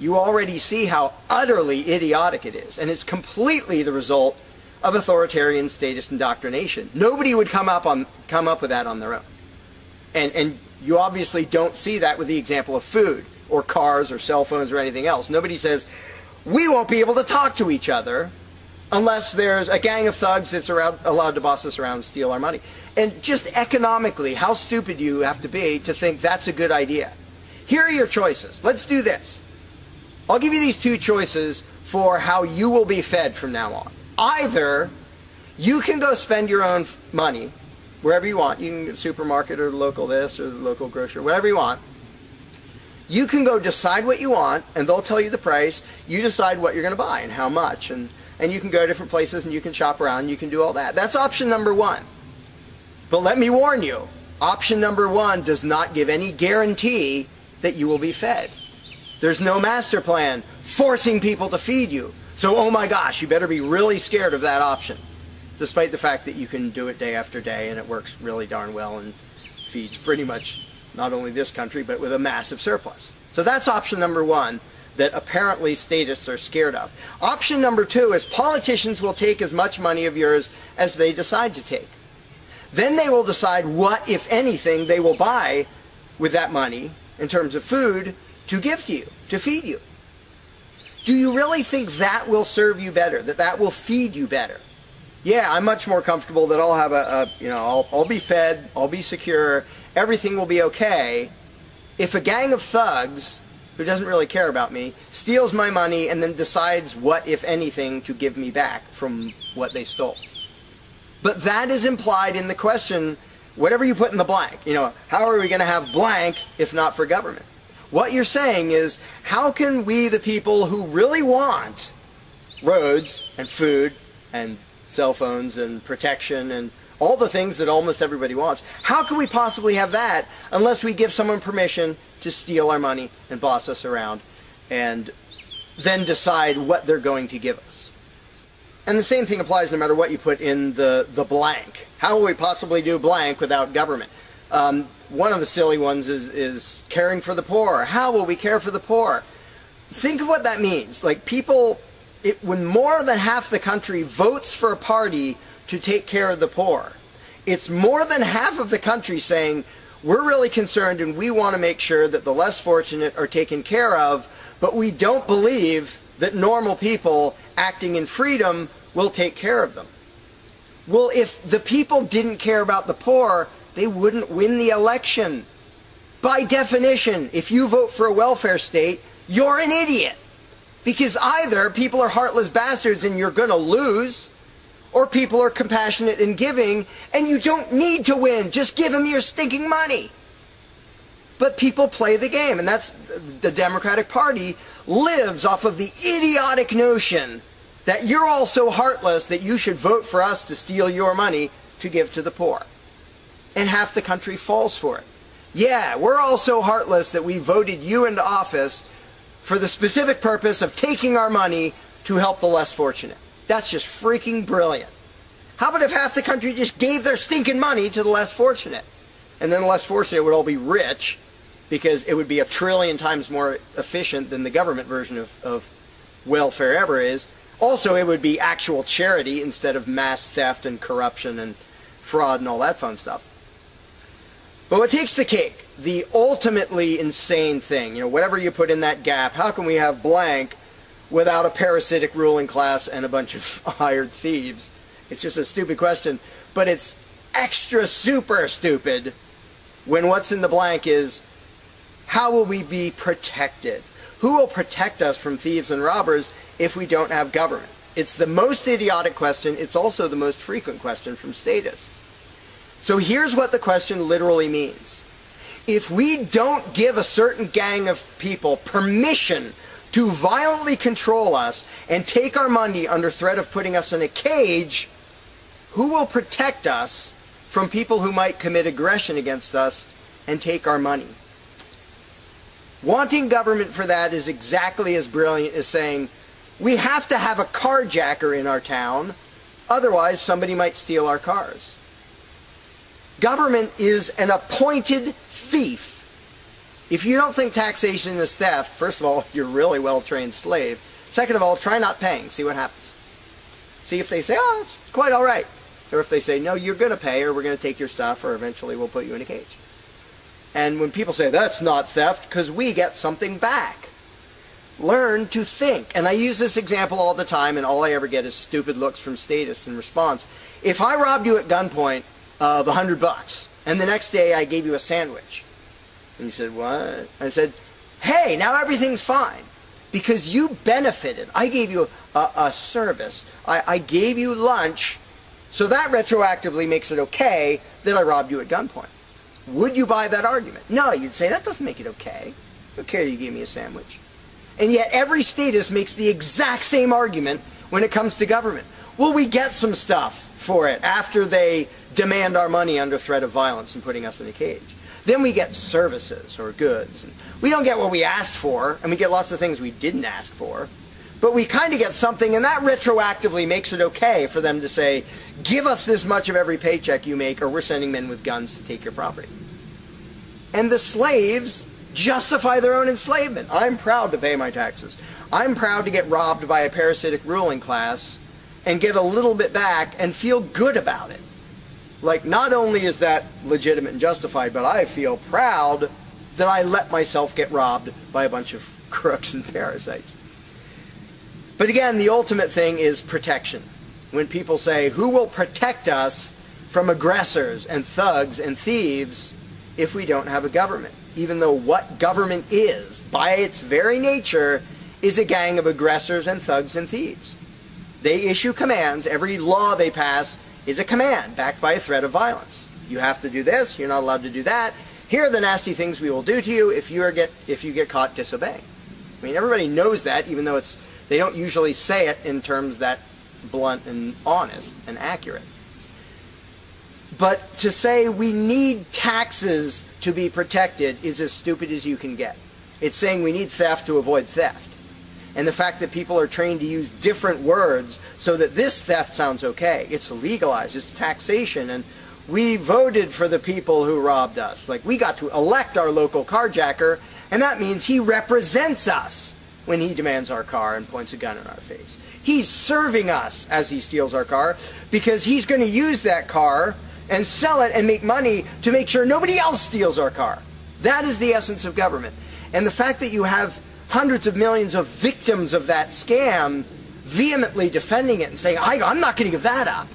you already see how utterly idiotic it is, and it's completely the result of authoritarian statist indoctrination. Nobody would come up with that on their own. And you obviously don't see that with the example of food or cars or cell phones or anything else. Nobody says, we won't be able to talk to each other unless there's a gang of thugs that's allowed to boss us around and steal our money. And just economically, how stupid do you have to be to think that's a good idea? Here are your choices. Let's do this. I'll give you these two choices for how you will be fed from now on. Either you can go spend your own money wherever you want. You can go to the supermarket or the local this or the local grocery, whatever you want. You can go decide what you want, and they'll tell you the price. You decide what you're going to buy and how much. And you can go to different places and you can shop around and you can do all that. That's option number one. But let me warn you, option number one does not give any guarantee that you will be fed. There's no master plan forcing people to feed you. So, oh my gosh, you better be really scared of that option, despite the fact that you can do it day after day and it works really darn well and feeds pretty much not only this country, but with a massive surplus. So that's option number one that apparently statists are scared of. Option number two is politicians will take as much money of yours as they decide to take. Then they will decide what, if anything, they will buy with that money in terms of food to give to you, to feed you. Do you really think that will serve you better, that that will feed you better? Yeah, I'm much more comfortable that I'll have I'll be fed, I'll be secure, everything will be okay if a gang of thugs who doesn't really care about me, steals my money, and then decides what, if anything, to give me back from what they stole. But that is implied in the question, whatever you put in the blank. You know, how are we going to have blank if not for government? What you're saying is, how can we, the people who really want roads and food and cell phones and protection and all the things that almost everybody wants, how can we possibly have that unless we give someone permission to steal our money and boss us around and then decide what they're going to give us? And the same thing applies no matter what you put in the blank. How will we possibly do blank without government? One of the silly ones is caring for the poor. How will we care for the poor? Think of what that means. Like people, when more than half the country votes for a party to take care of the poor, it's more than half of the country saying, we're really concerned and we want to make sure that the less fortunate are taken care of, but we don't believe that normal people acting in freedom will take care of them. Well, if the people didn't care about the poor, they wouldn't win the election. By definition, if you vote for a welfare state, you're an idiot. Because either people are heartless bastards and you're going to lose, or people are compassionate and giving and you don't need to win. Just give them your stinking money. But people play the game, and that's the Democratic Party lives off of the idiotic notion that you're all so heartless that you should vote for us to steal your money to give to the poor. And half the country falls for it. Yeah, we're all so heartless that we voted you into office for the specific purpose of taking our money to help the less fortunate. That's just freaking brilliant. How about if half the country just gave their stinking money to the less fortunate? And then the less fortunate would all be rich, because it would be 1 trillion times more efficient than the government version of welfare ever is. Also, it would be actual charity instead of mass theft and corruption and fraud and all that fun stuff. But what takes the cake, the ultimately insane thing, you know, whatever you put in that gap, how can we have blank without a parasitic ruling class and a bunch of hired thieves? It's just a stupid question, but it's extra super stupid when what's in the blank is, how will we be protected? Who will protect us from thieves and robbers if we don't have government? It's the most idiotic question. It's also the most frequent question from statists. So here's what the question literally means. If we don't give a certain gang of people permission to violently control us and take our money under threat of putting us in a cage, who will protect us from people who might commit aggression against us and take our money? Wanting government for that is exactly as brilliant as saying, we have to have a carjacker in our town, otherwise somebody might steal our cars. Government is an appointed thief. If you don't think taxation is theft, first of all, you're a really well-trained slave. Second of all, try not paying. See what happens. See if they say, oh, it's quite all right. Or if they say, no, you're going to pay, or we're going to take your stuff, or eventually we'll put you in a cage. And when people say, that's not theft, because we get something back. Learn to think. And I use this example all the time, and all I ever get is stupid looks from statists in response. If I robbed you at gunpoint of $100, and the next day I gave you a sandwich, and you said, what? I said, hey, now everything's fine, because you benefited. I gave you a service. I gave you lunch, so that retroactively makes it okay that I robbed you at gunpoint. Would you buy that argument? No, you'd say, that doesn't make it okay. Okay, you gave me a sandwich. And yet every statist makes the exact same argument when it comes to government. Well, we get some stuff for it after they demand our money under threat of violence and putting us in a cage. Then we get services or goods. And we don't get what we asked for, and we get lots of things we didn't ask for. But we kind of get something, and that retroactively makes it okay for them to say, give us this much of every paycheck you make, or we're sending men with guns to take your property. And the slaves justify their own enslavement. I'm proud to pay my taxes. I'm proud to get robbed by a parasitic ruling class and get a little bit back and feel good about it. Like, not only is that legitimate and justified, but I feel proud that I let myself get robbed by a bunch of crooks and parasites. But again, the ultimate thing is protection. When people say, who will protect us from aggressors and thugs and thieves, if we don't have a government, even though what government is, by its very nature, is a gang of aggressors and thugs and thieves. They issue commands. Every law they pass is a command backed by a threat of violence. You have to do this. You're not allowed to do that. Here are the nasty things we will do to you if you get caught disobeying. I mean, everybody knows that, even though they don't usually say it in terms that blunt and honest and accurate. But to say we need taxes to be protected is as stupid as you can get. It's saying we need theft to avoid theft. And the fact that people are trained to use different words so that this theft sounds okay. It's legalized, it's taxation, and we voted for the people who robbed us. Like, we got to elect our local carjacker, and that means he represents us when he demands our car and points a gun in our face. He's serving us as he steals our car because he's going to use that car and sell it and make money to make sure nobody else steals our car. That is the essence of government. And the fact that you have hundreds of millions of victims of that scam vehemently defending it and saying, I'm not going to give that up.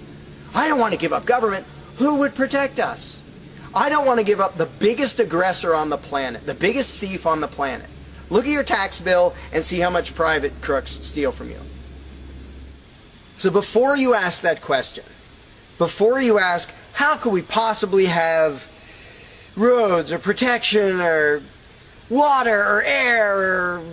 I don't want to give up government. Who would protect us? I don't want to give up the biggest aggressor on the planet, the biggest thief on the planet. Look at your tax bill and see how much private crooks steal from you. So before you ask that question, before you ask, how could we possibly have roads or protection or water or air or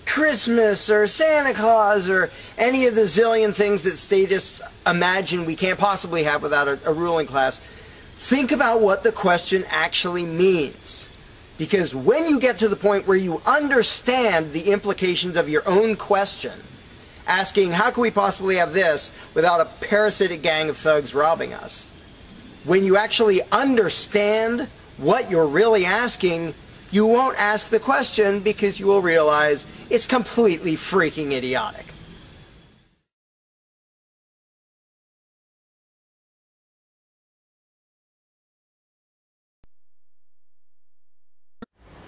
Christmas or Santa Claus or any of the zillion things that statists imagine we can't possibly have without a ruling class, think about what the question actually means. Because when you get to the point where you understand the implications of your own question, asking, how can we possibly have this without a parasitic gang of thugs robbing us? When you actually understand what you're really asking, you won't ask the question because you will realize it's completely freaking idiotic.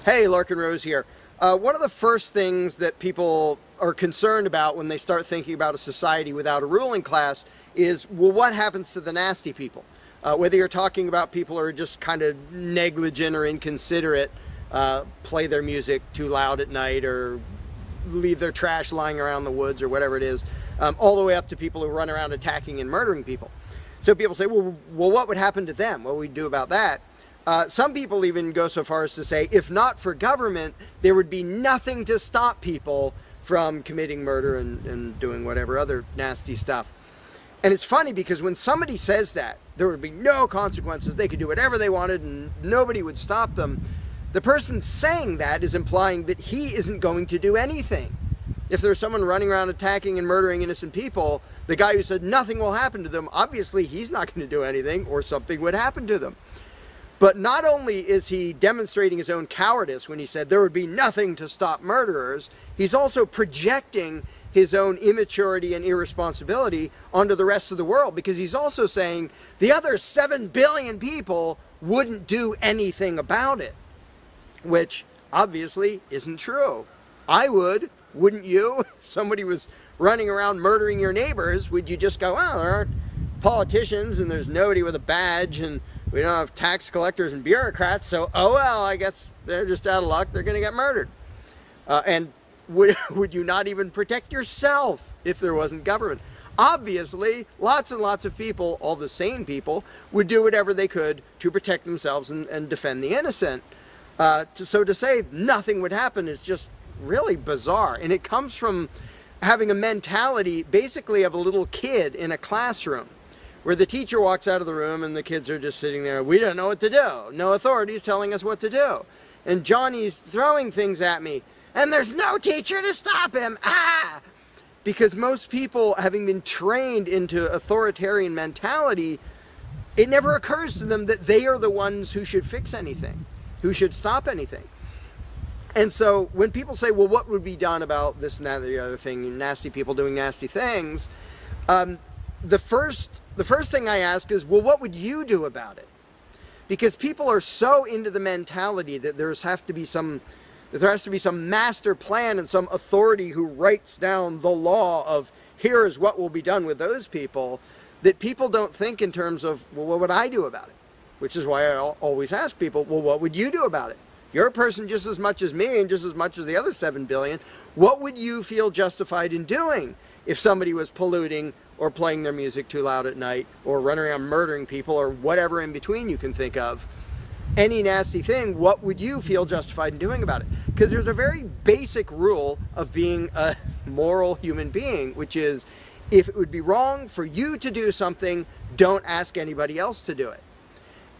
Hey, Larkin Rose here. One of the first things that people are concerned about when they start thinking about a society without a ruling class is, well, what happens to the nasty people? Whether you're talking about people who are just kind of negligent or inconsiderate, play their music too loud at night or leave their trash lying around the woods or whatever it is, all the way up to people who run around attacking and murdering people. So people say, well, what would happen to them? What would we do about that? Some people even go so far as to say, if not for government, there would be nothing to stop people from committing murder and doing whatever other nasty stuff. And it's funny because when somebody says that, there would be no consequences, they could do whatever they wanted and nobody would stop them, the person saying that is implying that he isn't going to do anything. If there's someone running around attacking and murdering innocent people, the guy who said nothing will happen to them, obviously he's not going to do anything or something would happen to them. But not only is he demonstrating his own cowardice when he said there would be nothing to stop murderers, he's also projecting his own immaturity and irresponsibility onto the rest of the world, because he's also saying the other 7 billion people wouldn't do anything about it, which obviously isn't true. I would, wouldn't you? If somebody was running around murdering your neighbors, would you just go, well, there aren't politicians and there's nobody with a badge and we don't have tax collectors and bureaucrats, so oh well, I guess they're just out of luck, they're going to get murdered. And would you not even protect yourself if there wasn't government? Obviously, lots and lots of people, all the sane people, would do whatever they could to protect themselves and defend the innocent. So to say nothing would happen is just really bizarre. And it comes from having a mentality basically of a little kid in a classroom, where the teacher walks out of the room and the kids are just sitting there. We don't know what to do. No authority's telling us what to do. And Johnny's throwing things at me. And there's no teacher to stop him. Ah! Because most people, having been trained into authoritarian mentality, it never occurs to them that they are the ones who should fix anything, who should stop anything. And so when people say, well, what would be done about this and that and the other thing, nasty people doing nasty things, the first thing I ask is, well, what would you do about it? Because people are so into the mentality that there has to be some master plan and some authority who writes down the law of here is what will be done with those people, that people don't think in terms of, well, what would I do about it? which is why I always ask people, well, what would you do about it? You're a person just as much as me and just as much as the other 7 billion. What would you feel justified in doing if somebody was polluting or playing their music too loud at night or running around murdering people or whatever in between you can think of? Any nasty thing, what would you feel justified in doing about it? Because there's a very basic rule of being a moral human being, which is if it would be wrong for you to do something, don't ask anybody else to do it.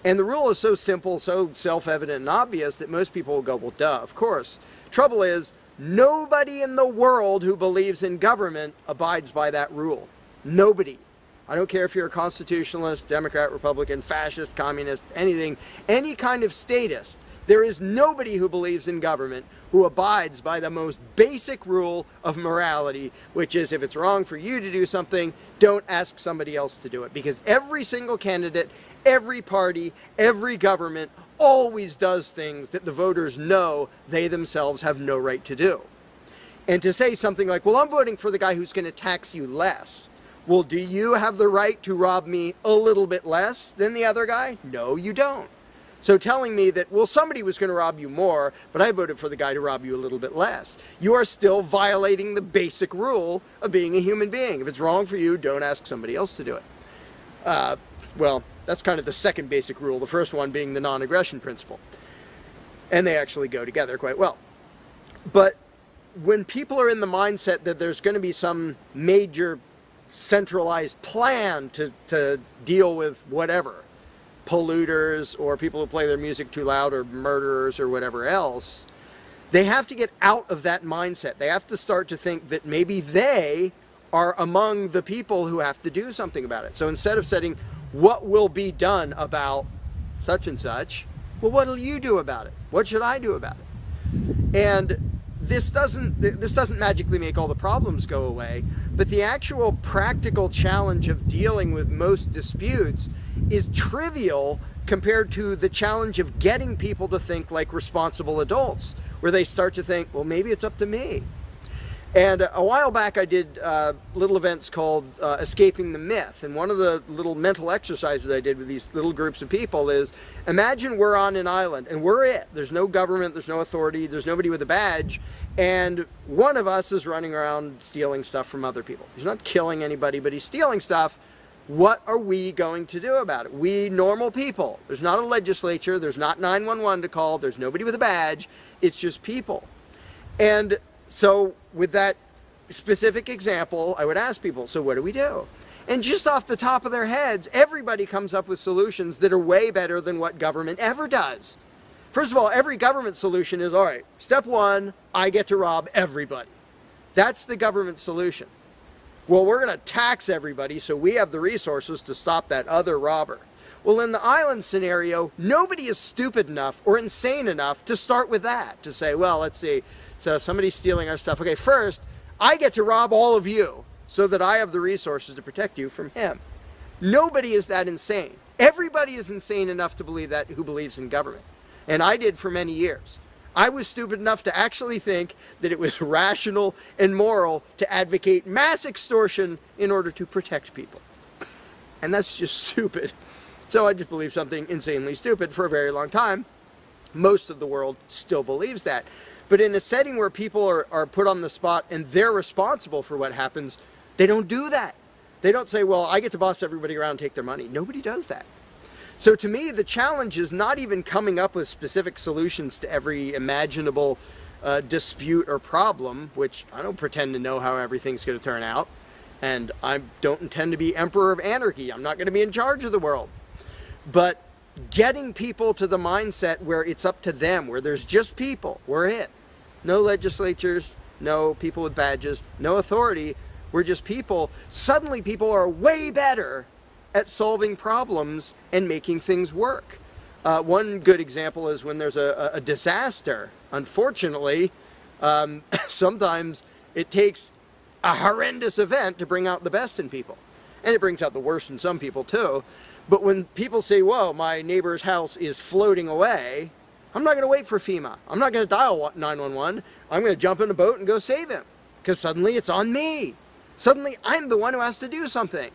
And the rule is so simple, so self-evident and obvious that most people will go, well, duh, of course. Trouble is, nobody in the world who believes in government abides by that rule. Nobody. I don't care if you're a constitutionalist, Democrat, Republican, fascist, communist, anything, any kind of statist. There is nobody who believes in government who abides by the most basic rule of morality, which is if it's wrong for you to do something, don't ask somebody else to do it. Because every single candidate, every party, every government always does things that the voters know they themselves have no right to do. And to say something like, well, I'm voting for the guy who's going to tax you less. Well, do you have the right to rob me a little bit less than the other guy? No, you don't. So telling me that, well, somebody was going to rob you more, but I voted for the guy to rob you a little bit less, you are still violating the basic rule of being a human being. If it's wrong for you, don't ask somebody else to do it. Well, that's kind of the second basic rule, the first one being the non-aggression principle. And they actually go together quite well. But when people are in the mindset that there's going to be some major centralized plan to deal with whatever, polluters or people who play their music too loud or murderers or whatever else, they have to get out of that mindset. They have to start to think that maybe they are among the people who have to do something about it. So instead of saying, what will be done about such and such, well, what will you do about it? What should I do about it? And this doesn't magically make all the problems go away, but the actual practical challenge of dealing with most disputes is trivial compared to the challenge of getting people to think like responsible adults, where they start to think, well, maybe it's up to me. And a while back I did little events called Escaping the Myth, and one of the little mental exercises I did with these little groups of people is, imagine we're on an island and we're it. There's no government, there's no authority, there's nobody with a badge, and one of us is running around stealing stuff from other people. He's not killing anybody, but he's stealing stuff. What are we going to do about it? We normal people. There's not a legislature, there's not 911 to call, there's nobody with a badge, it's just people. And so with that specific example, I would ask people, so what do we do? And just off the top of their heads, everybody comes up with solutions that are way better than what government ever does. First of all, every government solution is, all right, step one, I get to rob everybody. That's the government solution. Well, we're going to tax everybody so we have the resources to stop that other robber. Well, in the island scenario, nobody is stupid enough or insane enough to start with that, to say, well, let's see, so somebody's stealing our stuff. Okay, first, I get to rob all of you so that I have the resources to protect you from him. Nobody is that insane. Everybody is insane enough to believe that who believes in government. And I did for many years. I was stupid enough to actually think that it was rational and moral to advocate mass extortion in order to protect people. And that's just stupid. So I just believed something insanely stupid for a very long time. Most of the world still believes that. But in a setting where people are put on the spot and they're responsible for what happens, they don't do that. They don't say, well, I get to boss everybody around and take their money. Nobody does that. So to me, the challenge is not even coming up with specific solutions to every imaginable dispute or problem, which I don't pretend to know how everything's going to turn out. And I don't intend to be emperor of anarchy. I'm not going to be in charge of the world. But getting people to the mindset where it's up to them, where there's just people, we're it. No legislatures, no people with badges, no authority, we're just people. Suddenly people are way better at solving problems and making things work. One good example is when there's a disaster. Unfortunately, sometimes it takes a horrendous event to bring out the best in people. And it brings out the worst in some people too. But when people say, whoa, my neighbor's house is floating away, I'm not going to wait for FEMA. I'm not going to dial 911. I'm going to jump in a boat and go save him. Because suddenly it's on me. Suddenly I'm the one who has to do something.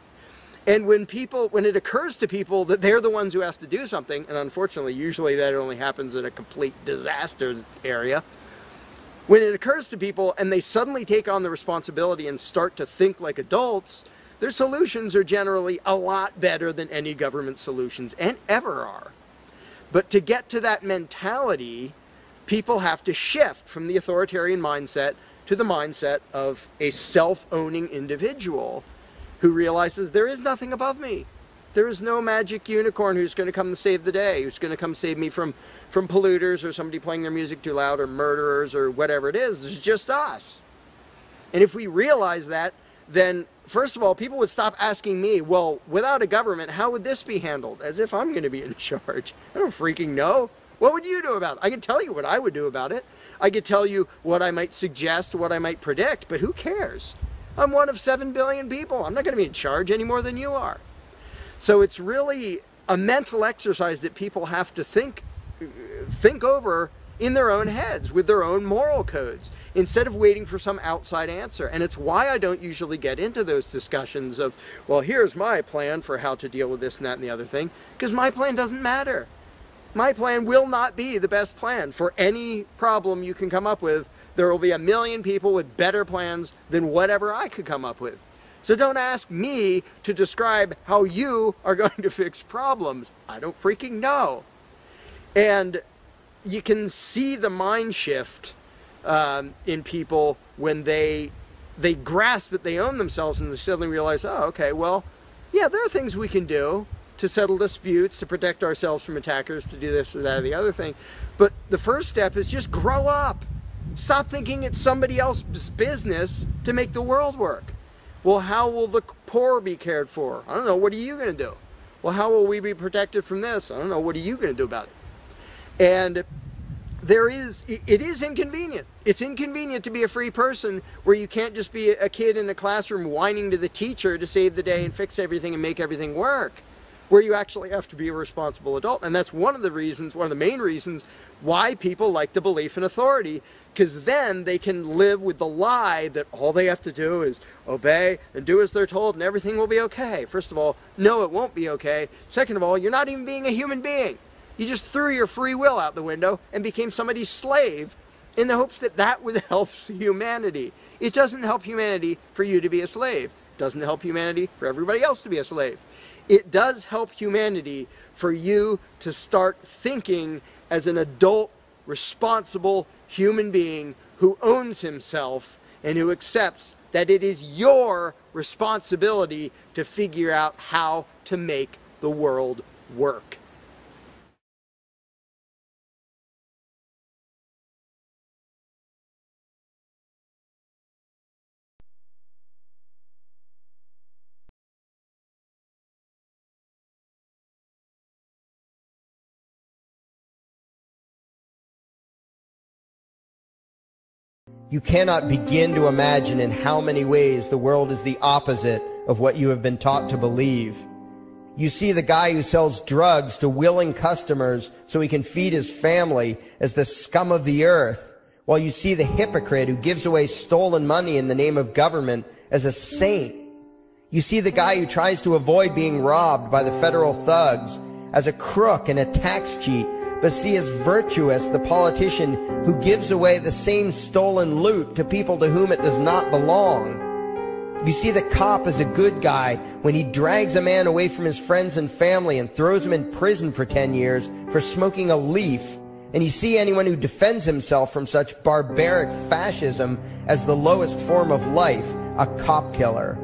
And when it occurs to people that they're the ones who have to do something, and unfortunately, usually that only happens in a complete disaster area, when it occurs to people and they suddenly take on the responsibility and start to think like adults, their solutions are generally a lot better than any government solutions and ever are. But to get to that mentality, people have to shift from the authoritarian mindset to the mindset of a self-owning individual who realizes there is nothing above me. There is no magic unicorn who's going to come to save the day, who's going to come save me from polluters or somebody playing their music too loud or murderers or whatever it is. It's just us. And if we realize that, then first of all, people would stop asking me, well, without a government, how would this be handled? As if I'm going to be in charge. I don't freaking know. What would you do about it? I can tell you what I would do about it. I could tell you what I might suggest, what I might predict, but who cares? I'm one of 7 billion people. I'm not going to be in charge any more than you are. So it's really a mental exercise that people have to think over in their own heads with their own moral codes instead of waiting for some outside answer. And it's why I don't usually get into those discussions of, well, here's my plan for how to deal with this and that and the other thing, because my plan doesn't matter. My plan will not be the best plan for any problem you can come up with. There will be a million people with better plans than whatever I could come up with. So don't ask me to describe how you are going to fix problems. I don't freaking know. And you can see the mind shift in people when they grasp that they own themselves and they suddenly realize, oh, okay, well, yeah, there are things we can do to settle disputes, to protect ourselves from attackers, to do this or that or the other thing. But the first step is just grow up. Stop thinking it's somebody else's business to make the world work. Well, how will the poor be cared for? I don't know. What are you going to do? Well, how will we be protected from this? I don't know. What are you going to do about it? And it is inconvenient. It's inconvenient to be a free person where you can't just be a kid in a classroom whining to the teacher to save the day and fix everything and make everything work, where you actually have to be a responsible adult. And that's one of the main reasons why people like the belief in authority, because then they can live with the lie that all they have to do is obey and do as they're told and everything will be okay. First of all, no, it won't be okay. Second of all, you're not even being a human being. You just threw your free will out the window and became somebody's slave in the hopes that that would help humanity. It doesn't help humanity for you to be a slave. It doesn't help humanity for everybody else to be a slave. It does help humanity for you to start thinking as an adult, responsible human being who owns himself and who accepts that it is your responsibility to figure out how to make the world work.
You cannot begin to imagine in how many ways the world is the opposite of what you have been taught to believe. You see the guy who sells drugs to willing customers so he can feed his family as the scum of the earth, while you see the hypocrite who gives away stolen money in the name of government as a saint. You see the guy who tries to avoid being robbed by the federal thugs as a crook and a tax cheat, but see as virtuous the politician who gives away the same stolen loot to people to whom it does not belong. You see the cop as a good guy when he drags a man away from his friends and family and throws him in prison for 10 years for smoking a leaf. And you see anyone who defends himself from such barbaric fascism as the lowest form of life, a cop killer.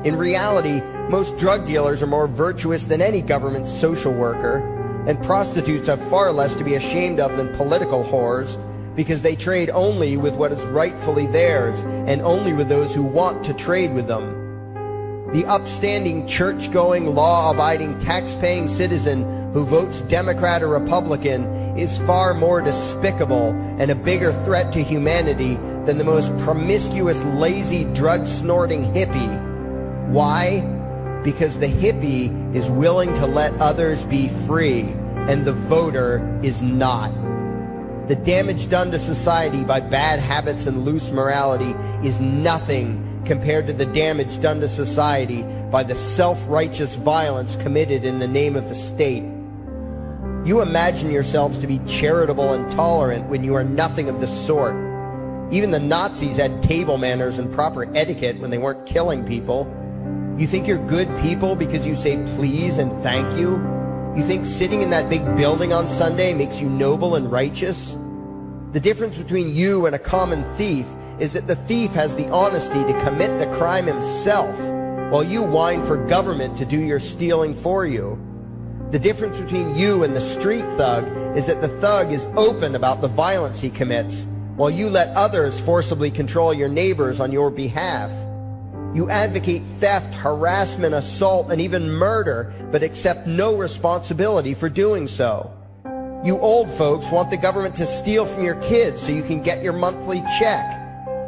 In reality, most drug dealers are more virtuous than any government social worker, and prostitutes have far less to be ashamed of than political whores, because they trade only with what is rightfully theirs, and only with those who want to trade with them. The upstanding, church-going, law-abiding, tax-paying citizen who votes Democrat or Republican is far more despicable and a bigger threat to humanity than the most promiscuous, lazy, drug-snorting hippie. Why? Because the hippie is willing to let others be free, and the voter is not. The damage done to society by bad habits and loose morality is nothing compared to the damage done to society by the self-righteous violence committed in the name of the state. You imagine yourselves to be charitable and tolerant when you are nothing of the sort. Even the Nazis had table manners and proper etiquette when they weren't killing people. You think you're good people because you say please and thank you? You think sitting in that big building on Sunday makes you noble and righteous? The difference between you and a common thief is that the thief has the honesty to commit the crime himself, while you whine for government to do your stealing for you. The difference between you and the street thug is that the thug is open about the violence he commits, while you let others forcibly control your neighbors on your behalf. You advocate theft, harassment, assault, and even murder, but accept no responsibility for doing so. You old folks want the government to steal from your kids so you can get your monthly check.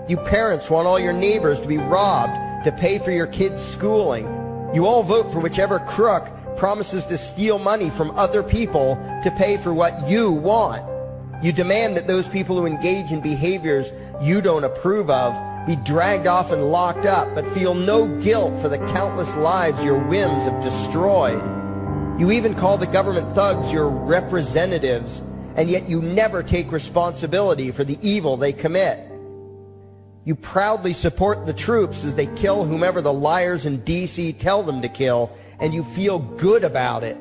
You parents want all your neighbors to be robbed to pay for your kids' schooling. You all vote for whichever crook promises to steal money from other people to pay for what you want. You demand that those people who engage in behaviors you don't approve of be dragged off and locked up, but feel no guilt for the countless lives your whims have destroyed. You even call the government thugs your representatives, and yet you never take responsibility for the evil they commit. You proudly support the troops as they kill whomever the liars in D.C. tell them to kill, and you feel good about it.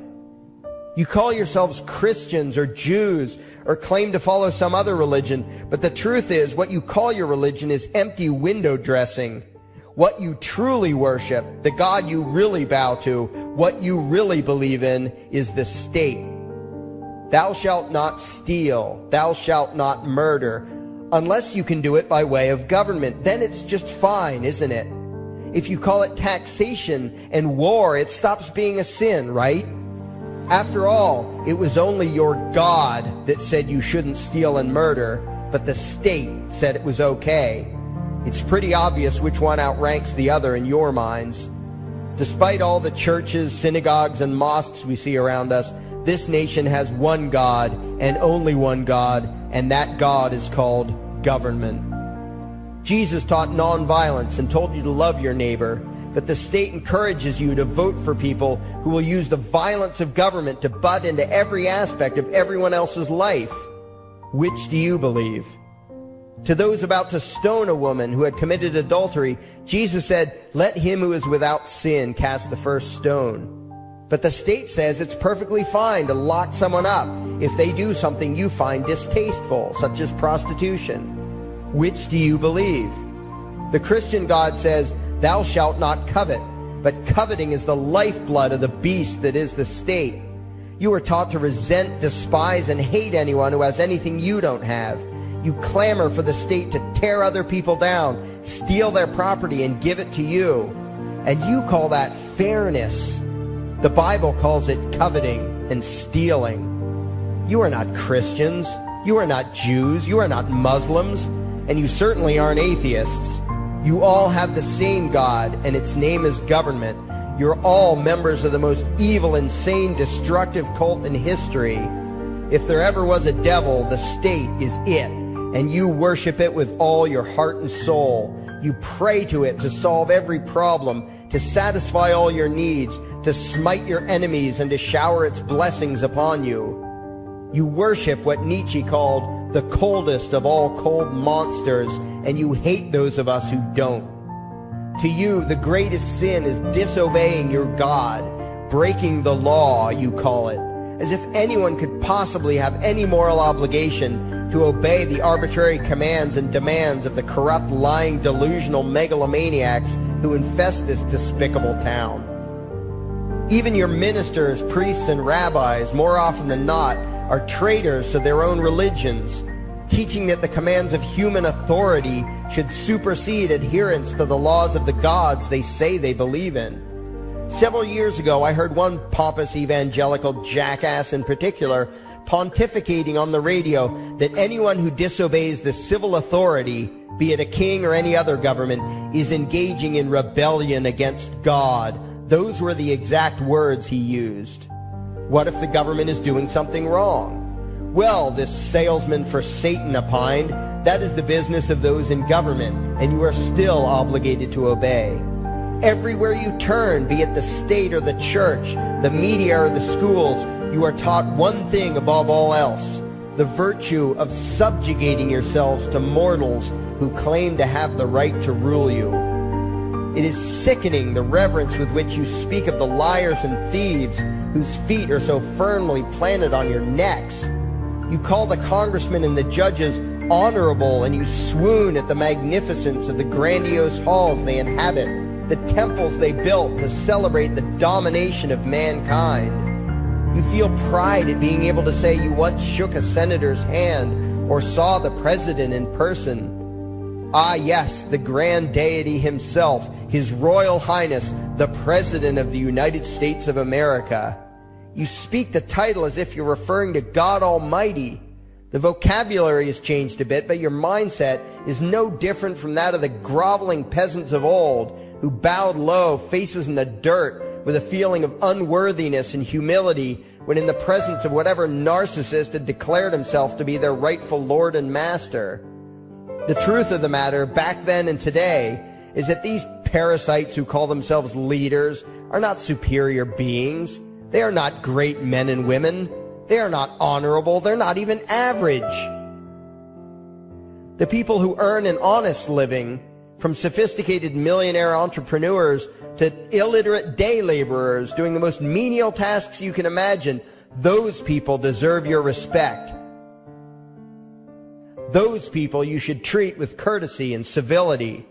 You call yourselves Christians or Jews or claim to follow some other religion, but the truth is what you call your religion is empty window dressing. What you truly worship, the God you really bow to, what you really believe in, is the state. Thou shalt not steal, thou shalt not murder, unless you can do it by way of government. Then it's just fine, isn't it? If you call it taxation and war, it stops being a sin, right? After all, it was only your God that said you shouldn't steal and murder, but the state said it was okay. It's pretty obvious which one outranks the other in your minds. Despite all the churches, synagogues, and mosques we see around us, this nation has one God and only one God, and that God is called government. Jesus taught nonviolence and told you to love your neighbor, but the state encourages you to vote for people who will use the violence of government to butt into every aspect of everyone else's life. Which do you believe? To those about to stone a woman who had committed adultery, Jesus said, "Let him who is without sin cast the first stone." But the state says it's perfectly fine to lock someone up if they do something you find distasteful, such as prostitution. Which do you believe? The Christian God says, "Thou shalt not covet," but coveting is the lifeblood of the beast that is the state. You are taught to resent, despise, and hate anyone who has anything you don't have. You clamor for the state to tear other people down, steal their property, and give it to you. And you call that fairness. The Bible calls it coveting and stealing. You are not Christians. You are not Jews. You are not Muslims. And you certainly aren't atheists. You all have the same God, and its name is government. You're all members of the most evil, insane, destructive cult in history. If there ever was a devil, the state is it, and you worship it with all your heart and soul. You pray to it to solve every problem, to satisfy all your needs, to smite your enemies, and to shower its blessings upon you. You worship what Nietzsche called the coldest of all cold monsters, and you hate those of us who don't. To you, the greatest sin is disobeying your God, breaking the law, you call it, as if anyone could possibly have any moral obligation to obey the arbitrary commands and demands of the corrupt, lying, delusional megalomaniacs who infest this despicable town. Even your ministers, priests, and rabbis, more often than not, are traitors to their own religions, teaching that the commands of human authority should supersede adherence to the laws of the gods they say they believe in. Several years ago, I heard one pompous evangelical jackass in particular pontificating on the radio that anyone who disobeys the civil authority, be it a king or any other government, is engaging in rebellion against God. Those were the exact words he used. What if the government is doing something wrong? Well, this salesman for Satan opined, that is the business of those in government, and you are still obligated to obey. Everywhere you turn, be it the state or the church, the media or the schools, you are taught one thing above all else, the virtue of subjugating yourselves to mortals who claim to have the right to rule you. It is sickening the reverence with which you speak of the liars and thieves whose feet are so firmly planted on your necks. You call the congressmen and the judges honorable, and you swoon at the magnificence of the grandiose halls they inhabit, the temples they built to celebrate the domination of mankind. You feel pride at being able to say you once shook a senator's hand or saw the president in person. Ah, yes, the grand deity himself, His Royal Highness, the President of the United States of America. You speak the title as if you're referring to God Almighty. The vocabulary has changed a bit, but your mindset is no different from that of the groveling peasants of old who bowed low, faces in the dirt, with a feeling of unworthiness and humility when in the presence of whatever narcissist had declared himself to be their rightful lord and master. The truth of the matter, back then and today, is that these parasites who call themselves leaders are not superior beings. They are not great men and women. They are not honorable. They're not even average. The people who earn an honest living, from sophisticated millionaire entrepreneurs to illiterate day laborers doing the most menial tasks you can imagine, those people deserve your respect. Those people you should treat with courtesy and civility.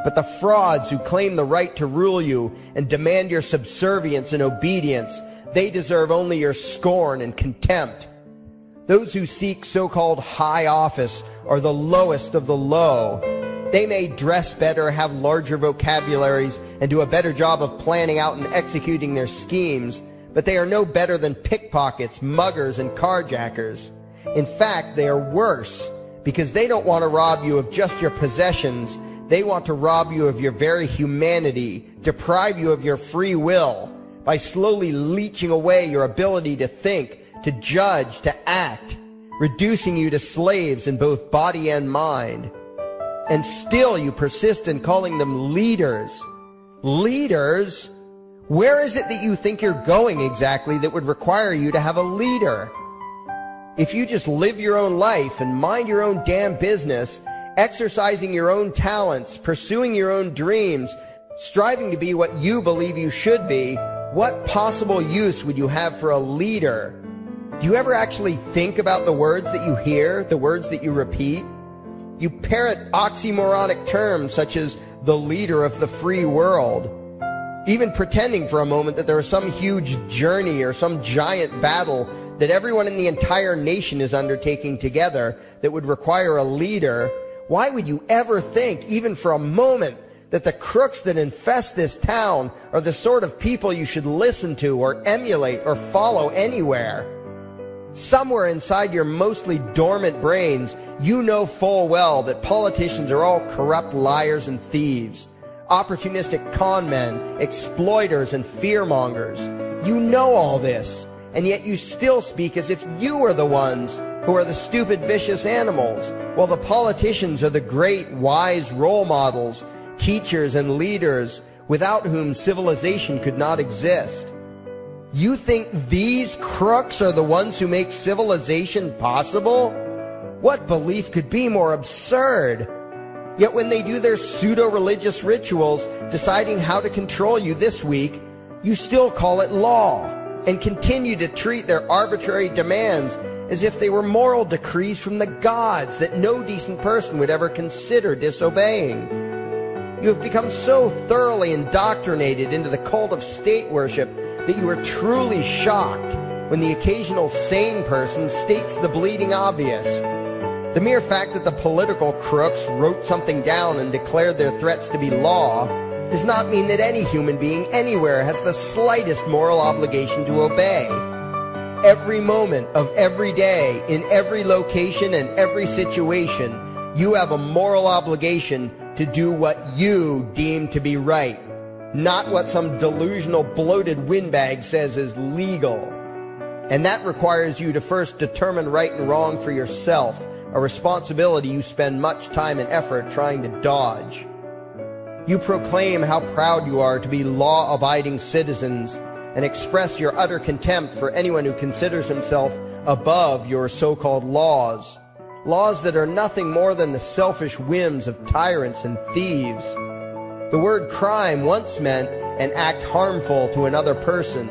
But the frauds who claim the right to rule you and demand your subservience and obedience, they deserve only your scorn and contempt. Those who seek so-called high office are the lowest of the low. They may dress better, have larger vocabularies, and do a better job of planning out and executing their schemes, but they are no better than pickpockets, muggers, and carjackers. In fact, they are worse, because they don't want to rob you of just your possessions. They want to rob you of your very humanity, deprive you of your free will, by slowly leeching away your ability to think, to judge, to act, reducing you to slaves in both body and mind. And still you persist in calling them leaders. Leaders? Where is it that you think you're going exactly that would require you to have a leader? If you just live your own life and mind your own damn business, exercising your own talents, pursuing your own dreams, striving to be what you believe you should be, what possible use would you have for a leader? Do you ever actually think about the words that you hear, the words that you repeat? You parrot oxymoronic terms such as the leader of the free world, even pretending for a moment that there is some huge journey or some giant battle that everyone in the entire nation is undertaking together that would require a leader. Why would you ever think, even for a moment, that the crooks that infest this town are the sort of people you should listen to or emulate or follow anywhere? Somewhere inside your mostly dormant brains, you know full well that politicians are all corrupt liars and thieves, opportunistic con men, exploiters, and fearmongers. You know all this, and yet you still speak as if you are the ones who are the stupid, vicious animals, while the politicians are the great, wise role models, teachers, and leaders without whom civilization could not exist. You think these crooks are the ones who make civilization possible? What belief could be more absurd? Yet when they do their pseudo-religious rituals, deciding how to control you this week, you still call it law, and continue to treat their arbitrary demands as if they were moral decrees from the gods that no decent person would ever consider disobeying. You have become so thoroughly indoctrinated into the cult of state worship that you are truly shocked when the occasional sane person states the bleeding obvious. The mere fact that the political crooks wrote something down and declared their threats to be law does not mean that any human being anywhere has the slightest moral obligation to obey. Every moment of every day, in every location and every situation, you have a moral obligation to do what you deem to be right, not what some delusional bloated windbag says is legal. And that requires you to first determine right and wrong for yourself, a responsibility you spend much time and effort trying to dodge. You proclaim how proud you are to be law-abiding citizens and express your utter contempt for anyone who considers himself above your so-called laws. Laws that are nothing more than the selfish whims of tyrants and thieves. The word crime once meant an act harmful to another person.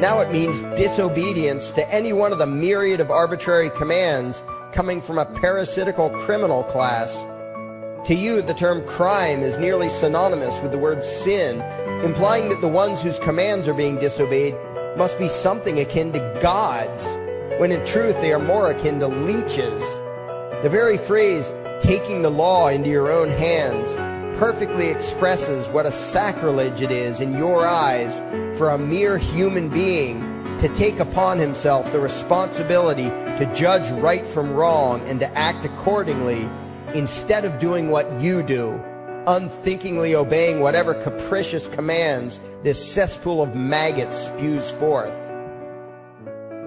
Now it means disobedience to any one of the myriad of arbitrary commands coming from a parasitical criminal class. To you, the term crime is nearly synonymous with the word sin, implying that the ones whose commands are being disobeyed must be something akin to gods, when in truth they are more akin to leeches. The very phrase, taking the law into your own hands, perfectly expresses what a sacrilege it is in your eyes for a mere human being to take upon himself the responsibility to judge right from wrong and to act accordingly, instead of doing what you do, unthinkingly obeying whatever capricious commands this cesspool of maggots spews forth.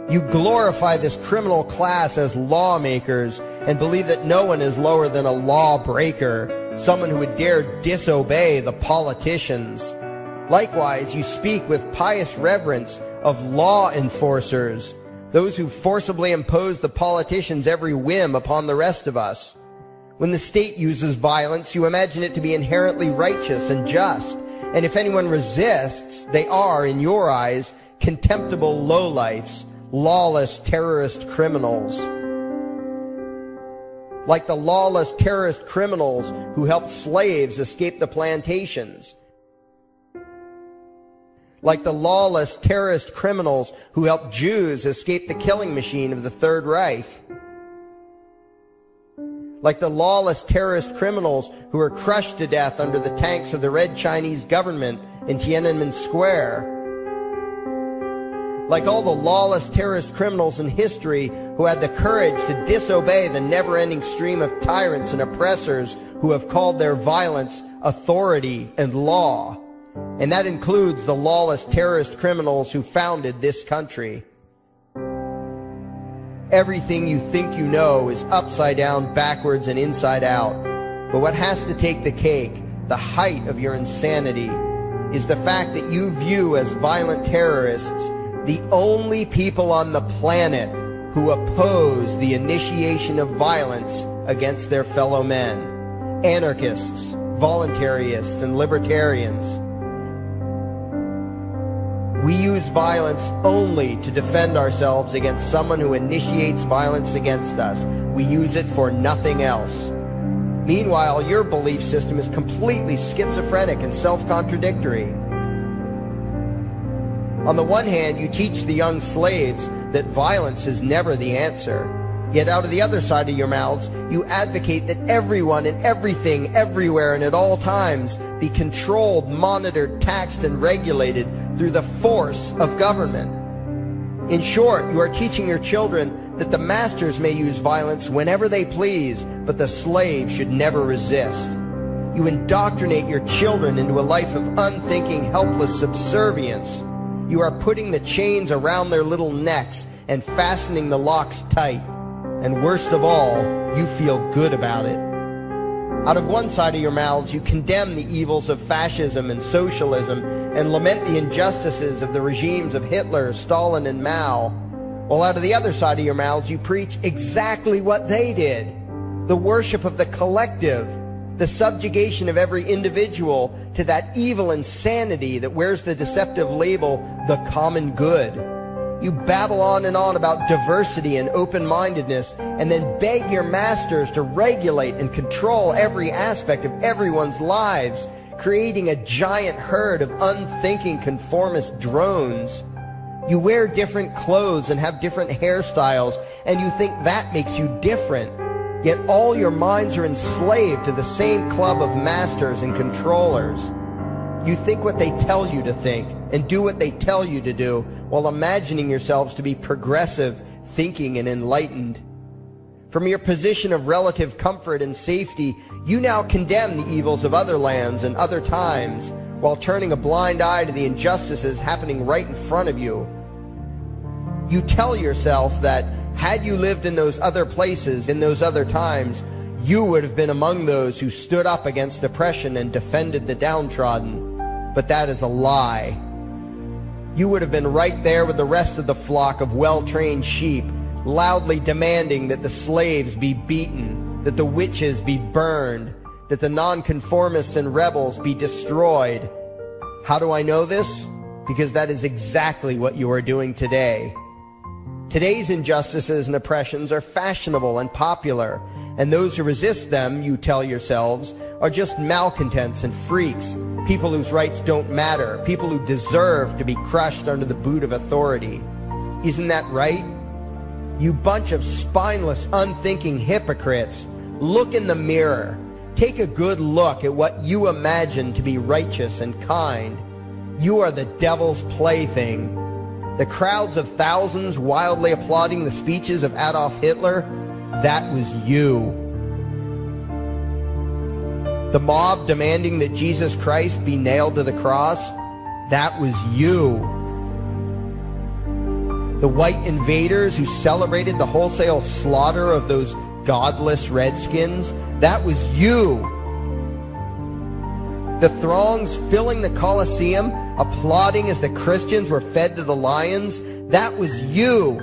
You glorify this criminal class as lawmakers and believe that no one is lower than a lawbreaker, someone who would dare disobey the politicians. Likewise, you speak with pious reverence of law enforcers, those who forcibly impose the politicians' every whim upon the rest of us. When the state uses violence, you imagine it to be inherently righteous and just, and if anyone resists, they are, in your eyes, contemptible lowlifes, lawless terrorist criminals. Like the lawless terrorist criminals who helped slaves escape the plantations. Like the lawless terrorist criminals who helped Jews escape the killing machine of the Third Reich. Like the lawless terrorist criminals who were crushed to death under the tanks of the Red Chinese government in Tiananmen Square. Like all the lawless terrorist criminals in history who had the courage to disobey the never-ending stream of tyrants and oppressors who have called their violence authority and law. And that includes the lawless terrorist criminals who founded this country. Everything you think you know is upside down, backwards, and inside out. But what has to take the cake, the height of your insanity, is the fact that you view as violent terrorists the only people on the planet who oppose the initiation of violence against their fellow men. Anarchists, voluntarists, and libertarians. We use violence only to defend ourselves against someone who initiates violence against us. We use it for nothing else. Meanwhile, your belief system is completely schizophrenic and self-contradictory. On the one hand, you teach the young slaves that violence is never the answer. Yet out of the other side of your mouths, you advocate that everyone and everything, everywhere and at all times be controlled, monitored, taxed, and regulated through the force of government. In short, you are teaching your children that the masters may use violence whenever they please, but the slave should never resist. You indoctrinate your children into a life of unthinking, helpless subservience. You are putting the chains around their little necks and fastening the locks tight. And worst of all, you feel good about it. Out of one side of your mouths, you condemn the evils of fascism and socialism and lament the injustices of the regimes of Hitler, Stalin, and Mao. While out of the other side of your mouths, you preach exactly what they did. The worship of the collective, the subjugation of every individual to that evil insanity that wears the deceptive label, the common good. You babble on and on about diversity and open-mindedness, and then beg your masters to regulate and control every aspect of everyone's lives, creating a giant herd of unthinking conformist drones. You wear different clothes and have different hairstyles, and you think that makes you different. Yet all your minds are enslaved to the same club of masters and controllers. You think what they tell you to think, and do what they tell you to do, while imagining yourselves to be progressive, thinking, and enlightened. From your position of relative comfort and safety, you now condemn the evils of other lands and other times, while turning a blind eye to the injustices happening right in front of you. You tell yourself that had you lived in those other places, in those other times, you would have been among those who stood up against oppression and defended the downtrodden. But that is a lie. You would have been right there with the rest of the flock of well-trained sheep, loudly demanding that the slaves be beaten, that the witches be burned, that the nonconformists and rebels be destroyed. How do I know this? Because that is exactly what you are doing today. Today's injustices and oppressions are fashionable and popular, and those who resist them, you tell yourselves, are just malcontents and freaks, people whose rights don't matter, people who deserve to be crushed under the boot of authority. Isn't that right? You bunch of spineless, unthinking hypocrites, look in the mirror. Take a good look at what you imagine to be righteous and kind. You are the devil's plaything. The crowds of thousands wildly applauding the speeches of Adolf Hitler, that was you. The mob demanding that Jesus Christ be nailed to the cross, that was you. The white invaders who celebrated the wholesale slaughter of those godless redskins, that was you. The throngs filling the Colosseum, applauding as the Christians were fed to the lions, that was you.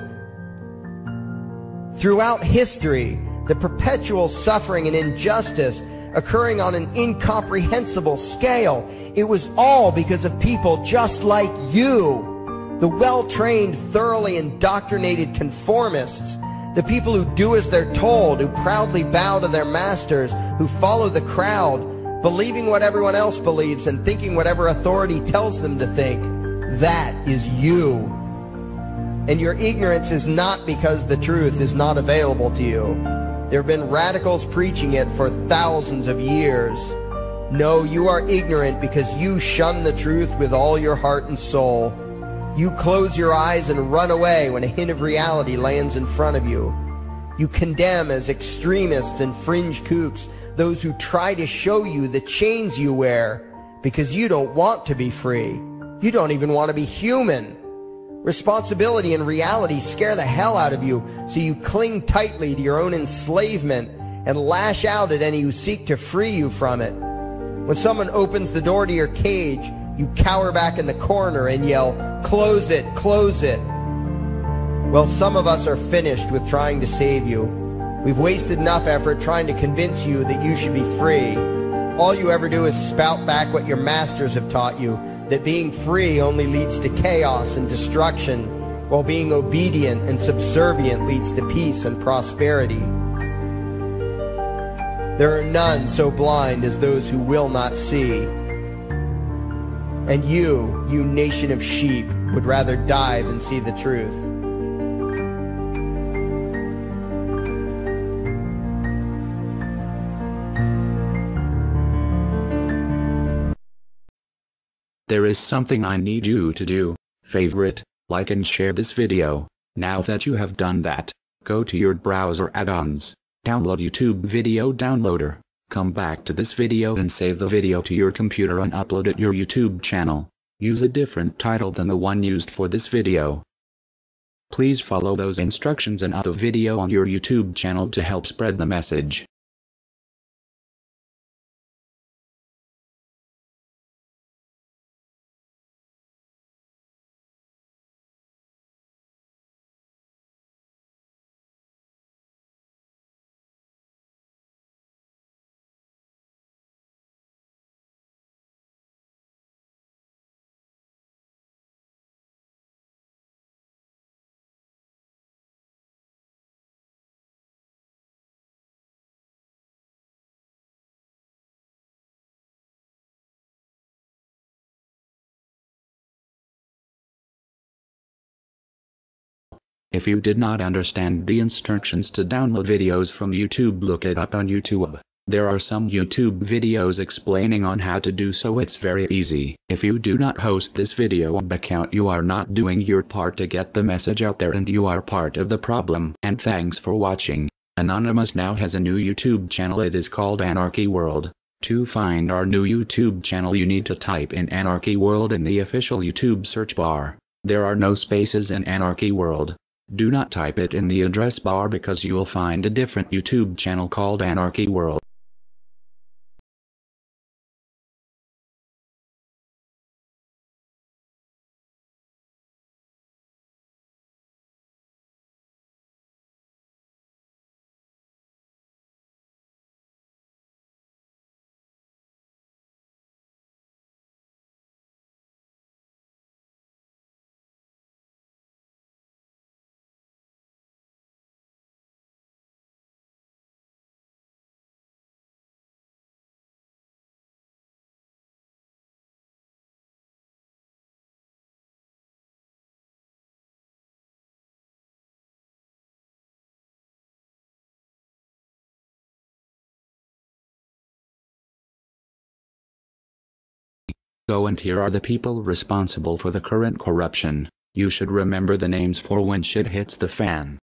Throughout history, the perpetual suffering and injustice occurring on an incomprehensible scale, it was all because of people just like you. The well-trained, thoroughly indoctrinated conformists, the people who do as they're told, who proudly bow to their masters, who follow the crowd, believing what everyone else believes and thinking whatever authority tells them to think. That is you. And your ignorance is not because the truth is not available to you. There have been radicals preaching it for thousands of years. No, you are ignorant because you shun the truth with all your heart and soul. You close your eyes and run away when a hint of reality lands in front of you. You condemn as extremists and fringe kooks those who try to show you the chains you wear because you don't want to be free. You don't even want to be human. Responsibility and reality scare the hell out of you, so you cling tightly to your own enslavement and lash out at any who seek to free you from it. When someone opens the door to your cage, you cower back in the corner and yell, "Close it, close it." Well, some of us are finished with trying to save you. We've wasted enough effort trying to convince you that you should be free. All you ever do is spout back what your masters have taught you, that being free only leads to chaos and destruction, while being obedient and subservient leads to peace and prosperity. There are none so blind as those who will not see. And you nation of sheep, would rather die than see the truth.
There is something I need you to do. Favorite, like and share this video. Now that you have done that, go to your browser add-ons, download YouTube Video Downloader, come back to this video and save the video to your computer and upload it your YouTube channel. Use a different title than the one used for this video. Please follow those instructions and add the video on your YouTube channel to help spread the message. If you did not understand the instructions to download videos from YouTube, look it up on YouTube. There are some YouTube videos explaining on how to do so. It's very easy. If you do not host this video account, you are not doing your part to get the message out there, and you are part of the problem. And thanks for watching. Anonymous now has a new YouTube channel. It is called Anarchy World. To find our new YouTube channel, you need to type in Anarchy World in the official YouTube search bar. There are no spaces in Anarchy World. Do not type it in the address bar because you will find a different YouTube channel called Anarchy World. Go and here are the people responsible for the current corruption. You should remember the names for when shit hits the fan.